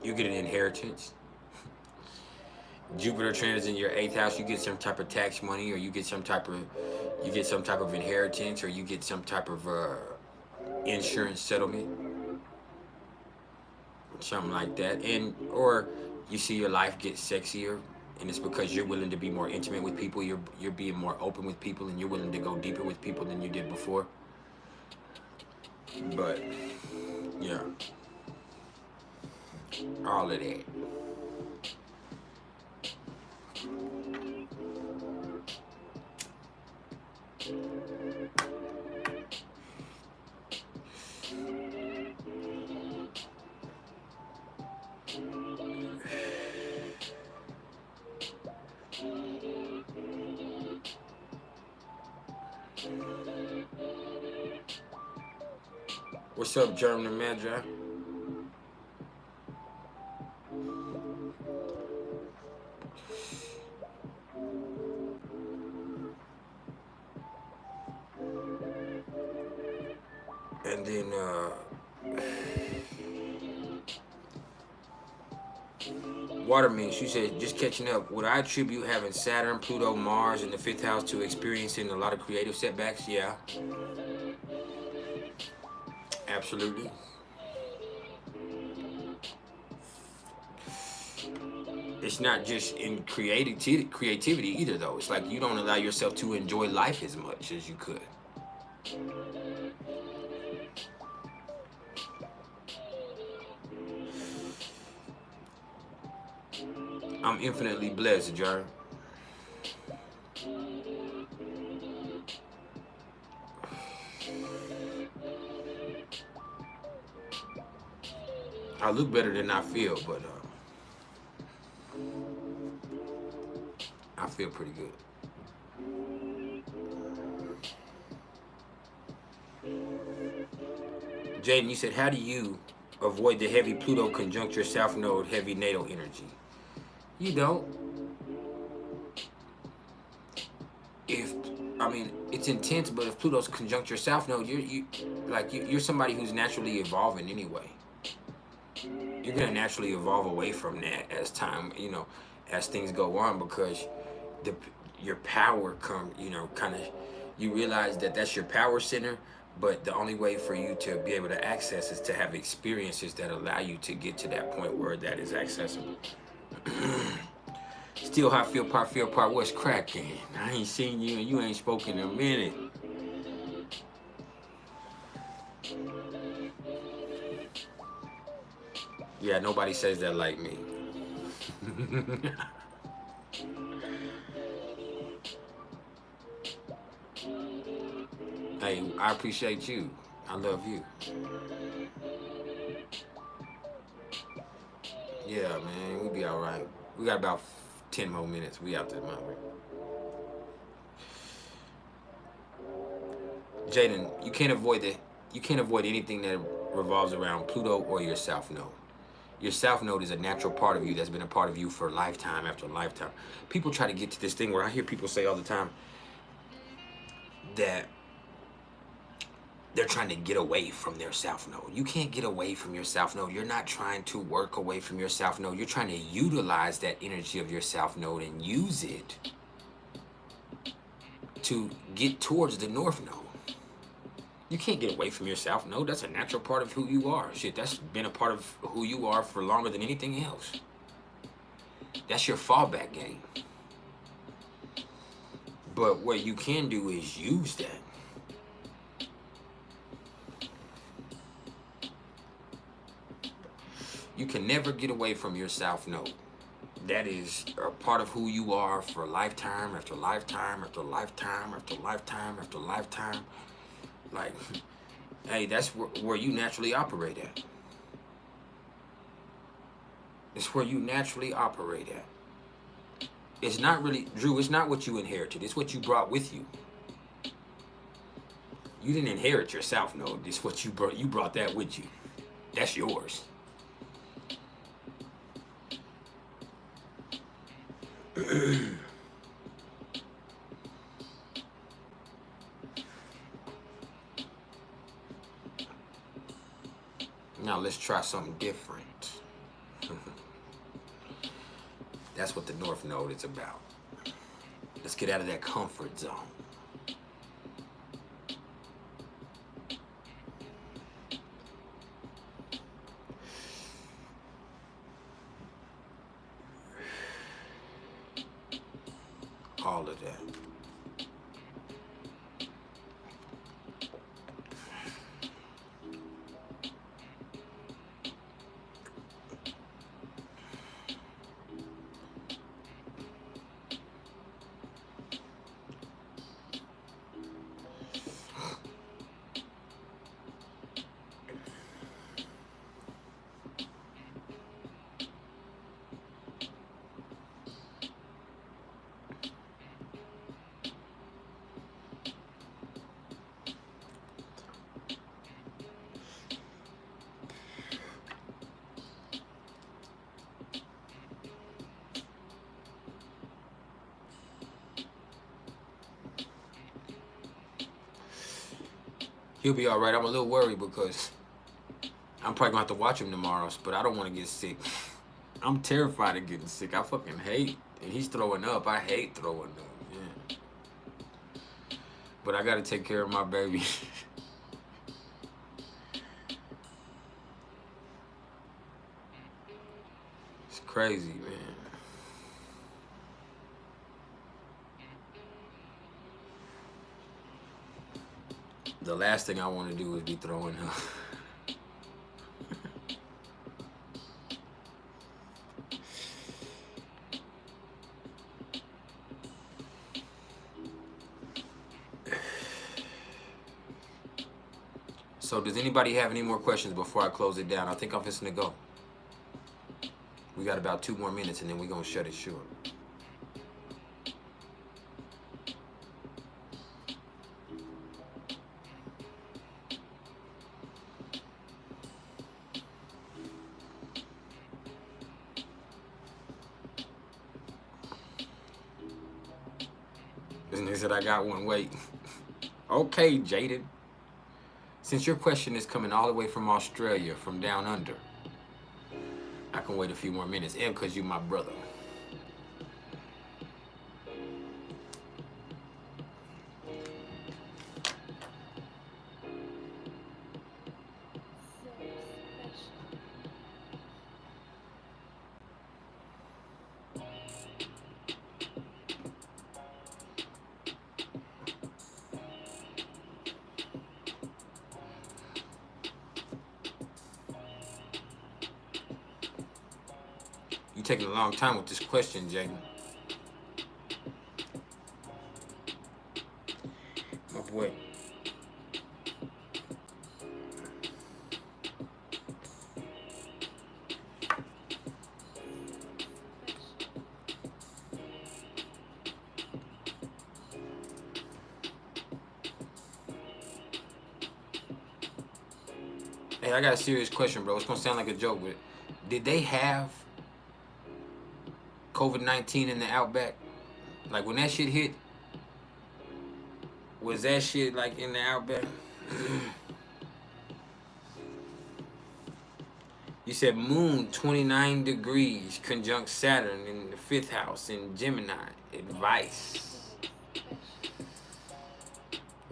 [SPEAKER 1] You get an inheritance. Jupiter transits in your 8th house, you get some type of tax money, or you get some type of inheritance, or you get some type of insurance settlement, something like that. And or you see your life get sexier, and it's because you're willing to be more intimate with people, you're being more open with people, and you're willing to go deeper with people than you did before. But yeah, all of that. What's up, German Magi? And then Waterman, she said, just catching up. Would I attribute having Saturn, Pluto, Mars in the 5th house to experiencing a lot of creative setbacks? Yeah. Absolutely. It's not just in creativity either, though. It's like you don't allow yourself to enjoy life as much as you could. I'm infinitely blessed, Jar. I look better than I feel, but I feel pretty good. Jaden, you said, how do you avoid the heavy Pluto conjunct your South Node, heavy natal energy? You don't. I mean, it's intense, but if Pluto's conjunct your South Node, you're somebody who's naturally evolving anyway. You're gonna naturally evolve away from that as time, as things go on, because your power you realize that that's your power center, but the only way for you to be able to access is to have experiences that allow you to get to that point where that is accessible. Still hot, feel part, what's cracking? I ain't seen you and you ain't spoken in a minute. Yeah, nobody says that like me. Hey, I appreciate you. I love you. Yeah, man, we'll be all right. We got about 10 more minutes. We out there, man. Jaden, you can't avoid anything that revolves around Pluto or your South Node. Your South Node is a natural part of you that's been a part of you for lifetime after lifetime. People try to get to this thing where I hear people say all the time that they're trying to get away from their South Node. You can't get away from your South Node. You're not trying to work away from your South Node. You're trying to utilize that energy of your South Node and use it to get towards the North Node. You can't get away from your South Node. That's a natural part of who you are. Shit, that's been a part of who you are for longer than anything else. That's your fallback game. But what you can do is use that. You can never get away from your South Node. That is a part of who you are for lifetime after lifetime after lifetime after lifetime after lifetime. Like, hey, that's where you naturally operate at. It's where you naturally operate at. It's not really, Drew, it's not what you inherited. It's what you brought with you. You didn't inherit your South Node. It's what you brought. You brought that with you. That's yours. Now let's try something different. That's what the North Node is about. Let's get out of that comfort zone. All of that. He'll be all right. I'm a little worried because I'm probably gonna have to watch him tomorrow, but I don't want to get sick. I'm terrified of getting sick. I fucking hate. And he's throwing up. I hate throwing up. Yeah. But I gotta take care of my baby. It's crazy, man. The last thing I want to do is be throwing up. So does anybody have any more questions before I close it down? I think I'm just gonna go. We got about 2 more minutes and then we're gonna shut it short. And they said I got one. Wait. Okay, Jaden. Since your question is coming all the way from Australia, from down under, I can wait a few more minutes. And because you're my brother. You taking a long time with this question, Jaden. My boy. Hey, I got a serious question, bro. It's gonna sound like a joke, but did they have COVID-19 in the outback? Like when that shit hit, was that shit like in the outback? You said moon 29 degrees conjunct Saturn in the 5th house in Gemini. Advice.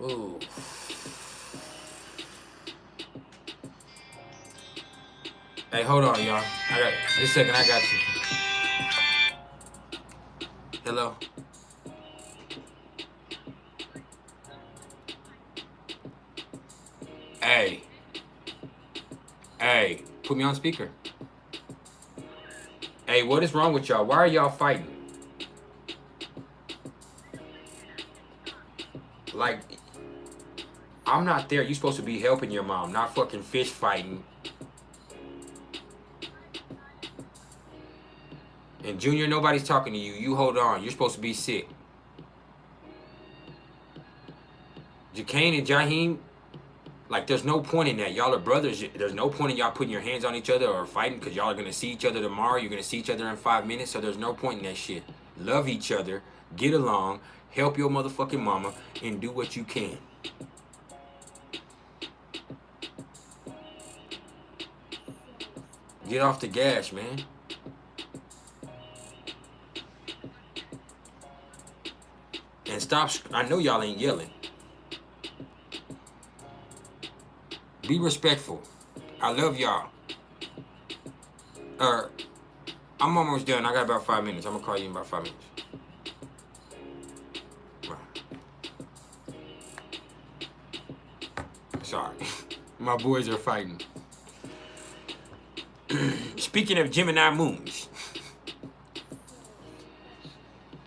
[SPEAKER 1] Ooh. Hey, hold on, y'all. All right, just a second, I got you. Hello? Hey. Hey, put me on speaker. Hey, what is wrong with y'all? Why are y'all fighting? Like, I'm not there. You're supposed to be helping your mom, not fucking fist fighting. And Junior, nobody's talking to you. You hold on. You're supposed to be sick. Jacane and Jaheim, like, there's no point in that. Y'all are brothers. There's no point in y'all putting your hands on each other or fighting because y'all are going to see each other tomorrow. You're going to see each other in 5 minutes. So there's no point in that shit. Love each other. Get along. Help your motherfucking mama. And do what you can. Get off the gas, man. And stop. I know y'all ain't yelling. Be respectful. I love y'all. I'm almost done. I got about 5 minutes. I'm gonna call you in about 5 minutes. Sorry. My boys are fighting. Speaking of Gemini moons,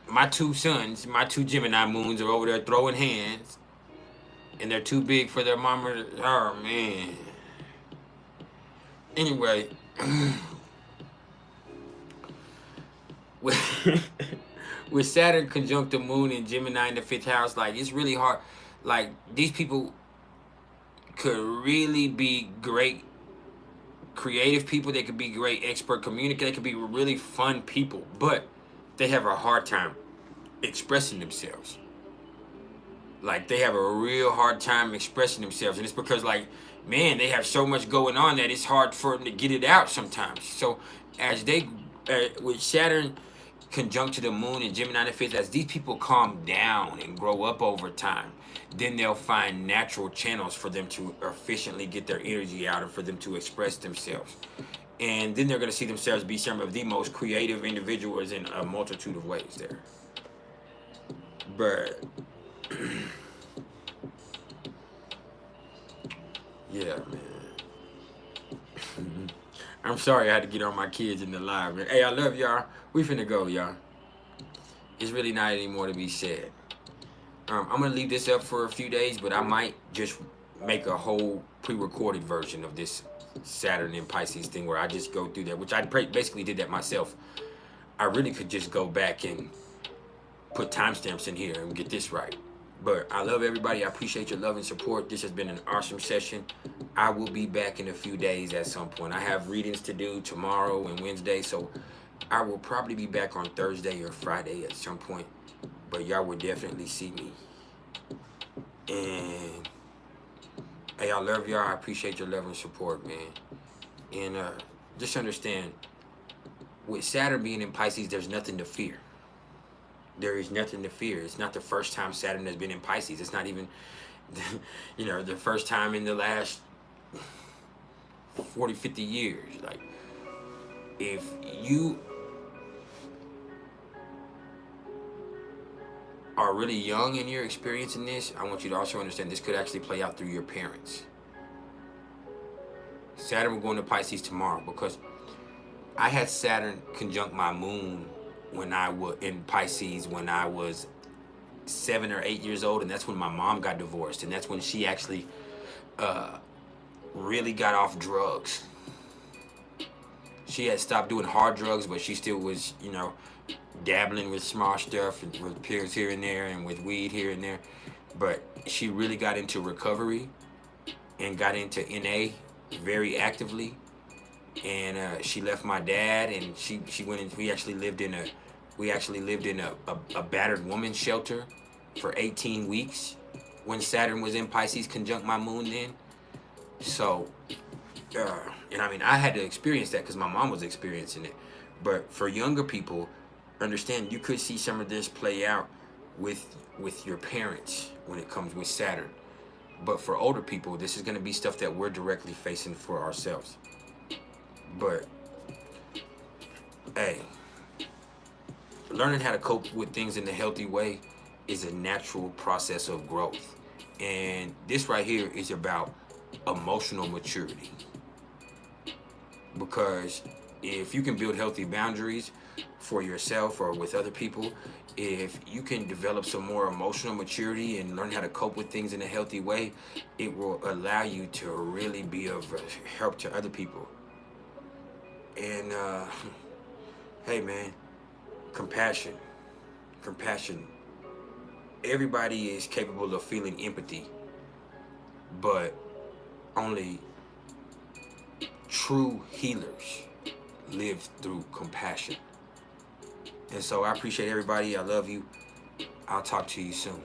[SPEAKER 1] my two sons, my two Gemini moons are over there throwing hands. And they're too big for their mama. Oh, man. Anyway. With Saturn conjunct the moon in Gemini in the 5th house, like, it's really hard. Like, these people could really be great creative people. They could be great expert communicators. They could be really fun people. But they have a hard time expressing themselves. Like, they have a real hard time expressing themselves. And it's because, like, man, they have so much going on that it's hard for them to get it out sometimes. So, as they, with Saturn conjunct to the moon in Gemini in the 5th, as these people calm down and grow up over time, then they'll find natural channels for them to efficiently get their energy out and for them to express themselves. And then they're going to see themselves be some of the most creative individuals in a multitude of ways there. But yeah, man. I'm sorry I had to get on my kids in the live, man. Hey, I love y'all. We finna go, y'all. It's really not anymore to be said. I'm gonna leave this up for a few days, but I might just make a whole pre-recorded version of this Saturn and Pisces thing where I just go through that, which I basically did that myself. I really could just go back and put timestamps in here and get this right. But I love everybody. I appreciate your love and support. This has been an awesome session. I will be back in a few days at some point. I have readings to do tomorrow and Wednesday, so I will probably be back on Thursday or Friday at some point. But y'all will definitely see me. And hey, I love y'all. I appreciate your love and support, man. And just understand, with Saturn being in Pisces, there's nothing to fear. There is nothing to fear. It's not the first time Saturn has been in Pisces. It's not even, you know, the first time in the last 40, 50 years. Like, if you are really young and you're experiencing this, I want you to also understand this could actually play out through your parents. Saturn will go into Pisces tomorrow because I had Saturn conjunct my moon when I was in Pisces when I was 7 or 8 years old, and that's when my mom got divorced, and that's when she actually really got off drugs. She had stopped doing hard drugs, but she still was, you know, dabbling with small stuff and with pills here and there and with weed here and there. But she really got into recovery and got into NA very actively. And she left my dad, and she went and we actually lived in a battered woman's shelter for 18 weeks when Saturn was in Pisces conjunct my moon then. So and I mean, I had to experience that because my mom was experiencing it. But for younger people, understand you could see some of this play out with your parents when it comes with Saturn. But for older people, this is going to be stuff that we're directly facing for ourselves. But hey, learning how to cope with things in a healthy way is a natural process of growth. And this right here is about emotional maturity. Because if you can build healthy boundaries for yourself or with other people, if you can develop some more emotional maturity and learn how to cope with things in a healthy way, it will allow you to really be of help to other people. And hey man, compassion. Everybody is capable of feeling empathy, but only true healers live through compassion. And so I appreciate everybody. I love you. I'll talk to you soon.